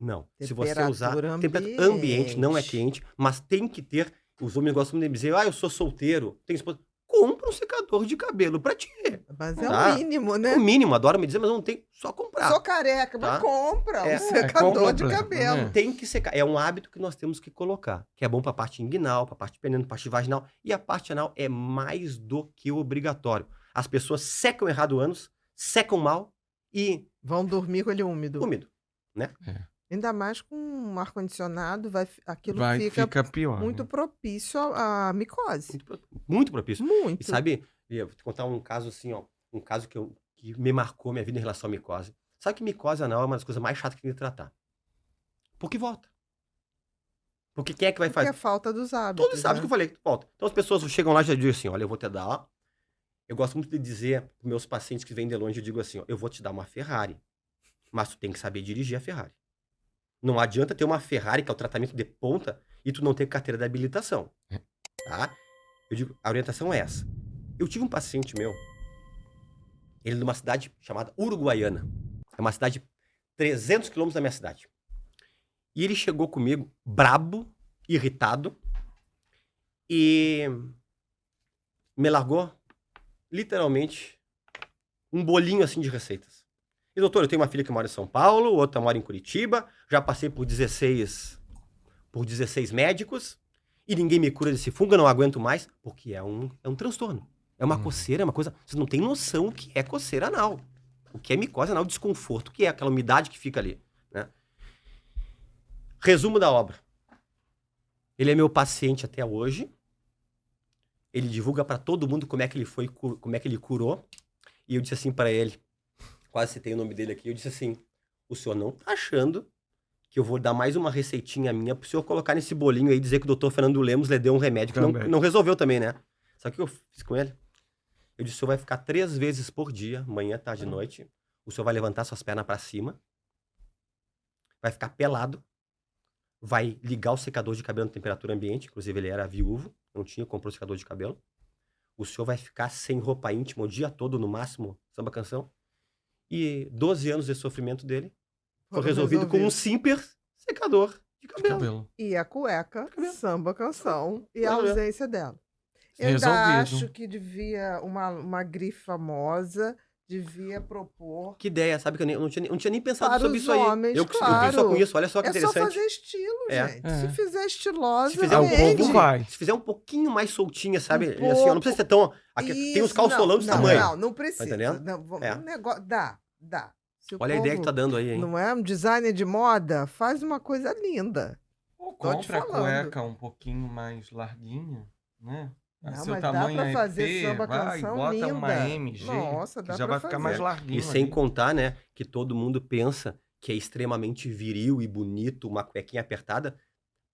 Não. Se você usar, Temperatura temperatura ambiente, não é quente, mas tem que ter, os homens gostam de dizer, eu sou solteiro, tenho esposa. Compra um secador de cabelo pra ti. Mas é Tá? o mínimo, É né? o mínimo, adoro me dizer, mas não tem, só comprar. Sou careca, mas Tá? compra É. um secador compra, de cabelo. né? Tem que secar. É um hábito que nós temos que colocar. Que é bom pra parte inguinal, pra parte peniana, pra parte vaginal. E a parte anal é mais do que obrigatório. As pessoas secam errado ânus, secam mal e Vão dormir com ele úmido. úmido. Ainda mais com um ar-condicionado, aquilo Fica pior. muito né? propício à micose. Muito propício. Muito. E sabe, Lia, vou te contar um caso assim, ó. Um caso que me marcou minha vida em relação à micose. Sabe que micose anal é uma das coisas mais chatas que tem que tratar. Porque volta. Porque quem é que vai Porque fazer? é falta dos hábitos. Todos sabem o que eu falei, que volta. Então as pessoas chegam lá e já dizem assim, olha, eu vou te dar, ó. Eu gosto muito de dizer para meus pacientes que vêm de longe, eu digo assim, ó, eu vou te dar uma Ferrari, mas tu tem que saber dirigir a Ferrari. Não adianta ter uma Ferrari, que é o tratamento de ponta, e tu não ter carteira de habilitação. Tá? Eu digo, a orientação é essa. Eu tive um paciente meu, ele é de uma cidade chamada Uruguaiana. É uma cidade 300 quilômetros da minha cidade. E ele chegou comigo brabo, irritado, e me largou, literalmente, um bolinho assim de receitas. E, doutor, eu tenho uma filha que mora em São Paulo, outra mora em Curitiba, já passei por 16 médicos, e ninguém me cura desse fungo, eu não aguento mais, porque é um transtorno. É uma coceira, é uma coisa... Vocês não têm noção o que é coceira anal. O que é micose anal, o desconforto que é, aquela umidade que fica ali, né? Resumo da obra. Ele é meu paciente até hoje. Ele divulga pra todo mundo como é que ele foi, como é que ele curou. E eu disse assim pra ele, quase citei o nome dele aqui, eu disse assim, o senhor não tá achando que eu vou dar mais uma receitinha minha pro senhor colocar nesse bolinho aí e dizer que o doutor Fernando Lemos lhe deu um remédio que Também. não resolveu também, né? Sabe o que eu fiz com ele? Eu disse, o senhor vai ficar 3 vezes por dia, manhã, tarde e noite. O senhor vai levantar suas pernas pra cima. Vai ficar pelado. Vai ligar o secador de cabelo na temperatura ambiente. Inclusive, ele era viúvo. Não tinha, comprou secador de cabelo. O senhor vai ficar sem roupa íntima o dia todo, no máximo, samba canção. E 12 anos de sofrimento dele foi resolvido com um simples secador de De cabelo. cabelo. E a cueca, Cabelo. samba, canção e a Cabelo. ausência dela. Eu ainda Resolvido. acho que devia, uma grife famosa devia propor Que ideia, sabe? Que eu não tinha nem pensado para sobre os isso aí. homens, Eu vi só claro. com isso, olha só que É só interessante. fazer estilo, É. gente. É. Se fizer estilosa, Se fizer Ah, um o vende. povo vai. Se fizer um pouquinho mais soltinha, sabe? Um E assim, ó, não precisa ser tão... tem os Isso, calçolão desse não, tamanho. Não precisa. Tá entendendo? Não, É. um negócio, dá. Se o Olha a ideia que povo tá dando aí, hein? não é um designer de moda, faz uma coisa linda. Ou Tô te compra a falando. cueca um pouquinho mais larguinha, né? Não, Seu mas dá tamanho pra é fazer P, samba vai, canção bota linda. uma MG, Nossa, que dá já pra vai ficar mais fazer. larguinho E sem ali. contar, né, que todo mundo pensa que é extremamente viril e bonito, uma cuequinha apertada,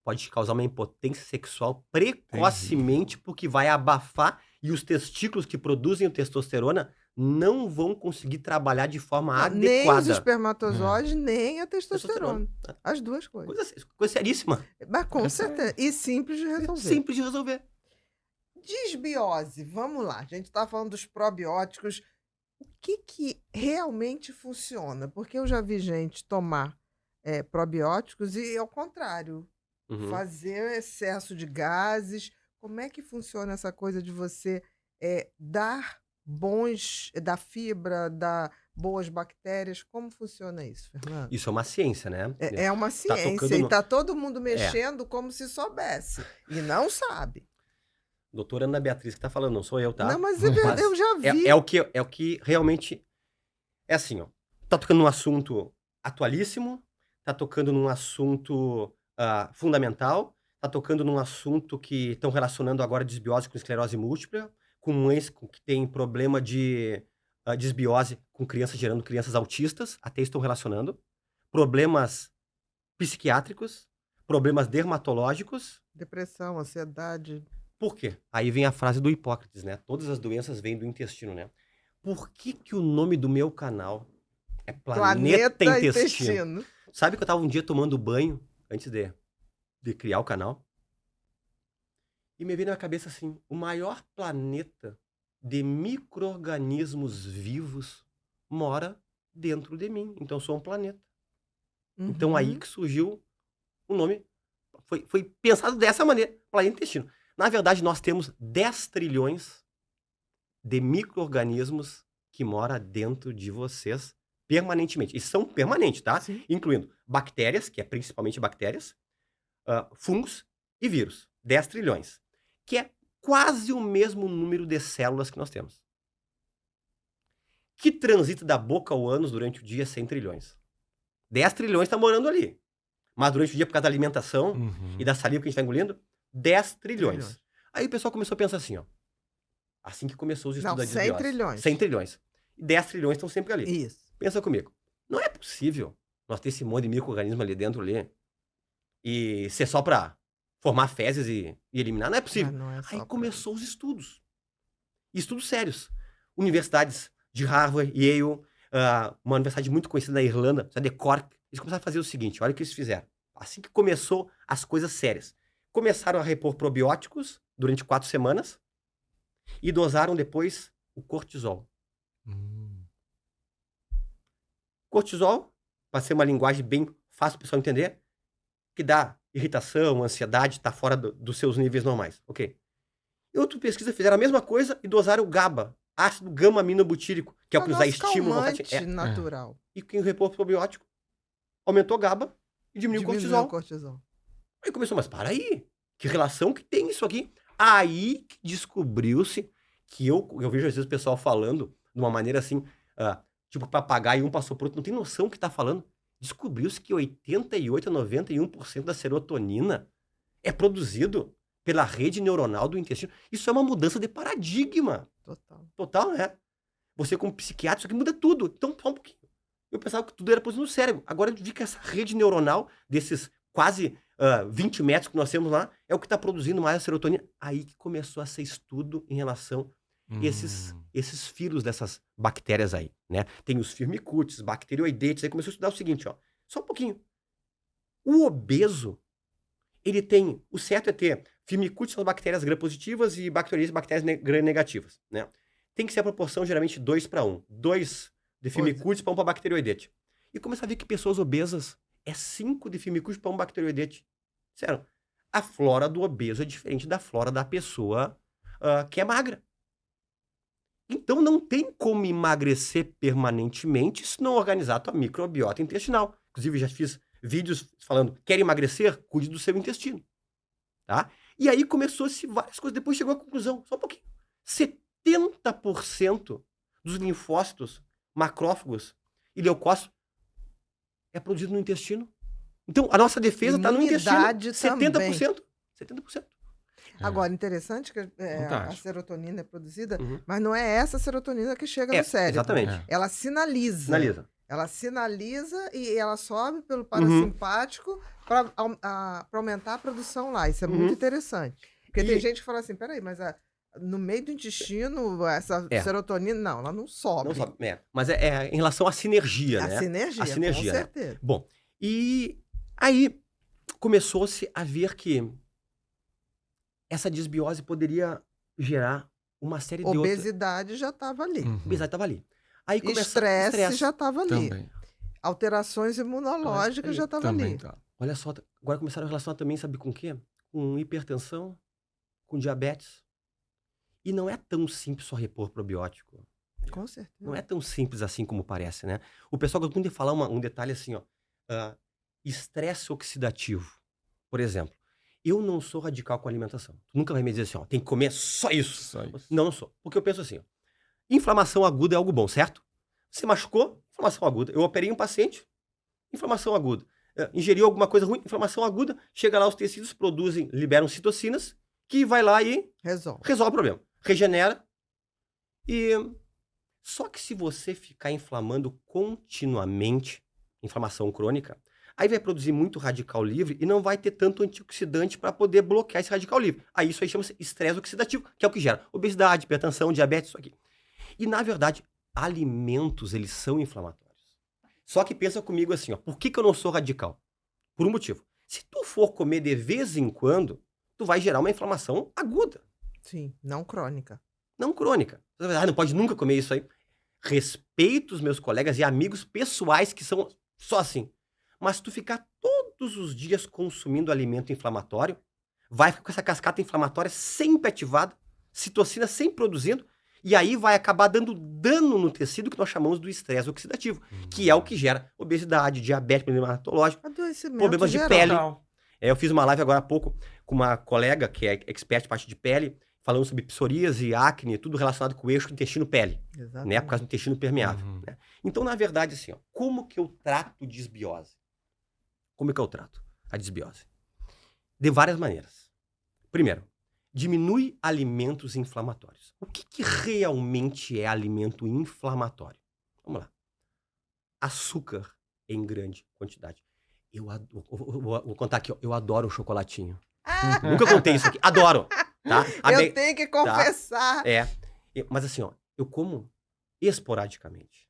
pode te causar uma impotência sexual precocemente, porque vai abafar e os testículos que produzem o testosterona não vão conseguir trabalhar de forma Nem os adequada. espermatozoides, nem a testosterona. As duas coisas. Coisa seríssima. Mas com Essa é- certeza. E simples de resolver. Simples de resolver. Desbiose, vamos lá. A gente está falando dos probióticos. O que realmente funciona? Porque eu já vi gente tomar probióticos e, ao contrário, Uhum. fazer excesso de gases. Como é que funciona essa coisa de você dar da fibra, dar boas bactérias? Como funciona isso, Fernando? Isso é uma ciência, né? É uma ciência tocando e no- tá todo mundo mexendo como se soubesse. E não sabe. Doutora Ana Beatriz que tá falando, não sou eu, tá? Não, mas é verdade, eu já vi. É o que realmente... É assim, ó. Tá tocando num assunto atualíssimo, tá tocando num assunto fundamental, tá tocando num assunto que estão relacionando agora desbiose com esclerose múltipla, com mães que têm problema de desbiose com crianças, gerando crianças autistas, até estão relacionando. Problemas psiquiátricos, problemas dermatológicos, Depressão, ansiedade. Por quê? Aí vem a frase do Hipócrates, né? Todas as doenças vêm do intestino, né? Por que que o nome do meu canal é Planeta Intestino? Sabe que eu tava um dia tomando banho, antes de criar o canal, e me veio na cabeça assim, o maior planeta de micro-organismos vivos mora dentro de mim. Então eu sou um planeta. Então aí Uhum. que surgiu o nome. Foi pensado dessa maneira, planeta intestino. Na verdade, nós temos 10 trilhões de micro-organismos que moram dentro de vocês permanentemente. E são permanentes, tá? Sim. Incluindo bactérias, que é principalmente bactérias, fungos e vírus. 10 trilhões. Que é quase o mesmo número de células que nós temos. Que transita da boca ao ânus durante o dia 100 trilhões. 10 trilhões está morando ali. Mas durante o dia, por causa da alimentação e da saliva que a gente está engolindo, 10 trilhões. Aí o pessoal começou a pensar assim, ó. Assim que começou os estudos Não, da 100 desbiose. trilhões. 100 trilhões. E 10 trilhões estão sempre ali. Isso. Pensa comigo. Não é possível nós ter esse monte de micro-organismo ali dentro ali e ser só para formar fezes e eliminar. Não é possível. Mas não é só Aí começou os estudos. Estudos sérios. Universidades de Harvard, Yale, uma universidade muito conhecida na Irlanda, a de Cork, eles começaram a fazer o seguinte, olha o que eles fizeram. Assim que começou as coisas sérias. Começaram a repor probióticos durante 4 semanas e dosaram depois o cortisol. Cortisol, para ser uma linguagem bem fácil para o pessoal entender, que dá irritação, ansiedade, está fora dos seus níveis normais. Ok. E outra pesquisa fizeram a mesma coisa e dosaram o GABA, ácido gama-aminobutírico, que é o que nos dá estímulo. Calmante natural. E quem repôs probiótico aumentou GABA e diminuiu o cortisol. Aí começou, mas para aí, que relação que tem isso aqui? Aí que descobriu-se que eu vejo às vezes o pessoal falando de uma maneira assim, tipo papagaio, um passou por outro, não tem noção do que tá falando. Descobriu-se que 88 a 91% da serotonina é produzido pela rede neuronal do intestino. Isso é uma mudança de paradigma. Total, né? Você como psiquiatra, isso aqui muda tudo. Então, só um pouquinho. Eu pensava que tudo era produzido no cérebro. Agora eu vi que essa rede neuronal, desses quase 20 metros que nós temos lá, é o que está produzindo mais a serotonina. Aí que começou a ser estudo em relação a esses filhos dessas bactérias aí, né? Tem os firmicutes, bacteroidetes, aí começou a estudar o seguinte, ó. Só um pouquinho. O obeso, ele tem... O certo é ter firmicutes, são bactérias gram-positivas, e bacterias, bactérias gram-negativas, né? Tem que ser a proporção, geralmente, 2:1. 2 de firmicutes para 1 para bacteroidete. E começa a ver que pessoas obesas é 5 de firmicutes para 1 bacteroidete. Sério. A flora do obeso é diferente da flora da pessoa que é magra. Então não tem como emagrecer permanentemente se não organizar a tua microbiota intestinal. Inclusive já fiz vídeos falando, quer emagrecer? Cuide do seu intestino. Tá? E aí começou-se várias coisas. Depois chegou à conclusão, só um pouquinho. 70% dos linfócitos, macrófagos e leucócitos é produzido no intestino. Então a nossa defesa está no intestino. 70%. 70%. Agora, interessante que a serotonina é produzida, mas não é essa serotonina que chega no cérebro. Exatamente. Ela sinaliza. Ela sinaliza e ela sobe pelo parasimpático para aumentar a produção lá. Isso é muito interessante. Porque tem gente que fala assim, peraí, mas no meio do intestino, essa serotonina, não, ela não sobe. Não sobe, mas é em relação à sinergia, né? A sinergia, com certeza. Né? Bom, e aí começou-se a ver que essa desbiose poderia gerar uma série de outras... Obesidade já estava ali. Obesidade estava ali. Aí estresse já estava ali. Também. Alterações imunológicas já estavam ali. Tá. Olha só, agora começaram a relacionar também, sabe com o quê? Com hipertensão, com diabetes. E não é tão simples só repor probiótico. Com certeza. Não é tão simples assim como parece, né? O pessoal gosta muito de falar um detalhe assim, ó. Estresse oxidativo. Por exemplo, eu não sou radical com a alimentação. Tu nunca vai me dizer assim, ó, tem que comer só isso. Não sou. Porque eu penso assim, ó. Inflamação aguda é algo bom, certo? Você machucou, inflamação aguda. Eu operei um paciente, inflamação aguda. Ingeriu alguma coisa ruim, inflamação aguda. Chega lá, os tecidos produzem, liberam citocinas, que vai lá e resolve o problema. Regenera. E só que se você ficar inflamando continuamente, inflamação crônica, Aí vai produzir muito radical livre e não vai ter tanto antioxidante para poder bloquear esse radical livre. Aí isso aí chama-se estresse oxidativo, que é o que gera obesidade, hipertensão, diabetes, isso aqui. E, na verdade, alimentos, eles são inflamatórios. Só que pensa comigo assim, ó, por que eu não sou radical? Por um motivo. Se tu for comer de vez em quando, tu vai gerar uma inflamação aguda, Sim, não crônica. não crônica. Não pode nunca comer isso aí. Respeito os meus colegas e amigos pessoais que são só assim. Mas tu ficar todos os dias consumindo alimento inflamatório, vai ficar com essa cascata inflamatória sempre ativada, citocina sempre produzindo, e aí vai acabar dando dano no tecido que nós chamamos do estresse oxidativo, que é o que gera obesidade, diabetes, problema hematológico, Adoecimento problemas de geral. pele. Total. Eu fiz uma live agora há pouco com uma colega que é expert em parte de pele, falando sobre psoríase, acne, tudo relacionado com o eixo intestino-pele, Exatamente. né? Por causa do intestino permeável. Uhum. Né? Então, na verdade, assim, ó, como que eu trato desbiose? Como é que eu trato a desbiose? De várias maneiras. Primeiro, diminui alimentos inflamatórios. O que realmente é alimento inflamatório? Vamos lá. Açúcar em grande quantidade. Vou contar aqui, ó, eu adoro um chocolatinho. Ah, Nunca contei isso aqui. Adoro. Tá? eu tenho que confessar. Mas assim, ó, eu como esporadicamente.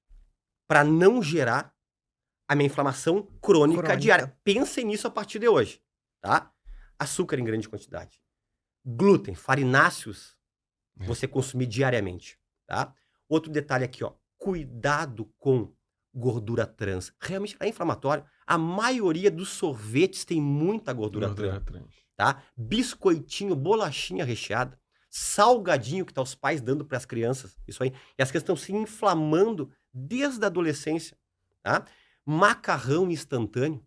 Para não gerar a minha inflamação crônica diária. Pensem nisso a partir de hoje. Tá? Açúcar em grande quantidade. Glúten, farináceos, você consumir diariamente. Tá? Outro detalhe aqui, ó. Cuidado com gordura trans. Realmente é inflamatório. A maioria dos sorvetes tem muita gordura trans. Tá? Biscoitinho, bolachinha recheada, salgadinho que tá os pais dando para as crianças, isso aí. E as crianças estão se inflamando desde a adolescência, tá? Macarrão instantâneo,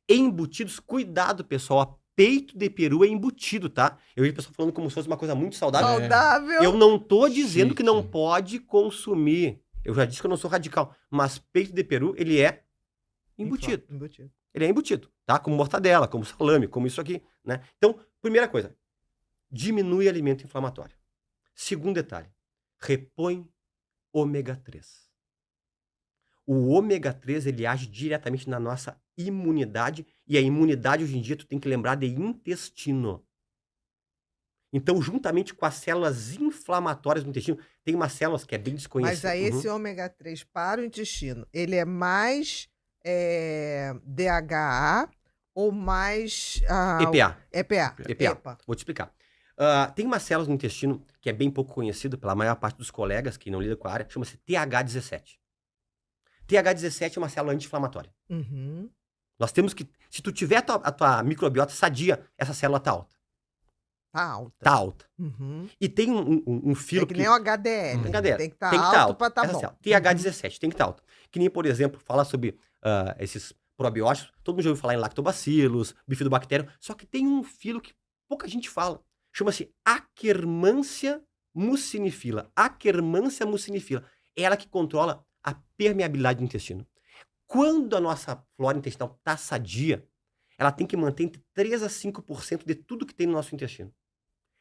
embutidos, cuidado, pessoal, a peito de peru é embutido, tá? Eu vi o pessoal falando como se fosse uma coisa muito saudável. Saudável. Eu não tô dizendo que não Chique. pode consumir. Eu já disse que eu não sou radical, mas peito de peru, ele é embutido. Embutido. Ele é embutido, tá? Como mortadela, como salame, como isso aqui, né? Então, primeira coisa, diminui alimento inflamatório. Segundo detalhe, repõe ômega 3. O ômega 3, ele age diretamente na nossa imunidade, e a imunidade, hoje em dia, tu tem que lembrar de intestino. Então, juntamente com as células inflamatórias do intestino, tem umas células que é bem desconhecida. Mas aí esse ômega 3 para o intestino, ele é mais DHA ou mais EPA. EPA. Vou te explicar. Tem umas células no intestino que é bem pouco conhecido pela maior parte dos colegas que não lidam com a área, chama-se TH17. TH17 é uma célula anti-inflamatória. Uhum. Nós temos que, se tu tiver a tua microbiota sadia, essa célula tá alta. Tá alta. Tá alta. Uhum. E tem um filo É que nem o HDL. HDL. Tem que estar alto para estar Essa bom. célula, TH17, tem que estar alto. Que nem, por exemplo, falar sobre esses probióticos. Todo mundo já ouviu falar em lactobacilos, bifidobactério. Só que tem um filo que pouca gente fala. Chama-se Akkermansia mucinifila. Akkermansia mucinifila. É ela que controla a permeabilidade do intestino. Quando a nossa flora intestinal está sadia, ela tem que manter entre 3 a 5% de tudo que tem no nosso intestino.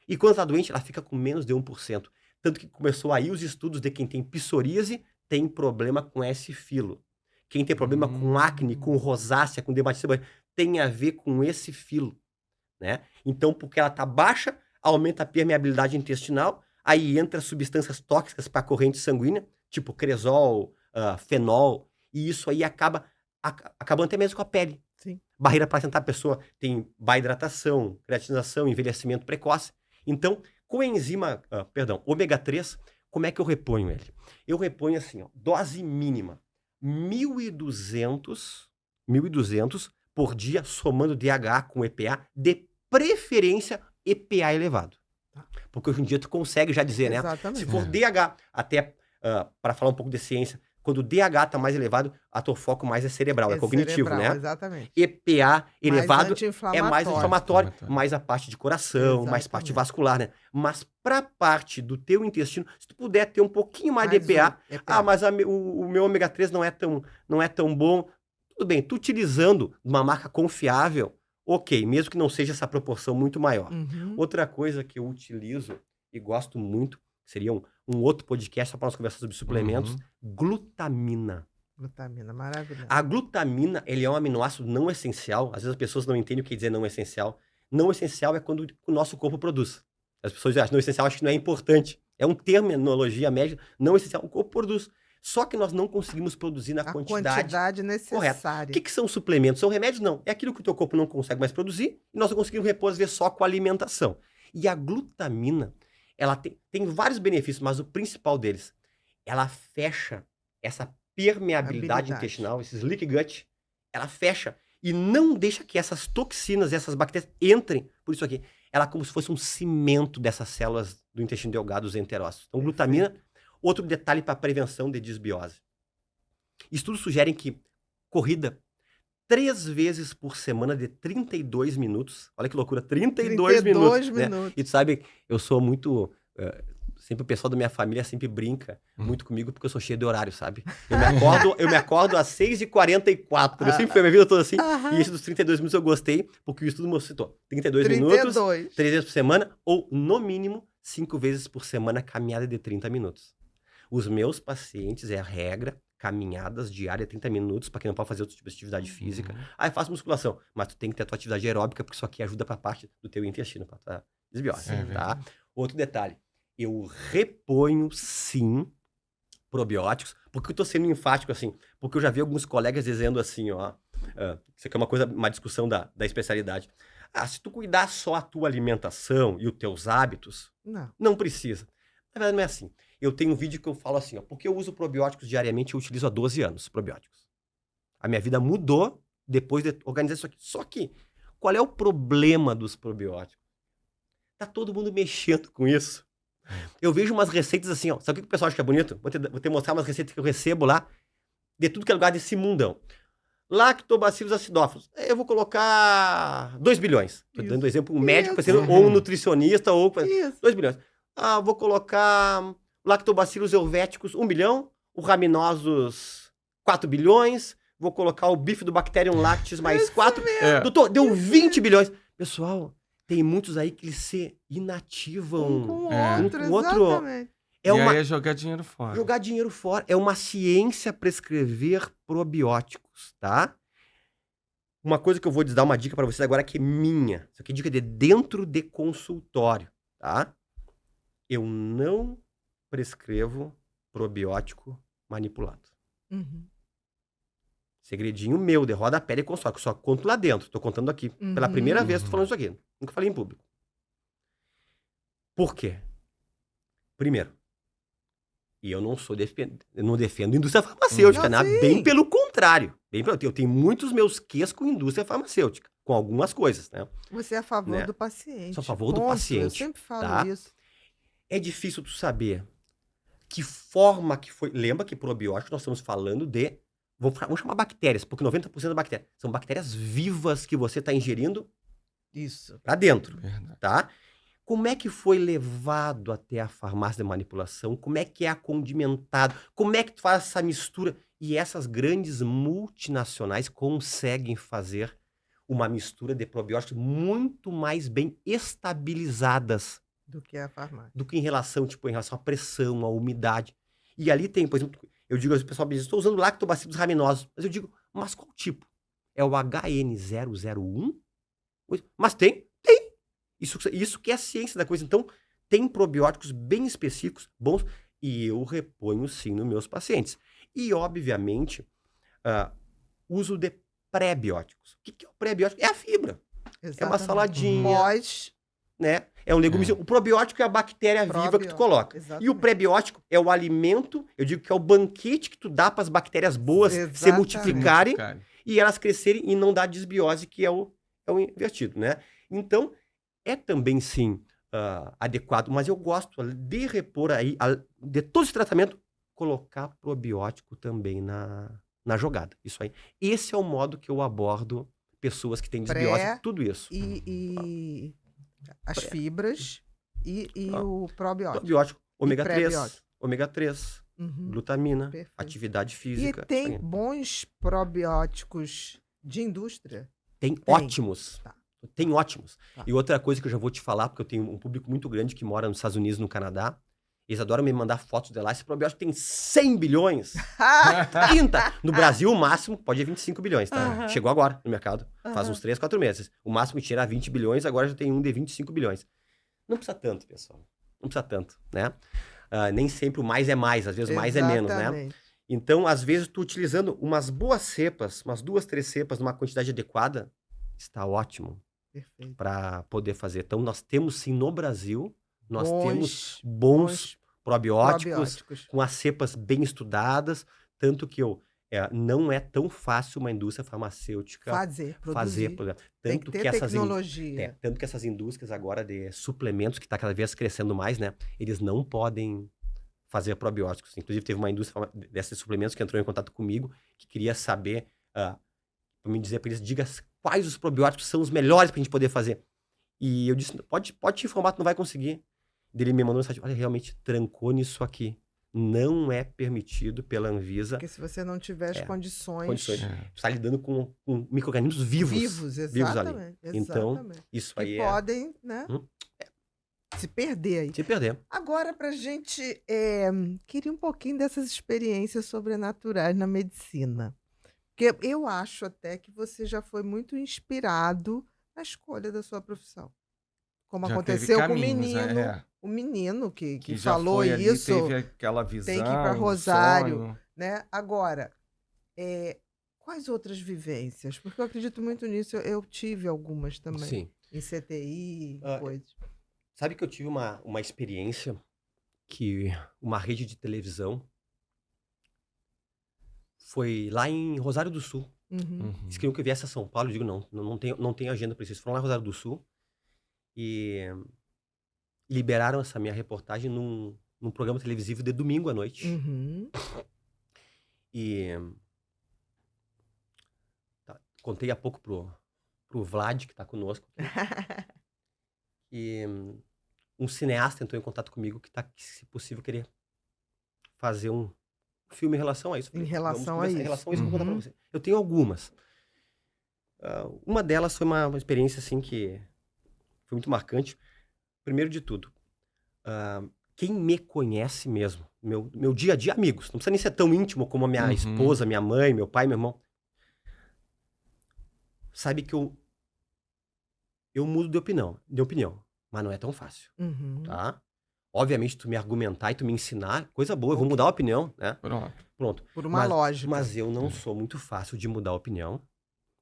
E quando está doente, ela fica com menos de 1%. Tanto que começou aí os estudos de quem tem psoríase tem problema com esse filo. Quem tem problema com acne, com rosácea, com dermatite seborreica, tem a ver com esse filo, né? Então, porque ela está baixa, aumenta a permeabilidade intestinal, aí entra substâncias tóxicas para a corrente sanguínea, tipo cresol, fenol, e isso aí acabando até mesmo com a pele. Sim. Barreira placentar, a pessoa tem baixa hidratação, creatinização, envelhecimento precoce. Então, com a enzima, ômega 3, como é que eu reponho ele? Eu reponho assim, ó, dose mínima, 1.200 por dia, somando DHA com EPA, de preferência EPA elevado. Porque hoje em dia tu consegue já dizer, né? Exatamente. Se for DHA, até para falar um pouco de ciência, quando o DHA está mais elevado, a teu foco mais é cerebral, é cognitivo, cerebral, né? Exatamente. EPA elevado é mais anti-inflamatório. inflamatório, mais a parte de coração, mais parte vascular, né? Mas para parte do teu intestino, se tu puder ter um pouquinho mais de EPA, mas o meu ômega 3 não é tão bom. Tudo bem, tu utilizando uma marca confiável, ok, mesmo que não seja essa proporção muito maior. Uhum. Outra coisa que eu utilizo e gosto muito, seria um outro podcast só para nós conversar sobre suplementos, glutamina. Glutamina, maravilhosa. A glutamina, ele é um aminoácido não essencial. Às vezes as pessoas não entendem o que quer dizer não essencial. Não essencial é quando o nosso corpo produz. As pessoas acham não essencial, acho que não é importante. É um terminologia médica, não essencial, o corpo produz. Só que nós não conseguimos produzir na A quantidade quantidade correta. necessária. O que são suplementos? São remédios? Não. É aquilo que o teu corpo não consegue mais produzir e nós não conseguimos repor, às vezes, só com a alimentação. E a glutamina, ela tem vários benefícios, mas o principal deles, ela fecha essa permeabilidade Habilidade. intestinal, esse leaky gut, ela fecha e não deixa que essas toxinas, essas bactérias entrem por isso aqui. Ela é como se fosse um cimento dessas células do intestino delgado, os enterócitos. Então, glutamina, outro detalhe para prevenção de disbiose. Estudos sugerem que corrida 3 vezes por semana de 32 minutos. Olha que loucura, 32 minutos. Né? minutos. E tu sabe, eu sou muito... sempre o pessoal da minha família sempre brinca muito comigo porque eu sou cheio de horário, sabe? Eu me acordo às 6h44. Eu sempre fui a minha vida toda assim. E esse dos 32 minutos eu gostei, porque o estudo mostrou 32 minutos, 3 vezes por semana, ou no mínimo 5 vezes por semana, caminhada de 30 minutos. Os meus pacientes, é a regra, caminhadas diárias 30 minutos, para quem não pode fazer outro tipo de atividade física. Aí faz musculação, mas tu tem que ter a tua atividade aeróbica, porque isso aqui ajuda para a parte do teu intestino, para tua desbiose, tá? Outro detalhe, eu reponho, sim, probióticos, porque eu tô sendo enfático, assim, porque eu já vi alguns colegas dizendo assim, ó, isso aqui é uma discussão da especialidade. Se tu cuidar só a tua alimentação e os teus hábitos, não precisa. Na verdade, não é assim. Eu tenho um vídeo que eu falo assim, ó, porque eu uso probióticos diariamente, eu utilizo há 12 anos probióticos. A minha vida mudou depois de organizar isso aqui. Só que, qual é o problema dos probióticos? Tá todo mundo mexendo com isso. Eu vejo umas receitas assim, ó. Sabe o que o pessoal acha que é bonito? Vou te mostrar umas receitas que eu recebo lá, de tudo que é lugar desse mundão. Lactobacillus acidófilos. Eu vou colocar 2 bilhões. Tô dando exemplo, um médico, ou um nutricionista, ou 2 bilhões. Vou colocar lactobacillus helvéticos 1 bilhão, o raminosos 4 bilhões, vou colocar o bifidobacterium lactis mais 4. Doutor, deu 20 bilhões. Pessoal, tem muitos aí que eles se inativam um com o outro. Exatamente. E aí é jogar dinheiro fora. Jogar dinheiro fora. É uma ciência prescrever probióticos, tá? Uma coisa que eu vou dar uma dica para vocês agora que é minha. Isso aqui é dica de dentro de consultório, tá? Eu não prescrevo probiótico manipulado. Segredinho meu, de rodapé e consultório, que eu só conto lá dentro. Tô contando aqui. Pela primeira vez tô falando isso aqui. Nunca falei em público. Por quê? Primeiro, e eu não defendo indústria farmacêutica, né? Bem pelo contrário. Eu tenho muitos meus quês com indústria farmacêutica, com algumas coisas, né? Você é a favor do paciente. Sou a favor do paciente. Eu sempre falo isso. É difícil tu saber que forma que foi... Lembra que probiótico nós estamos falando de... Vamos chamar bactérias, porque 90% das bactérias são bactérias vivas que você está ingerindo para dentro, tá? Como é que foi levado até a farmácia de manipulação? Como é que é acondimentado? Como é que tu faz essa mistura? E essas grandes multinacionais conseguem fazer uma mistura de probióticos muito mais bem estabilizadas do que a farmácia. Do que em relação à pressão, à umidade. E ali tem, por exemplo, eu digo, o pessoal me diz, estou usando lactobacillus raminosos. Mas eu digo, mas qual tipo? É o HN001? Mas tem. Isso que é a ciência da coisa. Então, tem probióticos bem específicos, bons, e eu reponho sim nos meus pacientes. E, obviamente, uso de pré-bióticos. O que é o pré-biótico? É a fibra. Exatamente. É uma saladinha. Né? É um legumezinho. O probiótico é a bactéria viva que tu coloca. Exatamente. E o pré-biótico é o alimento, eu digo que é o banquete que tu dá para as bactérias boas se multiplicarem e elas crescerem e não dar desbiose, que é o invertido, né? Então, é também, sim, adequado, mas eu gosto de repor aí, de todo esse tratamento, colocar probiótico também na jogada. Isso aí. Esse é o modo que eu abordo pessoas que têm desbiose, tudo isso. E as fibras e o probiótico. Probiótico, ômega 3, glutamina, Perfeito. Atividade física. E tem bons probióticos de indústria? Tem ótimos. Tá. Tem ótimos. E outra coisa que eu já vou te falar, porque eu tenho um público muito grande que mora nos Estados Unidos e no Canadá, Eles adoram me mandar fotos de lá. Esse probiótico tem 100 bilhões. 30. No Brasil, o máximo pode ir 25 bilhões, tá? Chegou agora no mercado. Faz uns 3, 4 meses. O máximo que tirar 20 bilhões, agora já tem um de 25 bilhões. Não precisa tanto, pessoal. Não precisa tanto, né? Nem sempre o mais é mais. Às vezes o mais é menos, né? Então, às vezes, tu utilizando umas boas cepas, umas 2, 3 cepas, numa quantidade adequada, está ótimo para poder fazer. Então, nós temos sim no Brasil, nós temos bons probióticos com as cepas bem estudadas, tanto que não é tão fácil uma indústria farmacêutica fazer. Tem que ter tecnologia. Tanto que essas indústrias agora de suplementos, que está cada vez crescendo mais, né? Eles não podem fazer probióticos. Inclusive, teve uma indústria desses suplementos que entrou em contato comigo, que queria saber, para me dizer para eles, diga quais os probióticos são os melhores para a gente poder fazer. E eu disse, pode te informar, tu não vai conseguir. Ele me mandou mensagem, olha, realmente trancou nisso aqui. Não é permitido pela Anvisa. Porque se você não tiver as condições. Tu está lidando com micro-organismos vivos. Exatamente. Ali. Então, isso aí podem, né? Se perder aí. Se perder. Agora, pra gente, queria um pouquinho dessas experiências sobrenaturais na medicina. Porque eu acho até que você já foi muito inspirado na escolha da sua profissão. Como já aconteceu com o menino. O menino que falou foi ali, isso. Teve aquela visão. Tem que ir para Rosário. Né? Agora, quais outras vivências? Porque eu acredito muito nisso. Eu tive algumas também. Sim. Em CTI, coisas. Sabe que eu tive uma experiência que uma rede de televisão foi lá em Rosário do Sul. Eles queriam que eu viesse a São Paulo. Eu digo, não tenho agenda para isso. Eles foram lá em Rosário do Sul e liberaram essa minha reportagem num programa televisivo de domingo à noite. E contei há pouco pro Vlad, que está conosco. E um cineasta entrou em contato comigo que se possível, querer fazer um filme em relação a isso. Em relação a isso. Em relação a isso, eu vou contar pra você. Eu tenho algumas. Uma delas foi uma experiência, assim, que foi muito marcante. Primeiro de tudo, quem me conhece mesmo, meu dia a dia, amigos, não precisa nem ser tão íntimo como a minha esposa, minha mãe, meu pai, meu irmão, sabe que eu mudo de opinião, mas não é tão fácil, tá? Obviamente, tu me argumentar e tu me ensinar, coisa boa, eu vou mudar a opinião, né? Pronto. Por uma lógica. Mas eu não sou muito fácil de mudar a opinião.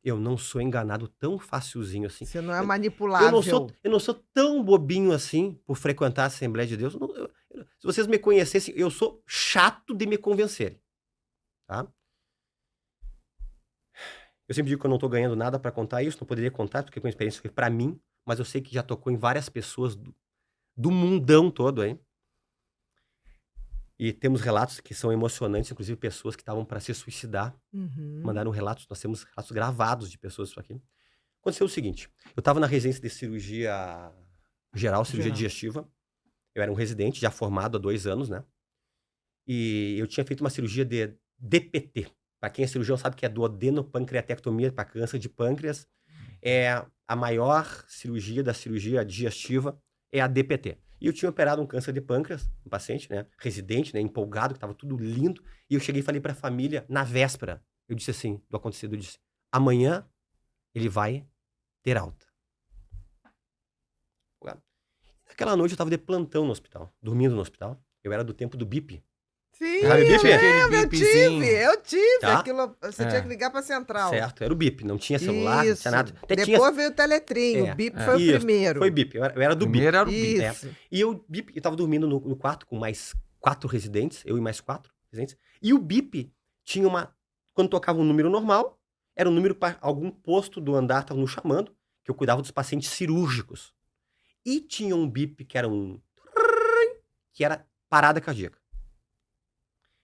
Eu não sou enganado tão facilzinho assim. Você não é manipulável. Eu não sou tão bobinho assim por frequentar a Assembleia de Deus. Se vocês me conhecessem, eu sou chato de me convencerem. Tá? Eu sempre digo que eu não tô ganhando nada para contar isso, não poderia contar, porque com a experiência foi para mim, mas eu sei que já tocou em várias pessoas do mundão todo aí. E temos relatos que são emocionantes, inclusive pessoas que estavam para se suicidar. Mandaram relatos, nós temos relatos gravados de pessoas isso aqui. Aconteceu o seguinte, eu estava na residência de cirurgia geral, cirurgia digestiva. Eu era um residente, já formado há 2 anos, né? E eu tinha feito uma cirurgia de DPT. Para quem é cirurgião sabe que é duodenopancreatectomia para câncer de pâncreas. É a maior cirurgia da cirurgia digestiva, é a DPT. E eu tinha operado um câncer de pâncreas, um paciente, né, residente, né, empolgado, que estava tudo lindo. E eu cheguei e falei para a família, na véspera, eu disse assim, do acontecido, eu disse, amanhã ele vai ter alta. Naquela noite eu estava de plantão no hospital, dormindo no hospital. Eu era do tempo do BIP. Sim, eu tive. Tá? Aquilo, você tinha que ligar para a central. Certo, era o BIP, não tinha celular, não tinha nada. Depois veio o teletrinho, o BIP foi o primeiro. Foi o BIP, eu era do BIP. Primeiro era o BIP. E eu tava dormindo no quarto com mais 4 residentes, eu e mais 4 residentes. E o BIP tinha quando tocava um número normal, era um número para algum posto do andar, estavam nos chamando, que eu cuidava dos pacientes cirúrgicos. E tinha um BIP que era parada cardíaca.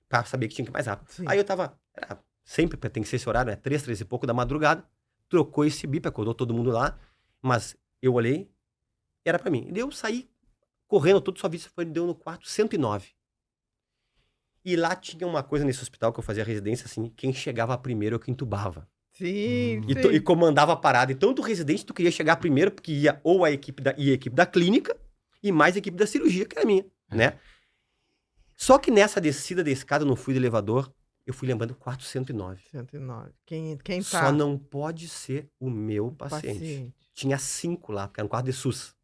Pra saber que tinha que ir mais rápido. Sim. Aí eu tava, sempre tem que ser esse horário, né? 3 e pouco da madrugada, trocou esse BIP, acordou todo mundo lá, mas eu olhei, era pra mim. E eu saí correndo, só vi se deu no quarto 109. E lá tinha uma coisa nesse hospital que eu fazia residência, assim, quem chegava primeiro é o que entubava. Sim, E comandava a parada. Então, do residente, tu queria chegar primeiro, porque ia ou a equipe da clínica e mais a equipe da cirurgia, que era a minha, né? Só que nessa descida da escada, eu não fui de elevador, eu fui lembrando 409. 109. Quem tá? Só não pode ser o meu paciente. Tinha 5 lá, porque era um quarto de SUS.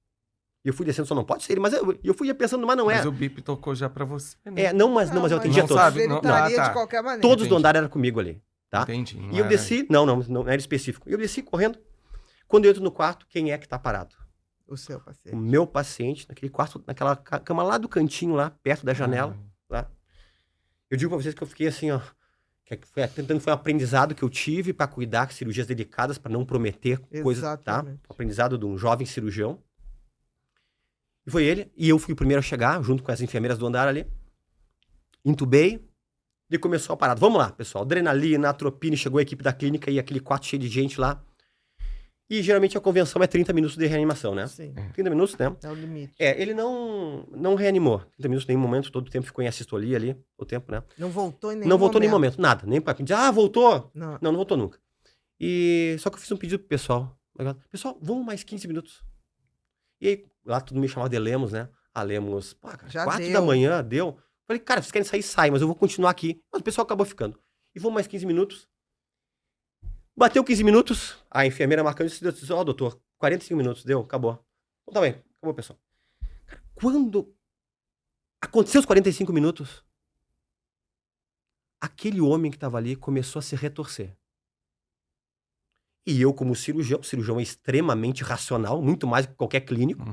E eu fui descendo, só não pode ser ele. Mas eu fui pensando, mas não é. Mas o bip tocou já pra você, né? Mas eu atendia não todos. sabe, Ele não- estaria tá. de qualquer maneira. Todos do Entendi. andar eram comigo ali, tá? Entendi. E eu desci, não era específico. Eu desci correndo. Quando eu entro no quarto, quem é que tá parado? O seu O paciente. meu paciente, naquele quarto, naquela cama lá do cantinho, lá, perto da janela. Lá. Eu digo pra vocês que eu fiquei assim, ó. Foi um aprendizado que eu tive pra cuidar de cirurgias delicadas, pra não prometer coisas, tá? Exatamente. Um aprendizado de um jovem cirurgião. E foi ele. E eu fui o primeiro a chegar, junto com as enfermeiras do andar ali. Intubei. E começou a parada. Vamos lá, pessoal. Adrenalina, atropina, chegou a equipe da clínica e aquele quarto cheio de gente lá. E geralmente a convenção é 30 minutos de reanimação, né? Sim. 30 minutos, né? É o limite. Ele não reanimou. 30 minutos, em nenhum momento, todo o tempo ficou em assistolia ali, o tempo, né? Não voltou em nenhum Não voltou em nenhum momento. momento, nada. Nem pra dizer, voltou. Não. Não voltou nunca. E só que eu fiz um pedido pro pessoal. Pessoal, vamos mais 15 minutos. E aí, lá todo mundo me chamava de Lemos, né? Lemos, pô, cara, Já 4 deu. da manhã, deu. Falei, cara, vocês querem sair, sai, mas eu vou continuar aqui. Mas o pessoal acabou ficando. E vamos mais 15 minutos. Bateu 15 minutos, a enfermeira marcando e disse, doutor, 45 minutos, deu, acabou. Então tá bem, acabou, pessoal. Cara, quando aconteceu os 45 minutos, aquele homem que tava ali começou a se retorcer. E eu, como cirurgião é extremamente racional, muito mais que qualquer clínico,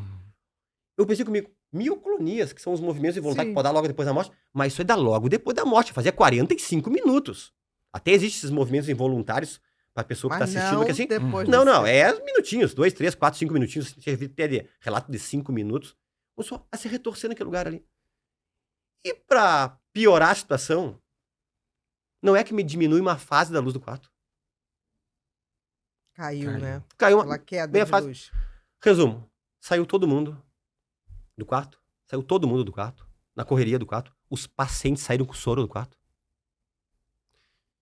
eu pensei comigo, mioclonias, que são os movimentos involuntários Sim. que pode dar logo depois da morte, mas isso é dar logo depois da morte, fazia 45 minutos. Até existem esses movimentos involuntários pra pessoa que tá Mas assistindo, não que assim, depois não, do é minutinhos, 2, 3, 4, 5 minutinhos, você vê até de relato de 5 minutos, começou a se retorcer naquele lugar ali. E pra piorar a situação, não é que me diminui uma fase da luz do quarto. Caiu, né? Caiu Aquela uma... queda Bem a de fase. luz. Resumo, saiu todo mundo do quarto, saiu todo mundo do quarto, na correria do quarto, os pacientes saíram com soro do quarto.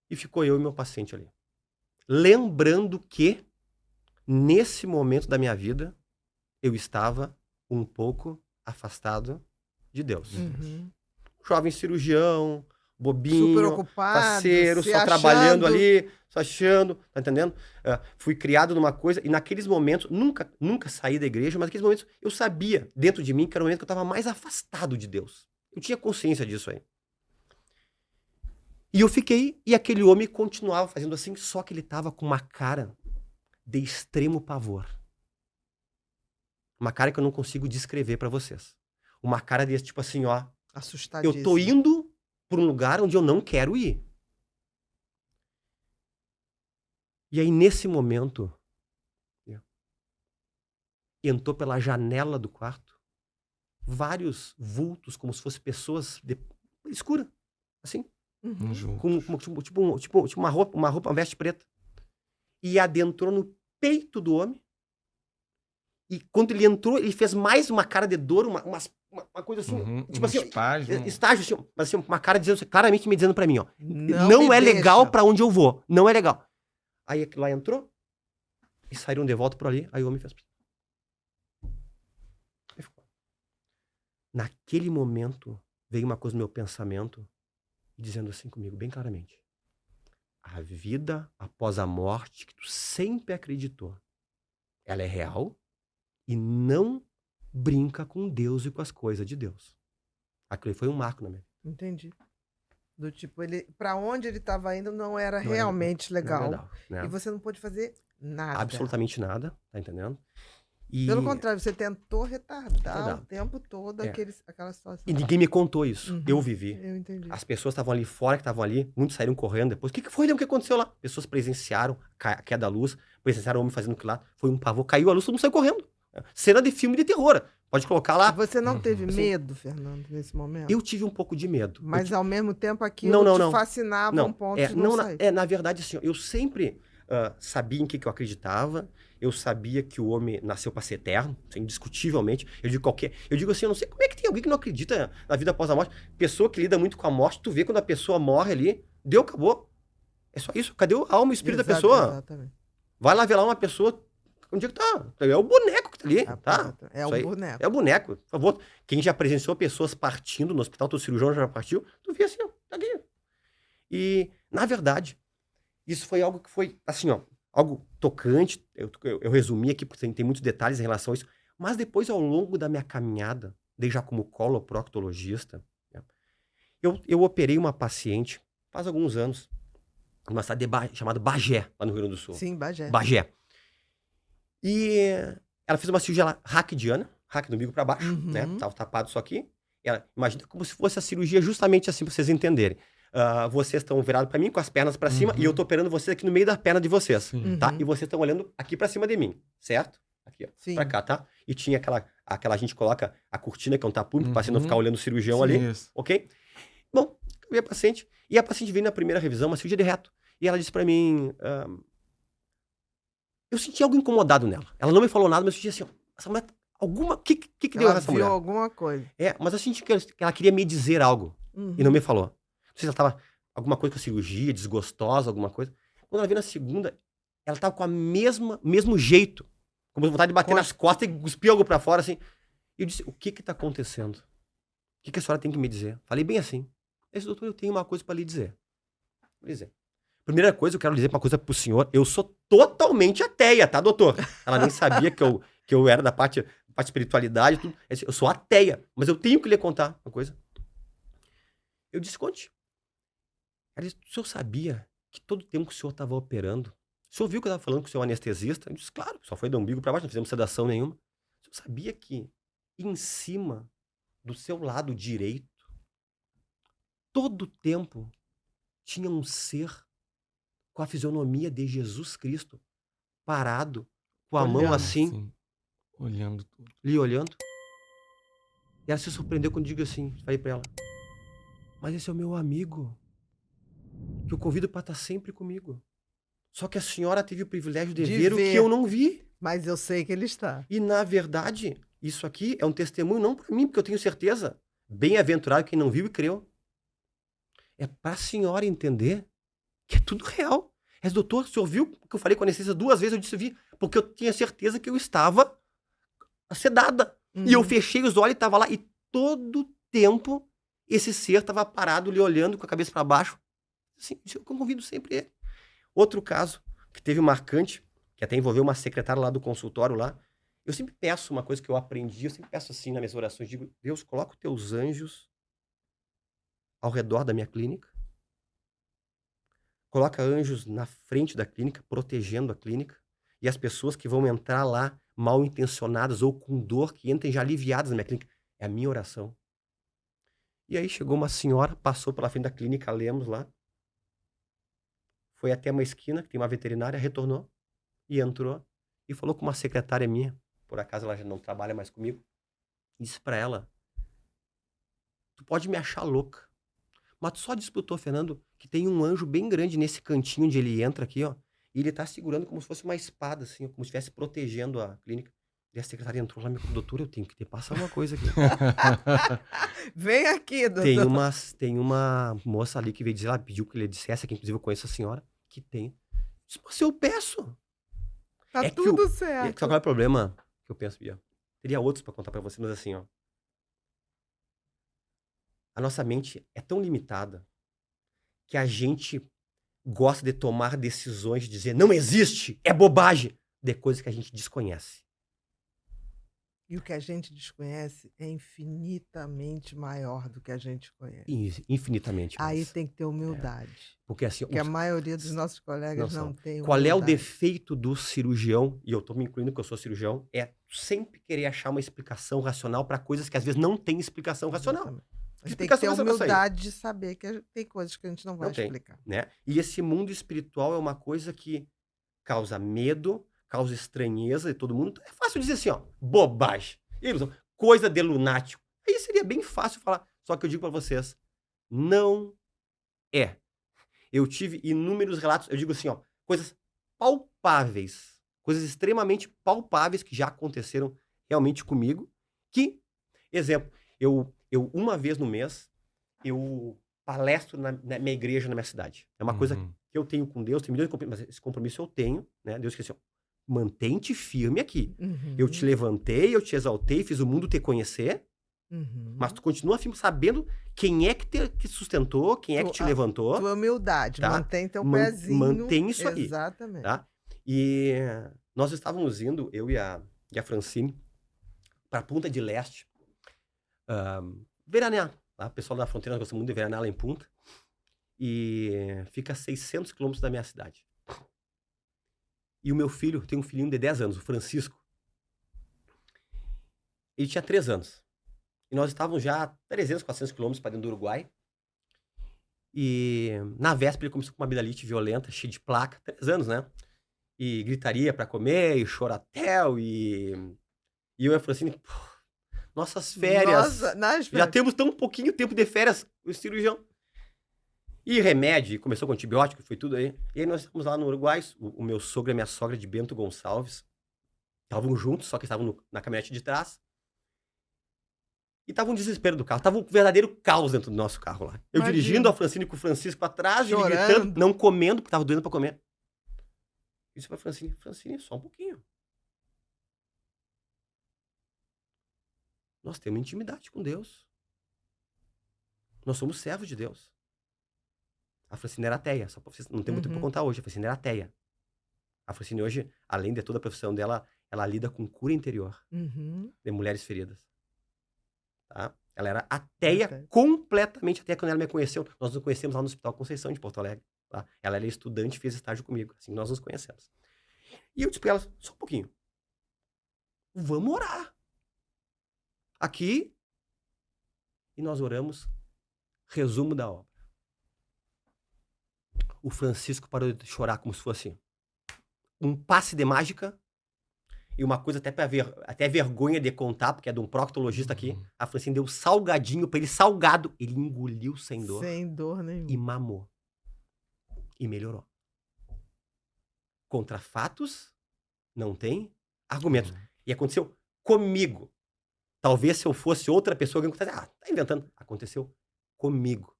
E ficou eu e meu paciente ali. Lembrando que, nesse momento da minha vida, eu estava um pouco afastado de Deus. Uhum. Jovem cirurgião, bobinho, Super ocupado, faceiro, se só trabalhando achando. ali, só achando, tá entendendo? Fui criado numa coisa, e naqueles momentos, nunca saí da igreja, mas naqueles momentos eu sabia, dentro de mim, que era o momento que eu estava mais afastado de Deus. Eu tinha consciência disso aí. E eu fiquei, e aquele homem continuava fazendo assim, só que ele tava com uma cara de extremo pavor. Uma cara que eu não consigo descrever pra vocês. Uma cara desse tipo assim, ó, Assustadíssimo. eu tô indo pra um lugar onde eu não quero ir. E aí, nesse momento, entrou pela janela do quarto vários vultos, como se fossem pessoas escuras, assim. Uhum. Com uma roupa, uma veste preta. E adentrou no peito do homem. E quando ele entrou, ele fez mais uma cara de dor, uma coisa assim, tipo assim, estágio, assim, mas assim, uma cara dizendo, claramente me dizendo pra mim, ó, não me é deixa. legal pra onde eu vou, não é legal. Aí aquilo lá entrou, e saíram de volta por ali, aí o homem fez. Aí ficou. Naquele momento, veio uma coisa no meu pensamento, dizendo assim comigo, bem claramente. A vida após a morte, que tu sempre acreditou, ela é real e não brinca com Deus e com as coisas de Deus. Aquilo foi um marco na minha vida. Entendi. Do tipo, pra onde ele estava indo não era Não realmente era legal. legal, né? E você não pôde fazer nada. Absolutamente nada, tá entendendo? E... Pelo contrário, você tentou retardar Retardar. o tempo todo aquela situação. E ninguém me contou isso. Uhum. Eu vivi. Eu entendi. As pessoas estavam ali fora, que estavam ali, muitos saíram correndo depois. O que foi, Leão? O que aconteceu lá? Pessoas presenciaram a queda da luz, presenciaram o homem fazendo aquilo lá. Foi um pavor, caiu a luz, todo mundo saiu correndo. Cena de filme de terror. Pode colocar lá. Você não teve Assim, medo, Fernando, nesse momento? Eu tive um pouco de medo. Mas ao mesmo tempo aquilo te fascinava um ponto de não sair. Na verdade, assim, eu sempre sabia em que eu acreditava. Eu sabia que o homem nasceu para ser eterno, indiscutivelmente. Eu digo assim, eu não sei como é que tem alguém que não acredita na vida após a morte. Pessoa que lida muito com a morte, tu vê quando a pessoa morre ali, deu, acabou. É só isso. Cadê a alma e o espírito da pessoa? Exatamente. Vai lá ver lá uma pessoa, onde é que tá? É o boneco que tá ali, A tá? prótese. É Isso o aí boneco. é o boneco. Por favor, quem já presenciou pessoas partindo no hospital, teu cirurgião já partiu, tu vê assim, ó, tá aqui. E, na verdade, isso foi algo que foi, assim, ó, algo tocante. Eu resumi aqui, porque tem muitos detalhes em relação a isso. Mas depois, ao longo da minha caminhada, desde já como coloproctologista, né, eu operei uma paciente faz alguns anos, numa cidade chamada Bagé, lá no Rio Grande do Sul. Sim, Bagé. Bagé. E ela fez uma cirurgia lá, raquidiana, hack do umbigo para baixo, né? Uhum. Tava tapado isso aqui. Ela, imagina como se fosse a cirurgia justamente assim, pra vocês entenderem. Vocês estão virados para mim com as pernas para cima e eu tô operando vocês aqui no meio da perna de vocês, Sim. tá? Uhum. E vocês estão olhando aqui para cima de mim, certo? Aqui, ó, Sim. pra cá, tá? E tinha aquela a gente coloca a cortina, que é um tapume, pra paciente não Uhum. ficar olhando o cirurgião Sim, ali, isso. ok? Bom, eu vi a paciente, e a paciente veio na primeira revisão, uma cirurgia de reto, e ela disse para mim, eu senti algo incomodado nela. Ela não me falou nada, mas eu senti assim, ó, essa mulher, o que deu Ela nessa viu mulher? alguma coisa. Mas eu senti que ela queria me dizer algo, Uhum. e não me falou. Não sei se ela tava alguma coisa com a cirurgia, desgostosa, alguma coisa. Quando ela veio na segunda, ela tava com a mesmo jeito, com vontade de bater nas costas e cuspir algo pra fora, assim. E eu disse, o que tá acontecendo? O que a senhora tem que me dizer? Falei bem assim. Eu disse, doutor, eu tenho uma coisa pra lhe dizer. Vou dizer. Primeira coisa, eu quero dizer uma coisa pro senhor. Eu sou totalmente ateia, tá, doutor? Ela nem sabia que eu era da parte espiritualidade, tudo. Eu sou ateia, mas eu tenho que lhe contar uma coisa. Eu disse, conte. Ela disse, o senhor sabia que todo o tempo que o senhor estava operando, o senhor viu que eu estava falando com o seu anestesista? Eu disse, claro, só foi do umbigo para baixo, não fizemos sedação nenhuma. O senhor sabia que em cima do seu lado direito, todo o tempo, tinha um ser com a fisionomia de Jesus Cristo, parado, com a mão Olhando. assim, Olhando tudo. lhe olhando? E ela se surpreendeu quando eu digo assim, falei para ela, mas esse é o meu amigo, que eu convido para estar sempre comigo. Só que a senhora teve o privilégio de ver o que eu não vi. Mas eu sei que ele está. E, na verdade, isso aqui é um testemunho não para mim, porque eu tenho certeza. Bem-aventurado quem não viu e creu. É para a senhora entender que é tudo real. Doutor, o senhor viu que eu falei com a anestesista 2 vezes? Eu disse, vi, porque eu tinha certeza que eu estava sedada. Uhum. E eu fechei os olhos e estava lá. E todo tempo, esse ser estava parado, lhe olhando com a cabeça para baixo. Assim, eu convido sempre ele. Outro caso que teve marcante, que até envolveu uma secretária lá do consultório lá, eu sempre peço uma coisa que eu aprendi, eu sempre peço assim nas minhas orações, digo, Deus, coloca os teus anjos ao redor da minha clínica, coloca anjos na frente da clínica, protegendo a clínica, e as pessoas que vão entrar lá mal intencionadas ou com dor, que entrem já aliviadas na minha clínica. É a minha oração. E aí chegou uma senhora, passou pela frente da clínica Lemos lá, foi até uma esquina, que tem uma veterinária, retornou e entrou e falou com uma secretária minha, por acaso ela já não trabalha mais comigo, disse pra ela, tu pode me achar louca, mas tu só disse pro doutor Fernando que tem um anjo bem grande nesse cantinho onde ele entra aqui, ó, e ele tá segurando como se fosse uma espada, assim, como se estivesse protegendo a clínica. E a secretária entrou lá e me falou, doutor, eu tenho que te passar uma coisa aqui. Vem aqui, doutor. Tem uma moça ali que veio dizer, ela pediu que ele dissesse, que inclusive eu conheço a senhora, que tem. Disse, mas eu peço. Tá É que tudo Só certo. qual é o problema que eu penso, Bia? Teria outros pra contar pra você, mas assim, ó. A nossa mente é tão limitada que a gente gosta de tomar decisões de dizer não existe, é bobagem, de coisas que a gente desconhece. E o que a gente desconhece é infinitamente maior do que a gente conhece. Infinitamente Aí mais. tem que ter humildade. Porque assim, Porque a maioria dos nossos colegas não tem qual é o humildade. defeito do cirurgião, e eu tô me incluindo que eu sou cirurgião, é sempre querer achar uma explicação racional para coisas que às vezes não tem explicação racional. Exatamente. Que Mas tem que ter explicação vai sair? humildade de saber que tem coisas que a gente não vai Não tem, explicar. né? E esse mundo espiritual é uma coisa que causa medo, causa estranheza de todo mundo. É fácil dizer assim, ó, bobagem, ilusão, coisa de lunático. Aí seria bem fácil falar. Só que eu digo para vocês, não é. Eu tive inúmeros relatos, eu digo assim, ó, coisas palpáveis, coisas extremamente palpáveis que já aconteceram realmente comigo, que, exemplo, eu uma vez no mês, eu palestro na minha igreja, na minha cidade. É uma coisa que eu tenho com Deus, tem milhões de compromissos, mas esse compromisso eu tenho, né? Deus que assim, ó, mantém-te firme aqui. Uhum. Eu te levantei, eu te exaltei, fiz o mundo te conhecer, Uhum. mas tu continua firme sabendo quem é que te sustentou, quem é que te levantou. Tua humildade, tá? mantém teu pezinho. Mantém isso aí. Exatamente. Tá? E nós estávamos indo, eu e a Francine, para Punta del Este, veranear. Tá? O pessoal da fronteira gosta muito de veranear lá em Punta. E fica a 600 quilômetros da minha cidade. E o meu filho, tem um filhinho de 10 anos, o Francisco. Ele tinha 3 anos. E nós estávamos já a 300, 400 quilômetros para dentro do Uruguai. E na véspera ele começou com uma amidalite violenta, cheia de placa, 3 anos, né? E gritaria para comer, e choratel, e eu e a Francine, pô, nossas férias. Nossa, já temos tão pouquinho tempo de férias, o cirurgião. E remédio, começou com antibiótico, foi tudo aí. E aí nós estamos lá no Uruguai, o meu sogro e a minha sogra de Bento Gonçalves estavam juntos, só que estavam na caminhonete de trás. E tava um desespero do carro, tava um verdadeiro caos dentro do nosso carro lá. Eu Imagina. dirigindo, a Francine com o Francisco atrás, ele Chorando. gritando, não comendo, porque tava doendo pra comer. Isso pra Francine, só um pouquinho. Nós temos intimidade com Deus. Nós somos servos de Deus. A Francine era ateia, só pra vocês, não tem muito tempo pra contar hoje, a Francine era ateia. A Francine hoje, além de toda a profissão dela, ela lida com cura interior Uhum. de mulheres feridas. Tá? Ela era ateia, completamente ateia quando ela me conheceu. Nós nos conhecemos lá no Hospital Conceição de Porto Alegre. Tá? Ela era estudante e fez estágio comigo, assim que nós nos conhecemos. E eu disse pra ela, só um pouquinho. Vamos orar. Aqui. E nós oramos. Resumo da obra. O Francisco parou de chorar como se fosse um passe de mágica. E uma coisa até vergonha de contar, porque é de um proctologista aqui. A Francine deu salgadinho pra ele, salgado. Ele engoliu sem dor. Sem dor nenhuma. E mamou. E melhorou. Contra fatos, não tem argumentos. E aconteceu comigo. Talvez se eu fosse outra pessoa, alguém contasse, tá inventando. Aconteceu comigo.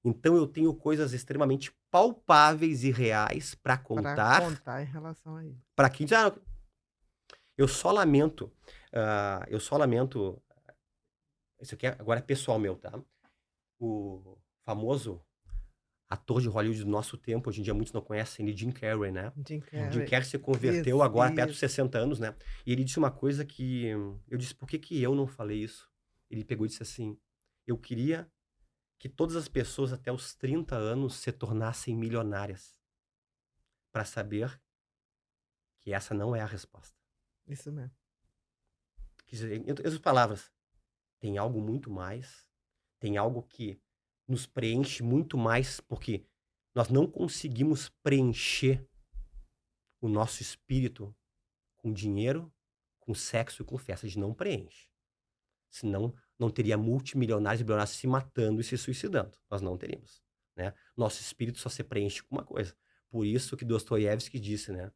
Então eu tenho coisas extremamente palpáveis e reais pra contar. Pra contar em relação a isso. Pra quem diz, eu só lamento, isso aqui agora é pessoal meu, tá? O famoso ator de Hollywood do nosso tempo, hoje em dia muitos não conhecem, ele Jim Carrey, né? Jim Jim Carrey se converteu agora perto dos 60 anos, né? E ele disse uma coisa que eu disse, por que eu não falei isso? Ele pegou e disse assim, eu queria que todas as pessoas até os 30 anos se tornassem milionárias para saber que essa não é a resposta. Isso mesmo. Quer dizer, em outras palavras, tem algo muito mais, tem algo que nos preenche muito mais, porque nós não conseguimos preencher o nosso espírito com dinheiro, com sexo e com festa. A gente não preenche. Senão, não teria multimilionários e bilionários se matando e se suicidando. Nós não teríamos. Né? Nosso espírito só se preenche com uma coisa. Por isso que Dostoiévski disse, né?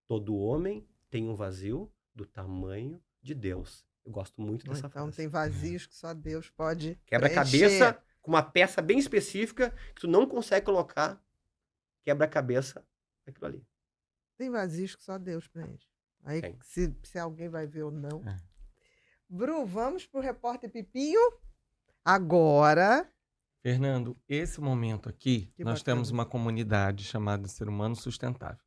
Todo homem tem um vazio do tamanho de Deus. Eu gosto muito dessa frase. Então tem vazios que só Deus pode Quebra-cabeça com uma peça bem específica que tu não consegue colocar. Quebra-cabeça aquilo ali. Tem vazios que só Deus preenche. Aí se alguém vai ver ou não. Bru, vamos pro repórter Pipinho? Agora. Fernando, esse momento aqui, nós temos uma comunidade chamada Ser Humano Sustentável.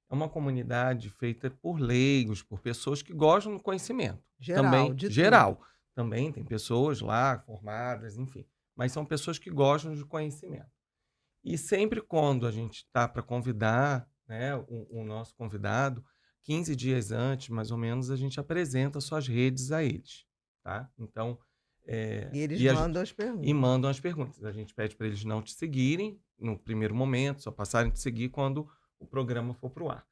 É uma comunidade feita por leigos, por pessoas que gostam do conhecimento. Geral. Também tem pessoas lá formadas, enfim. Mas são pessoas que gostam de conhecimento. E sempre quando a gente está para convidar, né, o nosso convidado, 15 dias antes, mais ou menos, a gente apresenta suas redes a eles. Tá? Então, e eles mandam as perguntas. E mandam as perguntas. A gente pede para eles não te seguirem no primeiro momento, só passarem a te seguir quando o programa for para o ar.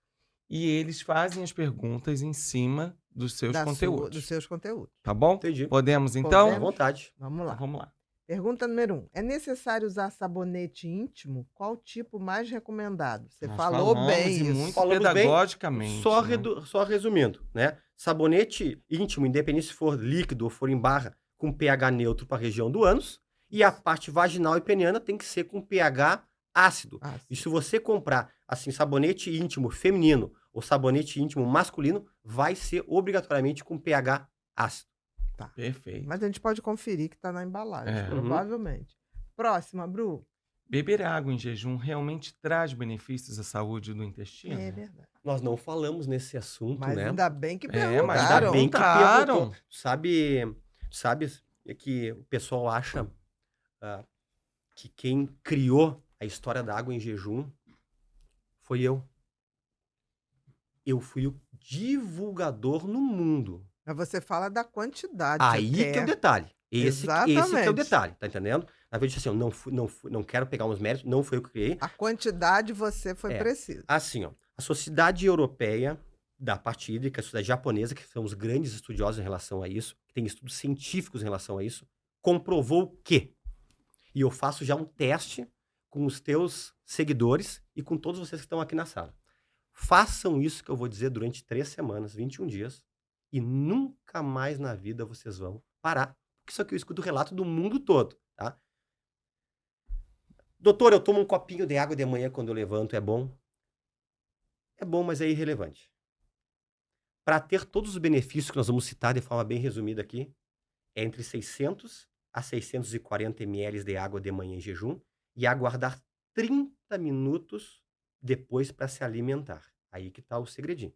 E eles fazem as perguntas em cima dos seus conteúdos. Dos seus conteúdos. Tá bom? Entendi. Podemos, então? À vontade. Vamos lá. Então, vamos lá. Pergunta número 1. É necessário usar sabonete íntimo? Qual tipo mais recomendado? Você falou bem isso. Muito pedagogicamente. Só resumindo, né? Sabonete íntimo, independente se for líquido ou for em barra, com pH neutro para a região do ânus. E a parte vaginal e peniana tem que ser com pH ácido. E se você comprar, assim, sabonete íntimo feminino o sabonete íntimo masculino vai ser obrigatoriamente com pH ácido. Perfeito. Mas a gente pode conferir que está na embalagem, É. provavelmente. Próxima, Bru. Beber água em jejum realmente traz benefícios à saúde do intestino? É verdade. Nós não falamos nesse assunto, Mas né? ainda bem que Mas perguntaram. Ainda bem que Perguntaram. perguntou. Sabe que o pessoal acha que quem criou a história da água em jejum foi eu. Eu fui o divulgador no mundo. Mas você fala da quantidade. Aí que é o detalhe. Esse que é o Exatamente. detalhe, tá entendendo? Na verdade, assim, eu não quero pegar uns méritos, não foi eu que criei. A quantidade você foi preciso. Assim, ó, a Sociedade Europeia da Parte Hídrica, a Sociedade Japonesa, que são os grandes estudiosos em relação a isso, que tem estudos científicos em relação a isso, comprovou que, e eu faço já um teste com os teus seguidores e com todos vocês que estão aqui na sala. Façam isso que eu vou dizer durante 3 semanas, 21 dias, e nunca mais na vida vocês vão parar. Porque isso aqui eu escuto o relato do mundo todo, tá? Doutor, eu tomo um copinho de água de manhã quando eu levanto, é bom? É bom, mas é irrelevante. Para ter todos os benefícios que nós vamos citar de forma bem resumida aqui, é entre 600 a 640 ml de água de manhã em jejum e aguardar 30 minutos depois para se alimentar. Aí que está o segredinho.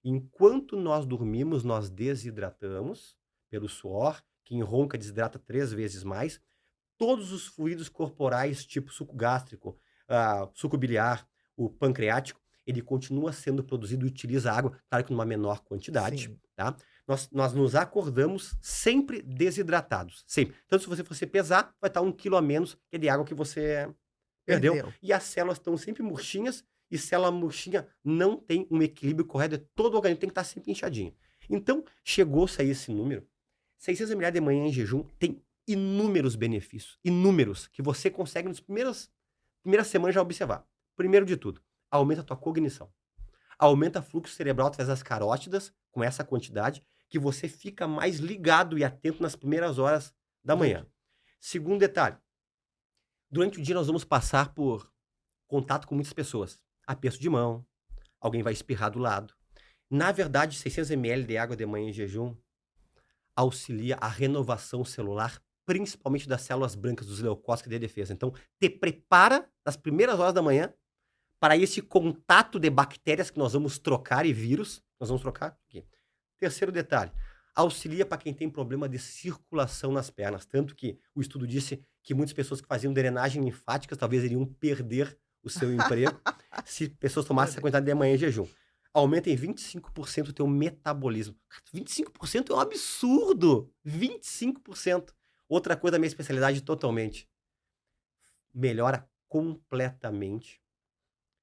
Enquanto nós dormimos, nós desidratamos pelo suor. Quem ronca desidrata 3 vezes mais. Todos os fluidos corporais, tipo suco gástrico, suco biliar, o pancreático, ele continua sendo produzido e utiliza água, claro que numa menor quantidade, Sim. tá? Nós nos acordamos sempre desidratados, sempre. Tanto se você for se pesar, vai estar 1 quilo a menos que de água que você perdeu. E as células estão sempre murchinhas, e célula murchinha não tem um equilíbrio correto, todo o organismo tem que estar sempre inchadinho. Então, chegou-se a esse número, 600 ml de manhã em jejum tem inúmeros benefícios, inúmeros, que você consegue nas primeiras semanas já observar. Primeiro de tudo, aumenta a tua cognição. Aumenta o fluxo cerebral através das carótidas, com essa quantidade, que você fica mais ligado e atento nas primeiras horas da manhã. Segundo detalhe, durante o dia nós vamos passar por contato com muitas pessoas. Aperto de mão, alguém vai espirrar do lado. Na verdade, 600 ml de água de manhã em jejum auxilia a renovação celular, principalmente das células brancas dos leucócitos de defesa. Então, te prepara nas primeiras horas da manhã para esse contato de bactérias que nós vamos trocar e vírus. Nós vamos trocar aqui. Terceiro detalhe, auxilia para quem tem problema de circulação nas pernas. Tanto que o estudo disse que muitas pessoas que faziam drenagem linfática talvez iriam perder o seu emprego se pessoas tomassem essa quantidade de manhã em jejum. Aumenta em 25% o teu metabolismo. 25% é um absurdo! 25%. Outra coisa da minha especialidade totalmente. Melhora completamente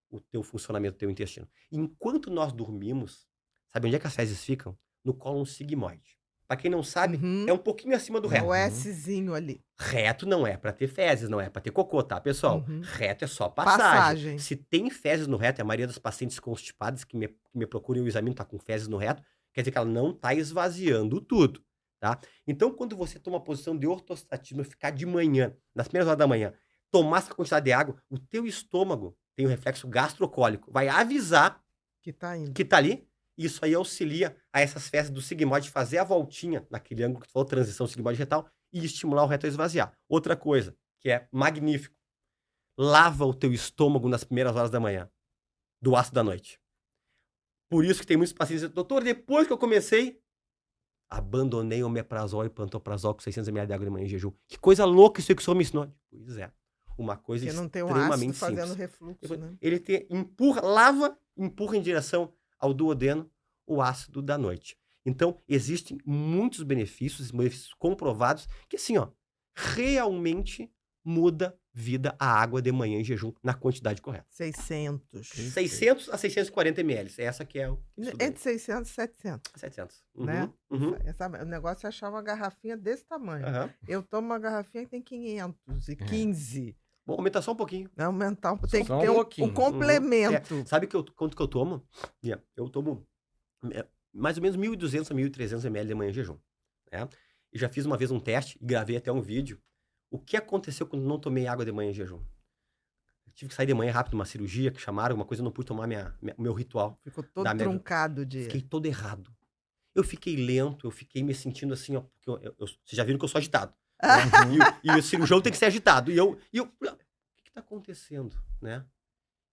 o teu funcionamento do teu intestino. Enquanto nós dormimos, sabe onde é que as fezes ficam? No cólon sigmoide. Para quem não sabe, é um pouquinho acima do reto. O Szinho ali. Reto não é para ter fezes, não é para ter cocô, tá, pessoal? Reto é só passagem. Se tem fezes no reto, a maioria das pacientes constipadas que me procuram e o exame tá com fezes no reto, quer dizer que ela não tá esvaziando tudo, tá? Então, quando você toma a posição de ortostatismo, ficar de manhã, nas primeiras horas da manhã, tomar essa quantidade de água, o teu estômago tem um reflexo gastrocólico, vai avisar que tá indo. Que tá ali. Isso aí auxilia a essas fezes do sigmoide fazer a voltinha naquele ângulo que tu falou, transição sigmoide retal, e estimular o reto a esvaziar. Outra coisa, que é magnífico, lava o teu estômago nas primeiras horas da manhã, do ácido da noite. Por isso que tem muitos pacientes que dizem, doutor, depois que eu comecei, abandonei o meprazol e pantoprazol com 600 ml de água de manhã em jejum. Que coisa louca isso aí que o senhor me ensinou. Pois é, uma coisa porque não tem um extremamente ácido fazendo simples. refluxo, né? Ele empurra em direção ao duodeno o ácido da noite. Então, existem muitos benefícios comprovados que, assim, ó, realmente muda vida a água de manhã em jejum na quantidade correta. 600 a 640 ml. Essa que é o... Entre 600 e 700. 700. Né? O negócio é achar uma garrafinha desse tamanho. Eu tomo uma garrafinha que tem 515. Vou aumentar só um pouquinho. Não, aumentar tem que Só ter um complemento. Sabe quanto que eu tomo? Eu tomo mais ou menos 1.200 a 1.300 ml de manhã em jejum. Né? E já fiz uma vez um teste e gravei até um vídeo. O que aconteceu quando não tomei água de manhã em jejum? Eu tive que sair de manhã rápido, uma cirurgia que chamaram, alguma coisa, eu não pude tomar o meu ritual. Ficou todo Da minha- truncado o dia. Fiquei todo errado. Eu fiquei lento, eu fiquei me sentindo assim, ó, porque vocês já viram que eu sou agitado. E o cirurgião tem que ser agitado. E eu, o que tá acontecendo, né?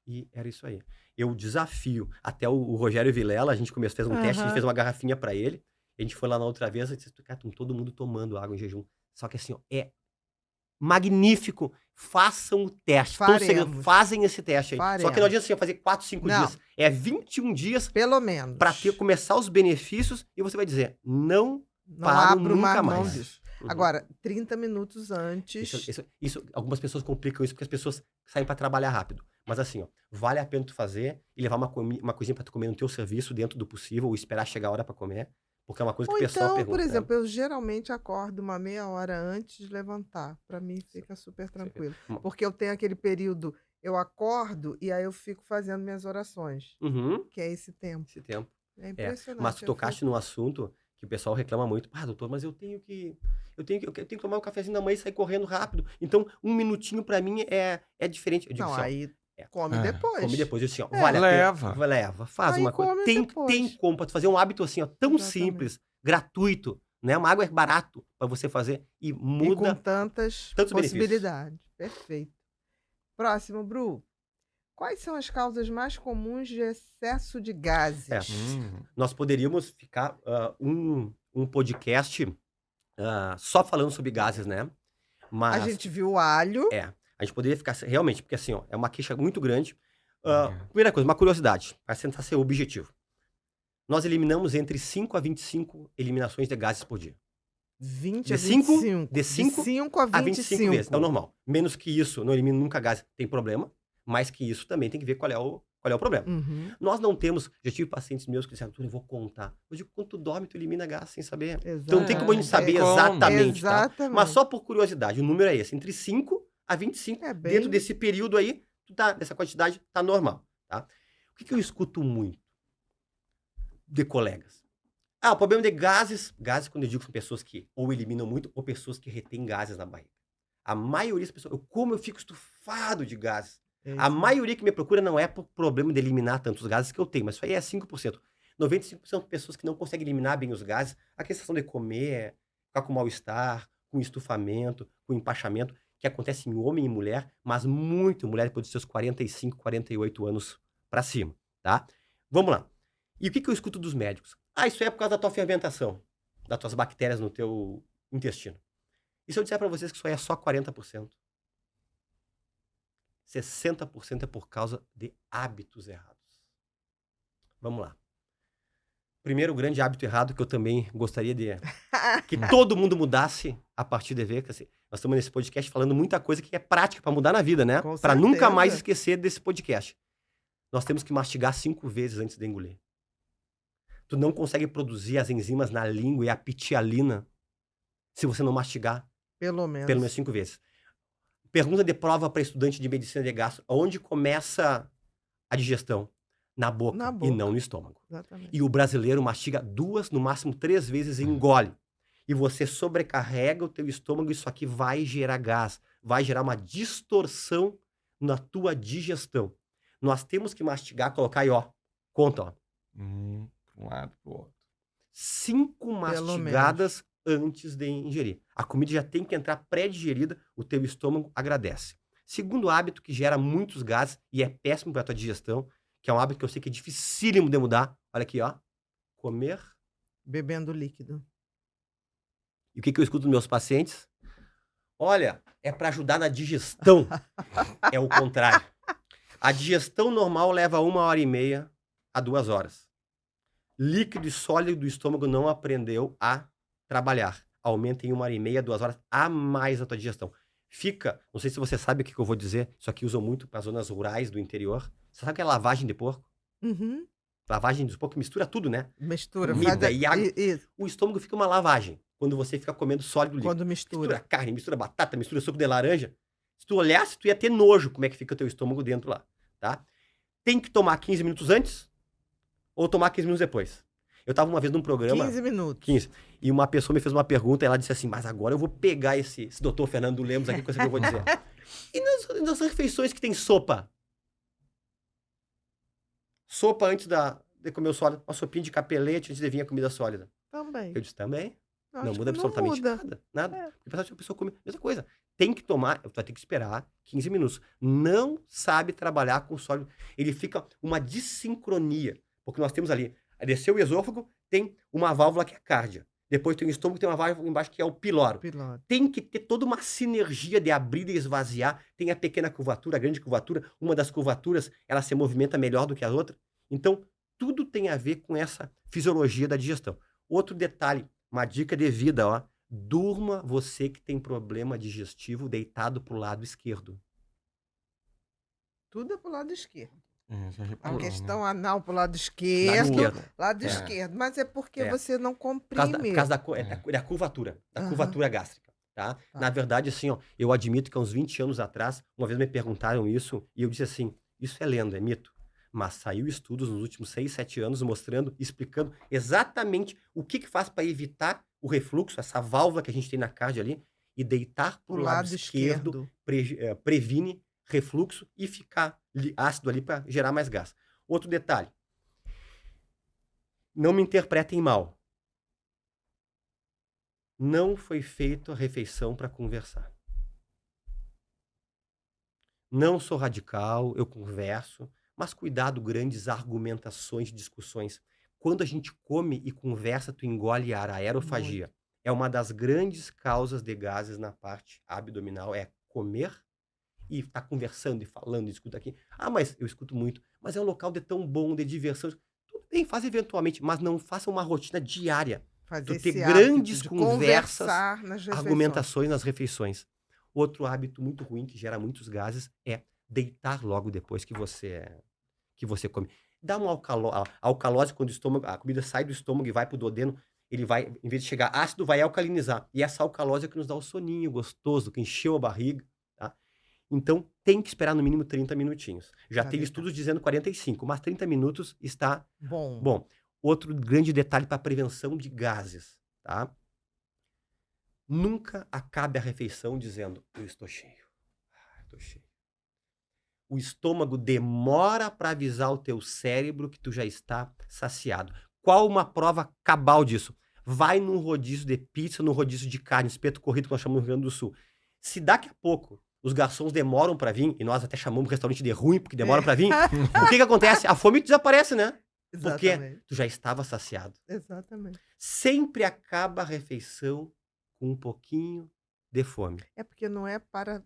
E era isso aí. Eu desafio. Até o Rogério Vilela, a gente fez um teste, a gente fez uma garrafinha pra ele. A gente foi lá na outra vez e disse, cara, todo mundo tomando água em jejum. Só que assim, ó, é magnífico. Façam o teste. Faremos. Fazem esse teste aí. Só que Faremos. não adianta assim, fazer 4, 5 Não. dias. É 21 dias Pelo menos. pra começar os benefícios e você vai dizer, não paro abro nunca mão mais. disso. Uhum. Agora, 30 minutos antes. Isso, algumas pessoas complicam isso porque as pessoas saem pra trabalhar rápido. Mas assim, ó, vale a pena tu fazer e levar uma coisinha pra tu comer no teu serviço dentro do possível ou esperar chegar a hora pra comer, porque é uma coisa que Ou o pessoal então, pergunta. por exemplo, eu geralmente acordo uma meia hora antes de levantar. Pra mim fica super tranquilo. Porque eu tenho aquele período, eu acordo e aí eu fico fazendo minhas orações, Uhum, que é esse tempo. esse tempo. É impressionante. Mas tu tocaste num assunto que o pessoal reclama muito. Ah, doutor, mas eu tenho que tomar um cafezinho da manhã e sair correndo rápido. Então, um minutinho pra mim é diferente. Eu digo Não, assim, ó, aí come depois. come depois. Eu disse assim, ó, É. vale a Leva. pena. Leva, faz Aí uma coisa. come Tem depois. como pra tu fazer um hábito assim, ó, tão Exatamente. simples, gratuito, né? Uma água é barato pra você fazer e E com muda. tantas tantos benefícios. possibilidades. Perfeito. Próximo, Bru. Quais são as causas mais comuns de excesso de gases? Nós poderíamos ficar um podcast só falando sobre gases, né? Mas A gente viu o alho. a gente poderia ficar realmente, porque assim, ó, é uma queixa muito grande. Primeira coisa, uma curiosidade, para tentar ser objetivo. Nós eliminamos entre 5 a 25 eliminações de gases por dia. 20 De a cinco- 25. de cinco 5 a A 25 25. vezes, é o normal. Menos que isso, não elimina nunca gás, tem problema. Mais que isso, também tem que ver qual é o problema. Uhum. Nós não temos, já tive pacientes meus que disseram, Arthur, eu vou contar. Eu digo, quando tu dorme, tu elimina gás sem saber. Então não tem como a gente saber Como? exatamente, tá? Exatamente. Mas só por curiosidade, o número é esse, entre 5 a 25, É bem- dentro desse período aí, dessa quantidade, tá normal, tá? O que eu escuto muito de colegas? O problema de gases, quando eu digo são pessoas que ou eliminam muito, ou pessoas que retêm gases na barriga. A maioria das pessoas, eu fico estufado de gases. A maioria que me procura não é por problema de eliminar tantos gases que eu tenho, mas isso aí é 5%. 95% são pessoas que não conseguem eliminar bem os gases. A questão de comer, ficar com mal-estar, com estufamento, com empachamento, que acontece em homem e mulher, mas muito mulher depois dos seus 45, 48 anos pra cima, tá? Vamos lá. E o que eu escuto dos médicos? Isso é por causa da tua fermentação, das tuas bactérias no teu intestino. E se eu disser pra vocês que isso aí é só 40%? 60% é por causa de hábitos errados. Vamos lá. Primeiro grande hábito errado que eu também gostaria que todo mundo mudasse a partir de ver, que assim, nós estamos nesse podcast falando muita coisa que é prática para mudar na vida, né? Com Para nunca certeza. mais esquecer desse podcast. Nós temos que mastigar 5 vezes antes de engolir. Tu não consegue produzir as enzimas na língua e a pitialina se você não mastigar Pelo menos. pelo menos 5 vezes. Pergunta de prova para estudante de medicina de gastro. Onde começa a digestão? Na boca, Na e boca. não no estômago. Exatamente. E o brasileiro mastiga 2, no máximo 3 vezes e engole. E você sobrecarrega o teu estômago e isso aqui vai gerar gás. Vai gerar uma distorção na tua digestão. Nós temos que mastigar, colocar aí, ó. Conta, ó. Pra um lado, pro outro. 5 mastigadas antes de ingerir. A comida já tem que entrar pré-digerida, o teu estômago agradece. Segundo hábito que gera muitos gases e é péssimo para a tua digestão, que é um hábito que eu sei que é dificílimo de mudar. Olha aqui, ó. Comer. Bebendo líquido. E o que eu escuto dos meus pacientes? Olha, é para ajudar na digestão. É o contrário. A digestão normal leva 1h30 a 2 horas. Líquido e sólido do estômago não aprendeu a trabalhar. Aumenta em 1h30 a 2 horas a mais a tua digestão. Fica, não sei se você sabe o que eu vou dizer, isso aqui usam muito para as zonas rurais do interior. Você sabe o que é lavagem de porco? Uhum. Lavagem de porco mistura tudo, né? Mistura. Comida faz a- e água. Isso. O estômago fica uma lavagem quando você fica comendo sólido líquido. Quando mistura. Mistura carne, mistura batata, mistura suco de laranja. Se tu olhasse, tu ia ter nojo como é que fica o teu estômago dentro lá, tá? Tem que tomar 15 minutos antes ou tomar 15 minutos depois. Eu tava uma vez num programa... 15 minutos. 15. E uma pessoa me fez uma pergunta e ela disse assim, mas agora eu vou pegar esse doutor Fernando Lemos aqui com essa que eu vou dizer. E nas refeições que tem sopa? Sopa antes de comer o sólido, uma sopinha de capelete antes de vir a comida sólida. Também. Eu disse também. Eu Não acho muda que absolutamente muda. nada. Nada. É. Porque a pessoa come a mesma coisa. Tem que tomar, tu vai ter que esperar 15 minutos. Não sabe trabalhar com sólido. Ele fica uma dissincronia. Porque nós temos ali, desceu o esôfago, tem uma válvula que é a cárdia. Depois tem o estômago, tem uma válvula embaixo que é o piloro. Piloto. Tem que ter toda uma sinergia de abrir e esvaziar. Tem a pequena curvatura, a grande curvatura. Uma das curvaturas, ela se movimenta melhor do que a outra. Então, tudo tem a ver com essa fisiologia da digestão. Outro detalhe, uma dica de vida, ó. Durma você que tem problema digestivo deitado pro lado esquerdo. Tudo é pro lado esquerdo. Já A reparou, questão né? anal pro lado Lado esquerdo. esquerdo. Lado É. esquerdo. Mas é porque É. você não Por comprime. causa da curvatura. Da Aham. curvatura gástrica, tá? Tá. Na verdade, assim, ó, eu admito que há uns 20 anos atrás, uma vez me perguntaram isso, e eu disse assim, isso é lenda, é mito. Mas saiu estudos nos últimos 6, 7 anos mostrando, explicando exatamente o que faz para evitar o refluxo, essa válvula que a gente tem na cárdia ali, e deitar pro Pro lado lado esquerdo esquerdo. previne refluxo e ficar ácido ali para gerar mais gás. Outro detalhe. Não me interpretem mal. Não foi feita a refeição para conversar. Não sou radical, eu converso, mas cuidado, grandes argumentações, discussões. Quando a gente come e conversa, tu engole ar, a aerofagia. É uma das grandes causas de gases na parte abdominal, é comer e tá conversando e falando, escuta aqui. Ah, mas eu escuto muito. Mas é um local de tão bom, de diversão. Tudo bem, faz eventualmente, mas não faça uma rotina diária. Fazer Tu ter esse grandes hábito de conversas, conversar nas refeições. argumentações nas refeições. Outro hábito muito ruim que gera muitos gases é deitar logo depois que você come. Dá uma alcalose quando o estômago, a comida sai do estômago e vai pro duodeno, ele vai, em vez de chegar ácido, vai alcalinizar. E essa alcalose é que nos dá o soninho gostoso, que encheu a barriga, tá? Então, tem que esperar no mínimo 30 minutinhos. Já Pra teve deitar. estudos dizendo 45, mas 30 minutos está Bom. bom. Outro grande detalhe para prevenção de gases, tá? Nunca acabe a refeição dizendo, eu estou cheio. Estou cheio. O estômago demora para avisar o teu cérebro que tu já está saciado. Qual uma prova cabal disso? Vai num rodízio de pizza, num rodízio de carne, espeto corrido que nós chamamos no Rio Grande do Sul. Se daqui a pouco os garçons demoram para vir, e nós até chamamos o restaurante de ruim porque demora para vir, o que acontece? A fome desaparece, né? Porque Exatamente. tu já estava saciado. Exatamente. Sempre acaba a refeição com um pouquinho de fome. É porque não é para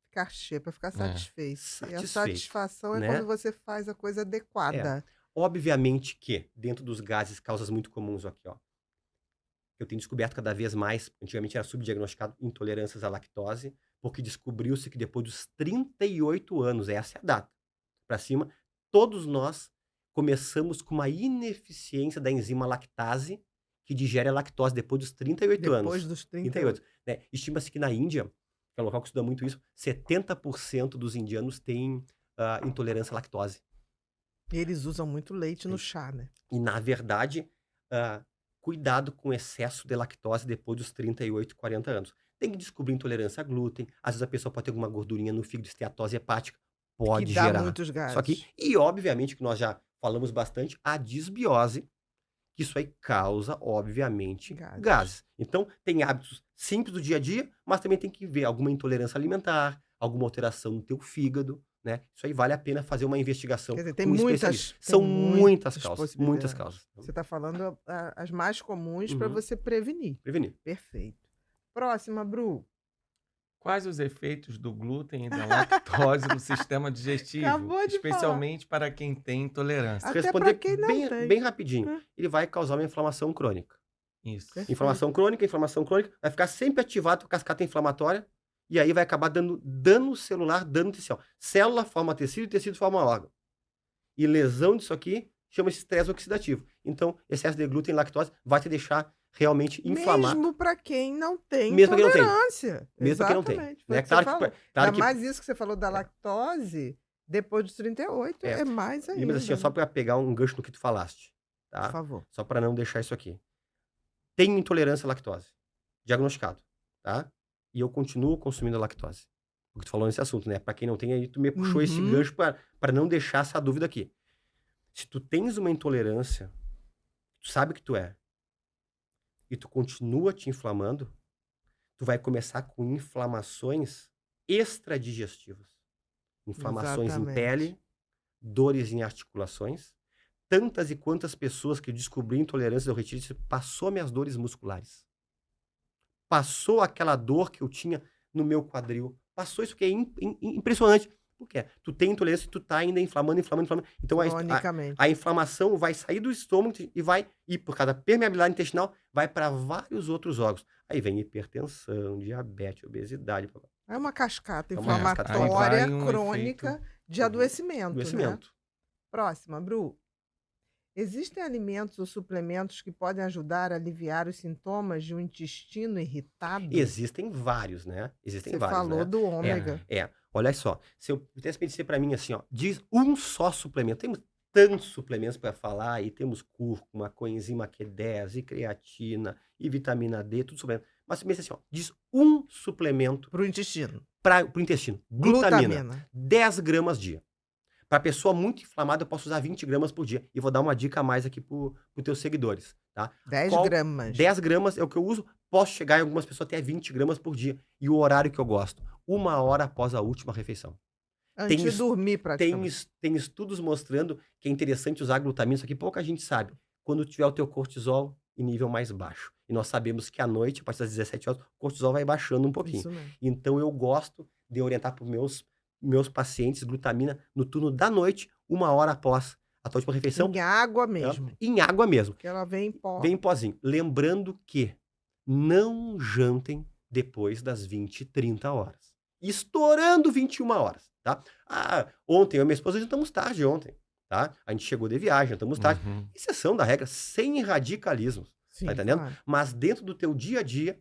ficar cheio, é para ficar satisfeito. E a Satisfeito, satisfação é né? quando você faz a coisa adequada. Obviamente que, dentro dos gases, causas muito comuns aqui, ó. Eu tenho descoberto cada vez mais, antigamente era subdiagnosticado, intolerâncias à lactose, porque descobriu-se que depois dos 38 anos, essa é a data, para cima, todos nós começamos com uma ineficiência da enzima lactase, que digere a lactose depois dos 38 anos. Depois dos 38. Né? Estima-se que na Índia, que é um local que estuda muito isso, 70% dos indianos têm intolerância à lactose. E eles usam muito leite no chá, né? E, na verdade, cuidado com o excesso de lactose depois dos 38, 40 anos. Tem que descobrir intolerância a glúten. Às vezes a pessoa pode ter alguma gordurinha no fígado, esteatose hepática. Pode Que dá gerar. muitos gases. Só que, e obviamente que nós já falamos bastante, a disbiose, que isso aí causa, obviamente, gases. Então, tem hábitos simples do dia a dia, mas também tem que ver alguma intolerância alimentar, alguma alteração no teu fígado, né? Isso aí vale a pena fazer uma investigação. Quer dizer, tem com um muitas, especialista. tem São muitas causas, muitas possibilidades. causas. Você está falando as mais comuns para Uhum. você prevenir. Prevenir. Perfeito. Próxima, Bru. Quais os efeitos do glúten e da lactose no sistema digestivo, Acabou de especialmente para quem tem intolerância? Até Responder pra quem não bem, tem. bem rapidinho. É. Ele vai causar uma inflamação crônica. Isso. Perfeito. Inflamação crônica, vai ficar sempre ativado com a cascata inflamatória, e aí vai acabar dando dano celular, dano tecidual. Célula forma tecido e tecido forma órgão. E lesão disso aqui chama-se estresse oxidativo. Então, excesso de glúten e lactose vai te deixar realmente inflamado. Mesmo para quem não tem Mesmo pra quem não tem. intolerância. Mesmo pra quem não tem. Exatamente. Né? Foi o que você falou. Claro Ainda que mais isso que você falou da lactose, depois dos 38, é mais ainda. mas assim, só para pegar um gancho no que tu falaste, Por tá? favor. Só para não deixar isso aqui. Tenho intolerância à lactose, diagnosticado, tá? E eu continuo consumindo a lactose. o que tu falou nesse assunto, né? Pra quem não tem aí, tu me puxou esse Uhum. gancho pra não deixar essa dúvida aqui. Se tu tens uma intolerância, tu sabe que tu é, e tu continua te inflamando, tu vai começar com inflamações extradigestivas. Inflamações em Exatamente. pele, dores em articulações. Tantas e quantas pessoas que eu descobri intolerância da retite passou minhas dores musculares. Passou aquela dor que eu tinha no meu quadril. Passou isso que é impressionante. Por quê? Tu tem intolerância e tu tá ainda inflamando. Então Cronicamente. a inflamação vai sair do estômago e vai, e por causa da permeabilidade intestinal, vai para vários outros órgãos. Aí vem hipertensão, diabetes, obesidade. É uma cascata É uma cascata. Aí vai inflamatória um crônica efeito. de adoecimento, né? Adoecimento. Próxima, Bru. Existem alimentos ou suplementos que podem ajudar a aliviar os sintomas de um intestino irritado? Existem vários, né? Existem Você vários, falou né? do ômega. Olha só, se eu pudesse dizer pra mim assim, ó, diz um só suplemento. Temos tantos suplementos para falar, e temos cúrcuma, coenzima Q10, e creatina, e vitamina D, tudo suplemento. Mas me diz assim, ó, diz um suplemento Para o intestino. para o intestino. Glutamina, Glutamina. 10 gramas dia. Para pessoa muito inflamada, eu posso usar 20 gramas por dia. E vou dar uma dica a mais aqui pro teus seguidores, tá? 10 Qual- gramas. 10 gramas é o que eu uso. Posso chegar em algumas pessoas até 20 gramas por dia. E o horário que eu gosto, 1 hora após a última refeição. Antes de dormir, Tem, praticamente. tem estudos mostrando que é interessante usar glutamina, isso aqui pouca gente sabe. Quando tiver o teu cortisol em nível mais baixo. E nós sabemos que à noite, a partir das 17 horas, o cortisol vai baixando um pouquinho. Isso mesmo. Então eu gosto de orientar para os meus pacientes glutamina no turno da noite, 1 hora após a tua última refeição, Em água mesmo. em água mesmo. Que ela vem em pó. Vem em pozinho. Lembrando que não jantem depois das 20, 30 horas. Estourando 21 horas, tá? Ontem eu e minha esposa jantamos tarde ontem, tá? A gente chegou de viagem, jantamos tarde. Uhum. Exceção da regra, sem radicalismos, Sim, tá entendendo? claro. Mas dentro do teu dia a dia,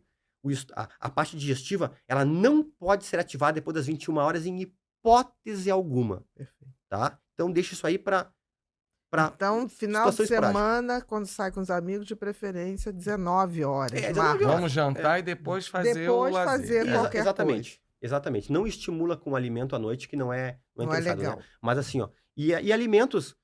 a parte digestiva, ela não pode ser ativada depois das 21 horas em hipótese alguma, Perfeito. tá? Então deixa isso aí pra Então, final de situação esporádica. semana, quando sai com os amigos, de preferência, 19 horas. 19 marca. horas. Vamos jantar e depois fazer Depois o lazer. fazer qualquer Exatamente. Exatamente. Não estimula com alimento à noite que não é Não é interessado, legal. né? Mas assim, ó, e alimentos,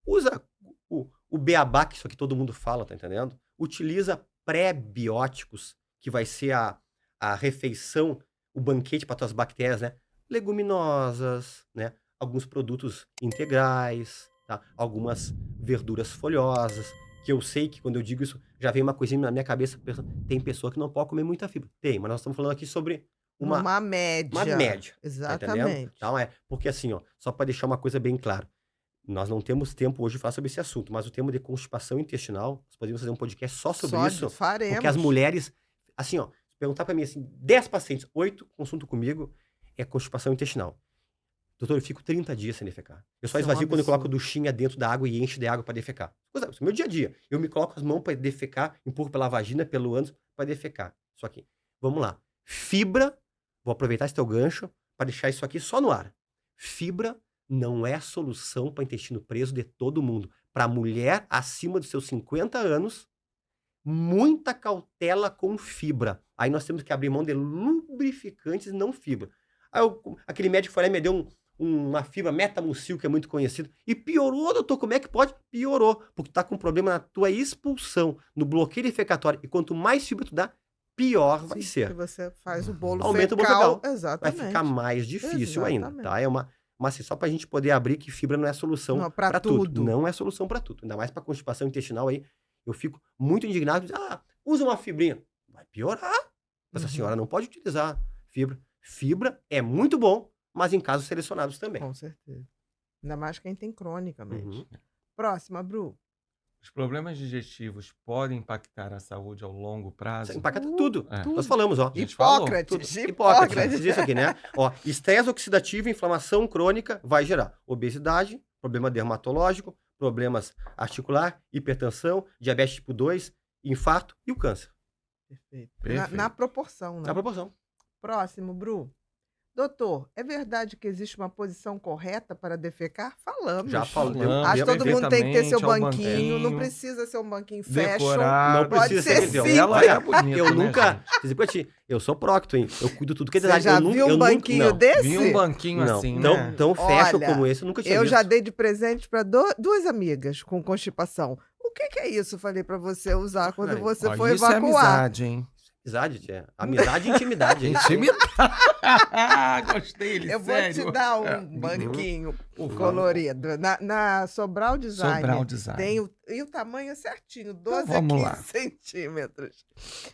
usa o beabá, que isso aqui todo mundo fala, tá entendendo? Utiliza pré-bióticos, que vai ser a refeição, o banquete para tuas bactérias, né? Leguminosas, né? Alguns produtos integrais, tá? Algumas verduras folhosas, que eu sei que quando eu digo isso, já vem uma coisinha na minha cabeça, tem pessoa que não pode comer muita fibra. Tem, mas nós estamos falando aqui sobre Uma média. uma média, tá entendendo? Exatamente. Então porque assim, ó, só para deixar uma coisa bem clara, nós não temos tempo hoje de falar sobre esse assunto, mas o tema de constipação intestinal, nós podemos fazer um podcast só sobre isso, Faremos. porque as mulheres, assim, ó, se perguntar para mim assim, 10 pacientes, 8 consultam comigo, é constipação intestinal. Doutor, eu fico 30 dias sem defecar. Eu só Isso é um esvazio quando eu coloco a absurdo. duchinha dentro da água e enche de água para defecar. Isso é meu dia a dia. Eu me coloco as mãos para defecar, empurro pela vagina, pelo ânus para defecar. Isso aqui. Vamos lá. Fibra, vou aproveitar esse teu gancho para deixar isso aqui só no ar. Fibra não é solução para intestino preso de todo mundo. Para mulher acima dos seus 50 anos, muita cautela com fibra. Aí nós temos que abrir mão de lubrificantes e não fibra. Aí aquele médico foi lá e me deu uma fibra Metamucil, que é muito conhecido, e piorou, doutor, como é que pode? Piorou, porque tu tá com problema na tua expulsão, no bloqueio defecatório, e quanto mais fibra tu dá, pior vai Sim, ser. que você faz o bolo Aumenta o bolo fecal. fecal. Vai Exatamente. ficar mais difícil ainda, Exatamente. tá? Mas assim, só pra gente poder abrir que fibra não é solução Não, pra pra tudo. tudo. Não é solução pra tudo, ainda mais pra constipação intestinal aí, eu fico muito indignado, usa uma fibrinha. Vai piorar. Essa Uhum. senhora não pode utilizar fibra. Fibra é muito bom, mas em casos selecionados também. Com certeza. Ainda mais quem tem crônicamente. Uhum. Próxima, Bru. Os problemas digestivos podem impactar a saúde ao longo prazo? Isso impacta tudo. É. Nós falamos, ó. A gente falou. Hipócrates. Hipócrates, diz isso aqui, né? Ó, estresse oxidativo, inflamação crônica vai gerar obesidade, problema dermatológico, problemas articular, hipertensão, diabetes tipo 2, infarto e o câncer. Perfeito. Perfeito. Na proporção, né? Na proporção. Próximo, Bru. Doutor, é verdade que existe uma posição correta para defecar? Falamos. Já falamos. Falamos, Acho que todo mundo tem que ter seu perfeitamente, ao banquinho, não banquinho, precisa ser um banquinho fashion. decorado. Não precisa ser ser simples. Ela Olha, é bonita, eu né, nunca... gente? Quer dizer pra ti, eu sou procto, hein? Eu cuido tudo que é Você design. já eu nunca, viu um eu nunca- banquinho não, desse? Vi um banquinho Não, assim, tão, né? tão fashion Olha, como esse, eu nunca tinha Eu visto. já dei de presente para duas amigas com constipação. O que é isso? Falei para você usar quando Peraí. você Ó, for isso é evacuar. amizade, hein? Amizade, tia. Amizade e intimidade. Intimidade. Gostei, ele Eu vou sério. te dar um banquinho Por favor. colorido. Na Sobral Design. Sobral Design. Tem e o tamanho é certinho, 12 a vamos 15 lá. centímetros.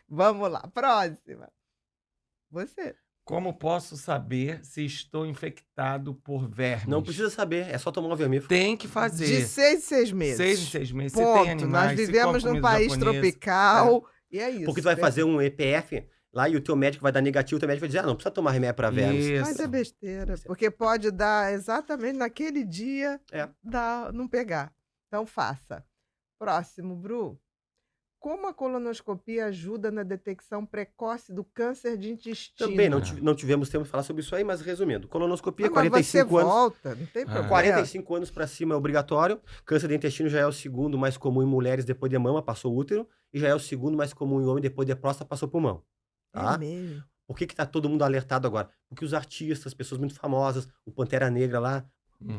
Vamos lá, próxima. Você. Como posso saber se estou infectado por vermes? Não precisa saber, é só tomar um vermífugo. Tem que fazer. De 6 em 6 meses. 6 em 6 meses. Se Ponto. tem animais, Nós se vivemos come num comida país japonesa. tropical. E é isso. Porque tu vai fazer um EPF lá e o teu médico vai dar negativo, o teu médico vai dizer, não precisa tomar remédio para vermes. Isso. Mas é besteira, porque pode dar exatamente naquele dia, É. não pegar. Então faça. Próximo, Bru. Como a colonoscopia ajuda na detecção precoce do câncer de intestino? Também não tivemos tempo de falar sobre isso aí, mas resumindo, colonoscopia, Mas você 45 anos. volta, não tem Ah. problema. 45 anos para cima é obrigatório. Câncer de intestino já é o segundo mais comum em mulheres depois de mama, passou o útero. E já é o segundo mais comum em homem depois de próstata, passou pulmão. Tá? É mesmo. Por que tá todo mundo alertado agora? Porque os artistas, pessoas muito famosas, o Pantera Negra lá,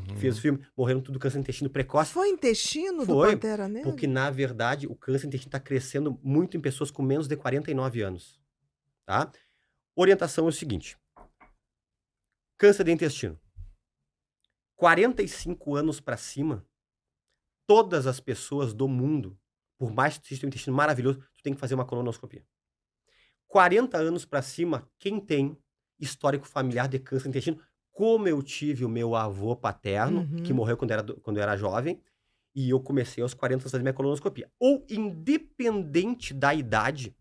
que fez o filme, morreram tudo câncer de intestino precoce. Foi intestino do Foi, Pantera Negra? Porque, na verdade, o câncer de intestino está crescendo muito em pessoas com menos de 49 anos. Tá? Orientação é o seguinte. Câncer de intestino. 45 anos para cima, todas as pessoas do mundo, por mais que seja um intestino maravilhoso, tu tem que fazer uma colonoscopia. 40 anos para cima, quem tem histórico familiar de câncer de intestino, como eu tive o meu avô paterno, que morreu quando eu era jovem, e eu comecei aos 40 anos a fazer minha colonoscopia. Ou, independente da idade,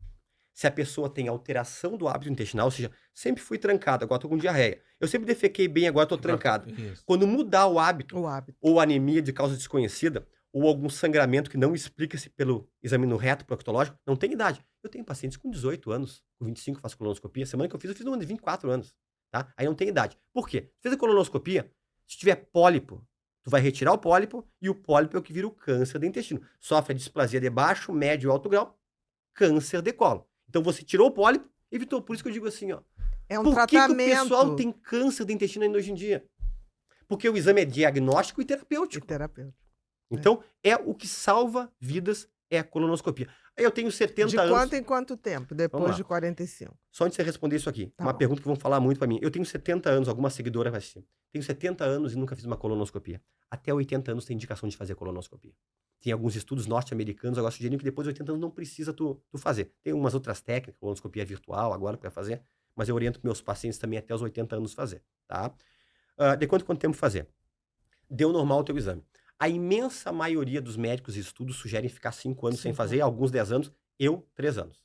se a pessoa tem alteração do hábito intestinal, ou seja, sempre fui trancado, agora estou com diarreia. Eu sempre defequei bem, agora estou trancado. Isso. Quando mudar o hábito, O hábito. ou anemia de causa desconhecida, ou algum sangramento que não explica-se pelo exame no reto proctológico, não tem idade. Eu tenho pacientes com 18 anos, com 25 faço colonoscopia. Semana que eu fiz uma de 24 anos. Tá? Aí não tem idade. Por quê? Fez a colonoscopia, se tiver pólipo, tu vai retirar o pólipo e o pólipo é o que vira o câncer do intestino. Sofre a displasia de baixo, médio e alto grau, câncer de colo. Então você tirou o pólipo, evitou. Por isso que eu digo assim, ó. É um Por que tratamento. o pessoal tem câncer de intestino ainda hoje em dia? Porque o exame é diagnóstico e E terapêutico. terapeuta. Então, é o que salva vidas, é a colonoscopia. Aí eu tenho 70 De anos. quanto em quanto tempo? Vamos Depois lá. de 45. Só antes de você responder isso aqui, Tá uma bom. pergunta que vão falar muito pra mim. Eu tenho 70 anos, alguma seguidora vai assistir. Tenho 70 anos e nunca fiz uma colonoscopia. Até 80 anos tem indicação de fazer colonoscopia. Tem alguns estudos norte-americanos, agora sugerindo que depois de 80 anos não precisa tu fazer. Tem umas outras técnicas, colonoscopia virtual agora para fazer, mas eu oriento meus pacientes também até os 80 anos fazer, tá? De quanto tempo fazer? Deu normal o teu exame. A imensa maioria dos médicos e estudos sugerem ficar 5 anos sem 5 fazer, alguns 10 anos, eu 3 anos.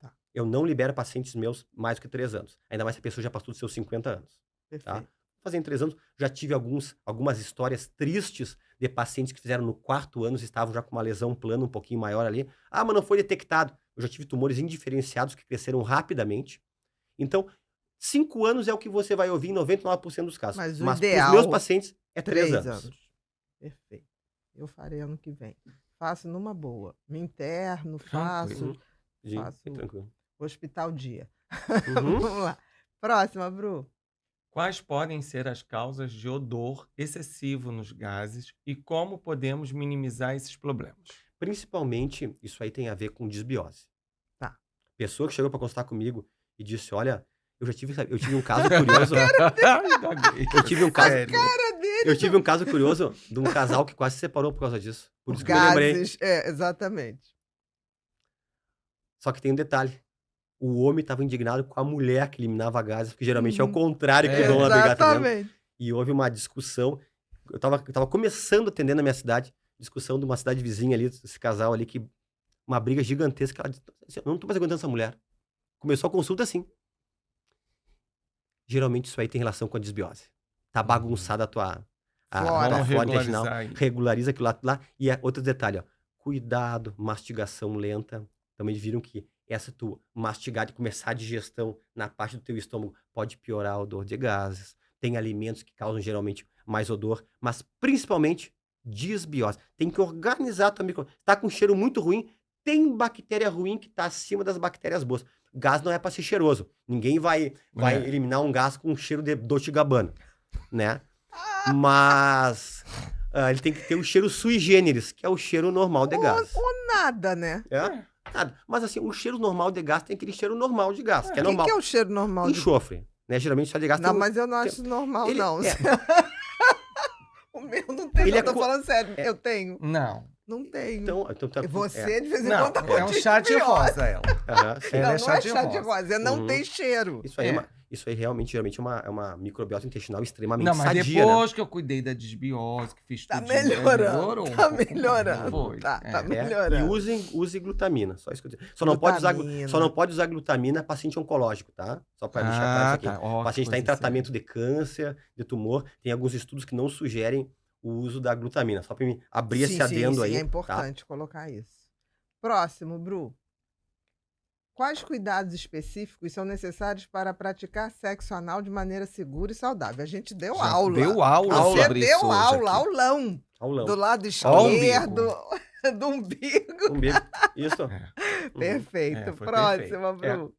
Tá. Eu não libero pacientes meus mais do que 3 anos. Ainda mais se a pessoa já passou dos seus 50 anos. Perfeito. Tá? Fazer em 3 anos, já tive algumas histórias tristes de pacientes que fizeram no 4º ano, estavam já com uma lesão plana um pouquinho maior ali. Ah, mas não foi detectado. Eu já tive tumores indiferenciados que cresceram rapidamente. Então, 5 anos é o que você vai ouvir em 99% dos casos. Mas o para os ideal, meus pacientes é 3 3 anos. anos. Perfeito. Eu farei ano que vem. Faço numa boa. Me interno, faço Tranquilo. Sim, Faço. tranquilo. hospital dia. Uhum. Vamos lá. Próxima, Bru. Quais podem ser as causas de odor excessivo nos gases e como podemos minimizar esses problemas? Principalmente, isso aí tem a ver com desbiose. Tá. Pessoa que chegou para consultar comigo e disse, olha, eu tive um caso curioso. Eu tive um caso, Sério. Cara dele. eu tive um caso curioso de um casal que quase se separou por causa disso. Por isso que eu me lembrei. Gases. Exatamente. Só que tem um detalhe. O homem estava indignado com a mulher que eliminava gases, porque geralmente é o Uhum. contrário que o dono da brigada tá vendo. Exatamente. E houve uma discussão. Eu tava começando a atender na minha cidade, discussão de uma cidade vizinha ali, esse casal ali, que uma briga gigantesca. Ela disse, eu não tô mais aguentando essa mulher. Começou a consulta assim. Geralmente isso aí tem relação com a desbiose. Tá bagunçada a tua Flora. Vamos flora intestinal. regularizar aí. Regulariza aquilo lá. E outro detalhe, ó. Cuidado, mastigação lenta. Também viram que essa tu mastigar e começar a digestão na parte do teu estômago pode piorar a odor de gases. Tem alimentos que causam geralmente mais odor, mas principalmente disbiose. Tem que organizar a tua microbiota. Tá com cheiro muito ruim, tem bactéria ruim que tá acima das bactérias boas. Gás não é para ser cheiroso. Ninguém vai eliminar um gás com cheiro de Dolce & Gabbana, né? Mas ele tem que ter o cheiro sui generis, que é o cheiro normal de gás. Ou nada, né? Nada. Mas assim, o cheiro normal de gás tem aquele cheiro normal de gás, que é normal. O que é o cheiro normal de gás? Enxofre, né? Geralmente só de gás Não, mas eu não acho normal, não. O meu não tem, eu tô falando sério. Eu tenho. Não tenho. Então você, de vez em quando, tá com é um chá de rosa, ela. Não é chá de rosa, não tem cheiro. Isso aí realmente, geralmente, é uma microbiota intestinal extremamente Não, mas sadia, depois né? que eu cuidei da desbiose, que fiz Tá tudo. melhorando. Tá melhorando. Foi. Tá melhorando. E use glutamina, só isso que eu digo. Só não pode usar glutamina paciente oncológico, tá? Só para deixar claro isso aqui. Tá. Ó, o paciente está em tratamento de câncer, de tumor, tem alguns estudos que não sugerem o uso da glutamina. Só para me abrir esse adendo aí. É importante colocar isso. Próximo, Bru. Quais cuidados específicos são necessários para praticar sexo anal de maneira segura e saudável? A gente deu aula. Deu aula Você sobre isso. deu aula, aqui. aulão. Do lado esquerdo, do umbigo. Isso. Perfeito. Foi Próxima, Bru.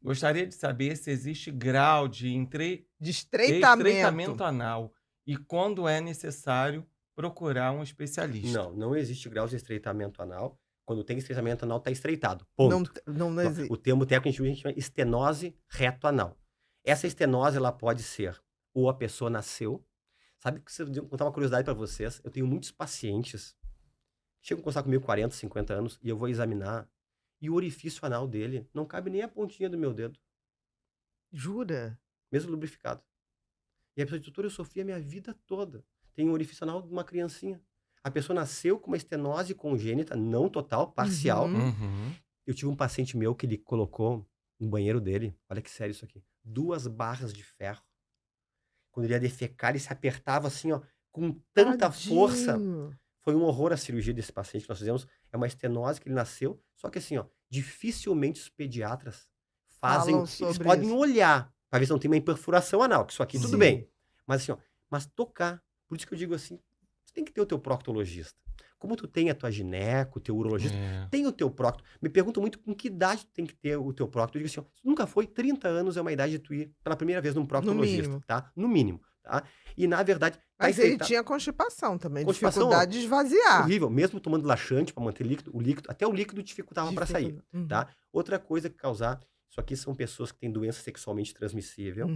Gostaria de saber se existe grau de estreitamento anal e quando é necessário procurar um especialista. Não existe grau de estreitamento anal. Quando tem estreitamento anal, está estreitado. Ponto. Não existe. O termo técnico a gente chama estenose reto-anal. Essa estenose, ela pode ser ou a pessoa nasceu. Sabe que eu vou contar uma curiosidade para vocês. Eu tenho muitos pacientes que chegam a conversar comigo 40, 50 anos e eu vou examinar e o orifício anal dele não cabe nem a pontinha do meu dedo. Jura? Mesmo lubrificado. E a pessoa diz, doutor, eu sofri a minha vida toda. Tem um orifício anal de uma criancinha. A pessoa nasceu com uma estenose congênita, não total, parcial. Eu tive um paciente meu que ele colocou no banheiro dele, olha que sério isso aqui, 2 barras de ferro. Quando ele ia defecar, ele se apertava assim, ó, com tanta força. Foi um horror a cirurgia desse paciente que nós fizemos. É uma estenose que ele nasceu, só que assim, ó, dificilmente os pediatras fazem... Eles podem olhar para ver se não tem uma perfuração anal, que isso aqui tudo bem. Mas assim, ó, mas tocar. Por isso que eu digo assim, você tem que ter o teu proctologista. Como tu tem a tua gineco, o teu urologista, tem o teu procto. Me perguntam muito com que idade tu tem que ter o teu procto. Eu digo assim, ó, nunca foi, 30 anos é uma idade de tu ir pela primeira vez num proctologista, tá? No mínimo, tá? E na verdade... Mas ele tinha constipação também, dificuldade de esvaziar. Horrível, mesmo tomando laxante para manter líquido, até o líquido dificultava para sair, tá? Outra coisa que causar, isso aqui são pessoas que têm doença sexualmente transmissível,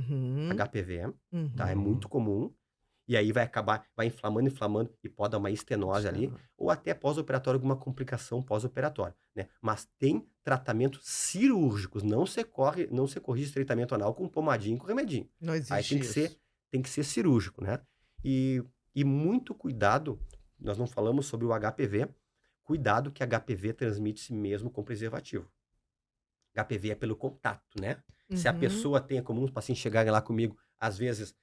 HPV, tá? É muito comum. E aí vai inflamando e pode dar uma estenose ali, ou até pós-operatório, alguma complicação pós-operatória, né? Mas tem tratamentos cirúrgicos, não se corrige estreitamento anal com pomadinha e com remedinho. Não existe aí tem que ser cirúrgico, né? E muito cuidado, nós não falamos sobre o HPV, cuidado que HPV transmite-se mesmo com preservativo. HPV é pelo contato, né? Se a pessoa tem, é comum os pacientes chegarem lá comigo, às vezes,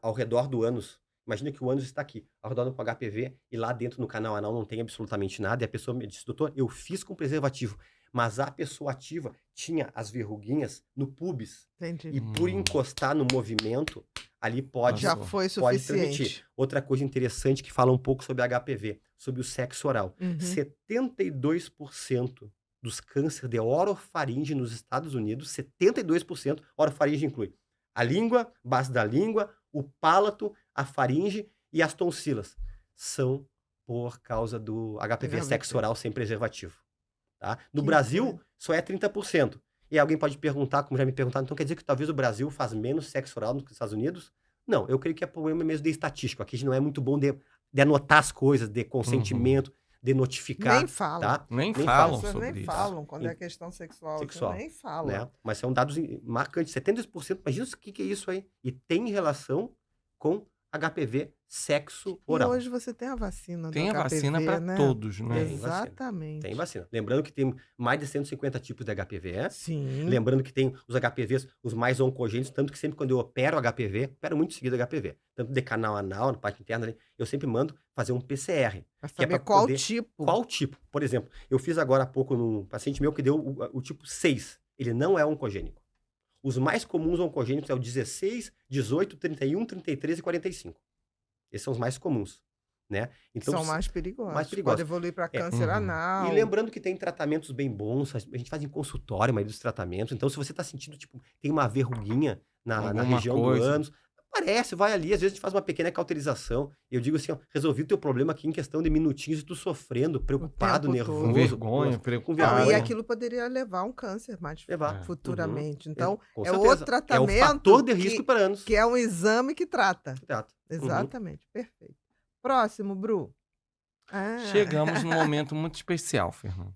ao redor do ânus. Imagina que o ânus está aqui, ao redor do HPV, e lá dentro no canal anal não tem absolutamente nada, e a pessoa me disse, doutor, eu fiz com preservativo, mas a pessoa ativa tinha as verruguinhas no pubis. Entendi. E por encostar no movimento, ali pode transmitir. Outra coisa interessante que fala um pouco sobre HPV, sobre o sexo oral. 72% dos cânceres de orofaringe nos Estados Unidos, 72%, orofaringe inclui a língua, base da língua, o palato, a faringe e as tonsilas. São por causa do HPV sexo oral sem preservativo. Tá? No Brasil, só é 30%. E alguém pode perguntar, como já me perguntaram, então quer dizer que talvez o Brasil faz menos sexo oral do que os Estados Unidos? Não, eu creio que é problema mesmo de estatístico. Aqui a gente não é muito bom de anotar as coisas, de consentimento, de notificar. Nem falam. Tá? Nem falam sobre sobre nem isso. falam quando é questão sexual. Nem falam. Né? Mas são dados marcantes. 72%, imagina o que é isso aí. E tem relação com HPV sexo E oral. hoje você tem a vacina do Tem a vacina HPV, para né? todos, né? Tem vacina. Exatamente. Tem vacina. Lembrando que tem mais de 150 tipos de HPV. Sim. Lembrando que tem os HPVs, os mais oncogênicos, tanto que sempre quando eu opero HPV, opero muito seguido HPV, tanto de canal anal, na parte interna ali, eu sempre mando fazer um PCR. Pra Que é saber pra qual poder- tipo. Qual tipo? Por exemplo, eu fiz agora há pouco num paciente meu que deu o tipo 6. Ele não é oncogênico. Os mais comuns oncogênicos é o 16, 18, 31, 33 e 45. Esses são os mais comuns, né? Então, São mais perigosos. mais perigosos. Pode evoluir para câncer Uhum. anal. E lembrando que tem tratamentos bem bons, a gente faz em consultório a maioria dos tratamentos. Então, se você tá sentindo, tipo, tem uma verruguinha na Alguma região coisa. do ânus, aparece, vai ali, às vezes a gente faz uma pequena cauterização. E eu digo assim, ó, resolvi o teu problema aqui em questão de minutinhos e tu sofrendo, preocupado, tempo todo. nervoso. Com vergonha, com preocupado. Não, e vergonha. aquilo poderia levar a um câncer mais Levar. futuramente. Então, Com é certeza. outro tratamento É o fator de risco para anos. que é um exame que trata. Exato. Exatamente. Perfeito. Próximo, Bru. Ah, Chegamos num momento muito especial, Fernando.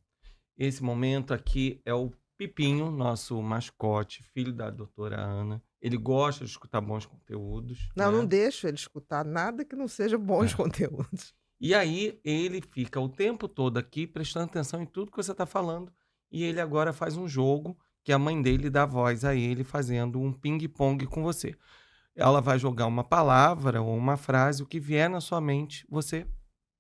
Esse momento aqui é o Pipinho, nosso mascote, filho da doutora Ana. Ele gosta de escutar bons conteúdos. Não, né? não deixo ele escutar nada que não seja bons conteúdos. E aí ele fica o tempo todo aqui prestando atenção em tudo que você está falando. E ele agora faz um jogo que a mãe dele dá voz a ele fazendo um ping-pong com você. Ela vai jogar uma palavra ou uma frase, o que vier na sua mente, você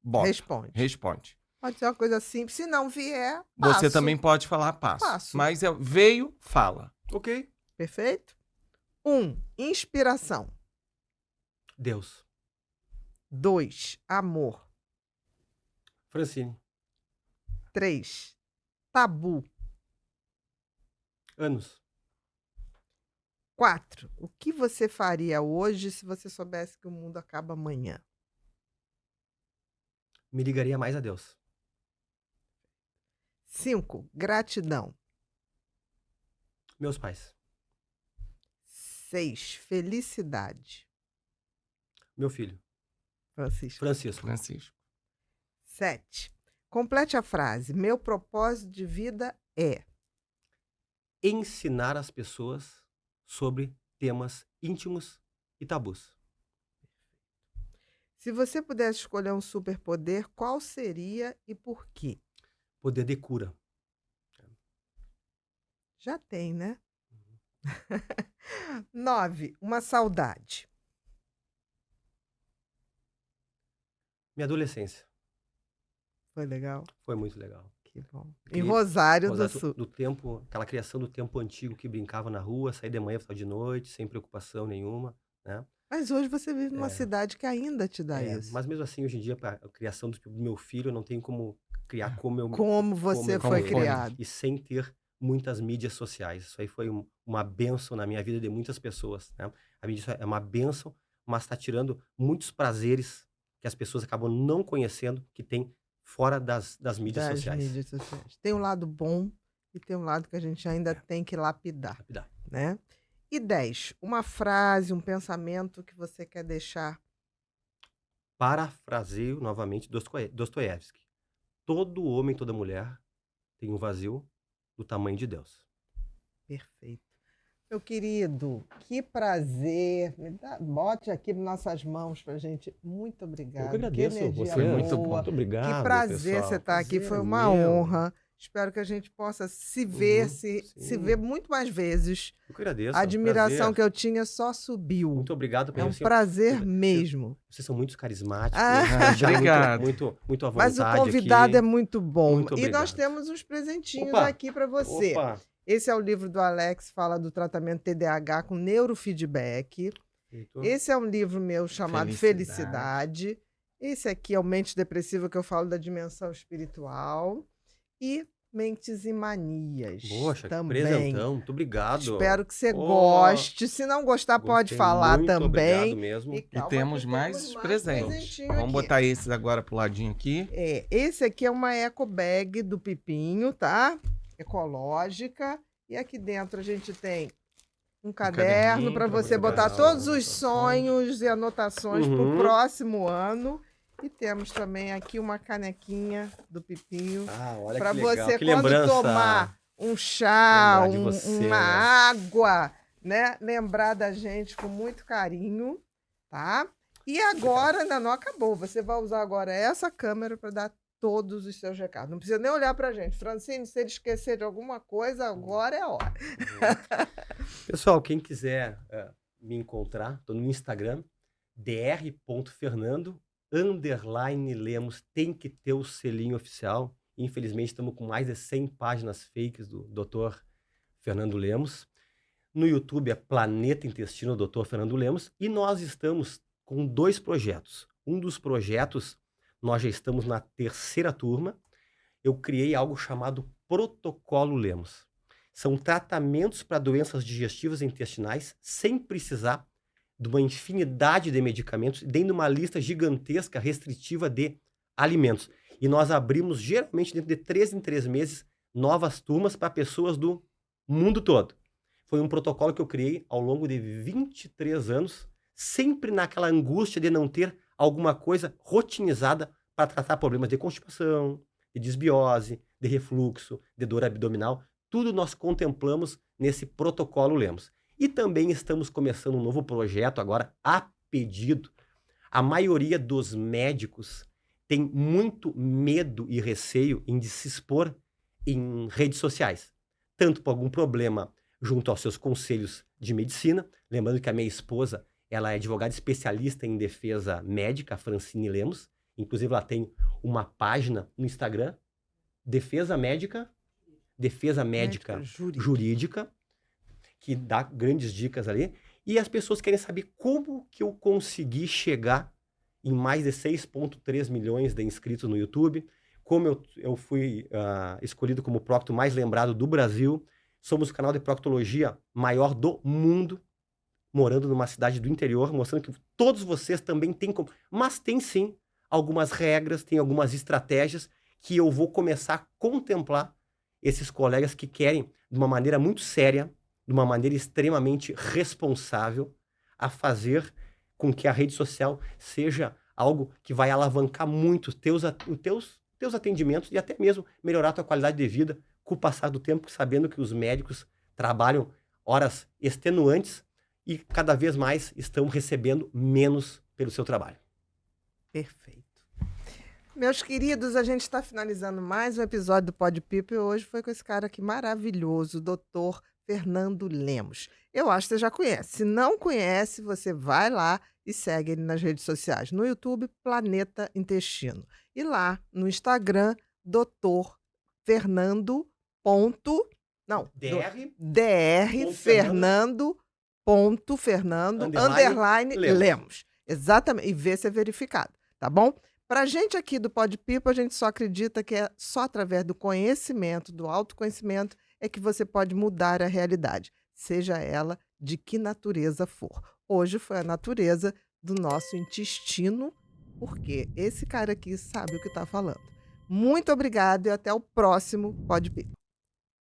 bota. Responde. Pode ser uma coisa simples. Se não vier, Você passo. também pode falar passo. Passo. Mas veio, fala. Ok. Perfeito? 1. Inspiração. Deus. 2. Amor. Francine. 3. Tabu. Anos. 4. O que você faria hoje se você soubesse que o mundo acaba amanhã? Me ligaria mais a Deus. 5. Gratidão. Meus pais. 6. Felicidade. Meu filho. Francisco. Francisco. Francisco. 7. Complete a frase. Meu propósito de vida é. Ensinar as pessoas sobre temas íntimos e tabus. Se você pudesse escolher um superpoder, qual seria e por quê? Poder de cura. Já tem, né? 9. Uma saudade. Minha adolescência. Foi legal? Foi muito legal. Que bom. Em Criei- Rosário do Rosário Sul. do tempo, aquela criação do tempo antigo que brincava na rua, saía de manhã, ficava de noite, sem preocupação nenhuma, né? Mas hoje você vive numa É. cidade que ainda te dá É, isso. mas mesmo assim, hoje em dia, para a criação do meu filho, eu não tenho como criar como eu Como você eu foi criei. criado. E sem ter muitas mídias sociais. Isso aí foi uma bênção na minha vida de muitas pessoas, né? A mídia é uma bênção, mas está tirando muitos prazeres que as pessoas acabam não conhecendo, que tem fora das mídias Das sociais. mídias sociais. Tem um lado bom e tem um lado que a gente ainda tem que lapidar, Rapidão. né? E 10. Uma frase, um pensamento que você quer deixar. Parafraseio novamente Dostoiévski. Todo homem, toda mulher tem um vazio do tamanho de Deus. Perfeito. Meu querido, que prazer. Bote aqui nas nossas mãos pra gente. Muito obrigada. Eu que agradeço. energia Você Foi boa. muito bom. Muito obrigado, Que prazer pessoal. você estar aqui. Prazer Foi é uma meu. honra. Espero que a gente possa se ver, se sim. ver muito mais vezes. Eu que agradeço. A admiração prazer. que eu tinha só subiu. Muito obrigado. É um assim, prazer vocês- mesmo. Vocês são muito carismáticos. Ah, já obrigado. Muito à vontade Mas o convidado aqui. é muito bom. Muito E nós obrigado. temos uns presentinhos Opa, aqui para você. Opa! Esse é o livro do Alex, fala do tratamento TDAH com neurofeedback. Feito. Esse é um livro meu chamado Felicidade. Felicidade. Esse aqui é o Mente Depressiva, que eu falo da dimensão espiritual. E Mentes e Manias. Poxa, que também. presentão. Muito obrigado. Espero que você Oh, goste. Se não gostar, pode Gostei falar muito, também. Obrigado mesmo. E E calma temos que mais presentes. presentinho Vamos aqui. botar esses agora pro ladinho aqui. Esse aqui é uma eco bag do Pipinho, tá? Ecológica. E aqui dentro a gente tem um caderno caderninho para pra você você botar botar todos os anotações. sonhos e anotações para o Uhum. próximo ano. E temos também aqui uma canequinha do Pipinho Ah, olha para que legal. você, que quando lembrança. tomar um chá, Lembrar de você. uma água, né? Lembrar da gente com muito carinho, tá? E agora ainda não acabou. Você vai usar agora essa câmera para dar todos os seus recados. Não precisa nem olhar para a gente. Francine, se ele esquecer de alguma coisa, agora é a hora. Pessoal, quem quiser me encontrar, estou no Instagram, dr.fernando_Lemos. Tem que ter o selinho oficial. Infelizmente, estamos com mais de 100 páginas fakes do Dr. Fernando Lemos. No YouTube é Planeta Intestino, Dr. Fernando Lemos. E nós estamos com 2 projetos. Um dos projetos, nós já estamos na 3ª turma. Eu criei algo chamado Protocolo Lemos. São tratamentos para doenças digestivas e intestinais sem precisar de uma infinidade de medicamentos, dentro de uma lista gigantesca, restritiva de alimentos. E nós abrimos, geralmente, dentro de 3 em 3 meses, novas turmas para pessoas do mundo todo. Foi um protocolo que eu criei ao longo de 23 anos, sempre naquela angústia de não ter alguma coisa rotinizada para tratar problemas de constipação, de desbiose, de refluxo, de dor abdominal. Tudo nós contemplamos nesse protocolo Lemos. E também estamos começando um novo projeto agora, a pedido. A maioria dos médicos tem muito medo e receio em de se expor em redes sociais. Tanto por algum problema junto aos seus conselhos de medicina. Lembrando que a minha esposa, ela é advogada especialista em defesa médica, a Francine Lemos. Inclusive, ela tem uma página no Instagram, Defesa Médica Jurídica, que dá grandes dicas ali. E as pessoas querem saber como que eu consegui chegar em mais de 6,3 milhões de inscritos no YouTube, como eu fui escolhido como procto mais lembrado do Brasil. Somos o canal de proctologia maior do mundo, morando numa cidade do interior, mostrando que todos vocês também têm como... Mas tem sim algumas regras, tem algumas estratégias que eu vou começar a contemplar esses colegas que querem, de uma maneira muito séria, de uma maneira extremamente responsável, a fazer com que a rede social seja algo que vai alavancar muito os teus atendimentos e até mesmo melhorar a tua qualidade de vida com o passar do tempo, sabendo que os médicos trabalham horas extenuantes e cada vez mais estão recebendo menos pelo seu trabalho. Perfeito. Meus queridos, a gente está finalizando mais um episódio do Pod People e hoje foi com esse cara aqui maravilhoso, o Dr. Fernando Lemos. Eu acho que você já conhece. Se não conhece, você vai lá e segue ele nas redes sociais. No YouTube, Planeta Intestino. E lá no Instagram, Dr. Fernando. Fernando_Lemos. Exatamente. E vê se é verificado, tá bom? Pra gente aqui do Pod People, a gente só acredita que é só através do conhecimento, do autoconhecimento, é que você pode mudar a realidade, seja ela de que natureza for. Hoje foi a natureza do nosso intestino, porque esse cara aqui sabe o que está falando. Muito obrigado e até o próximo Pod People.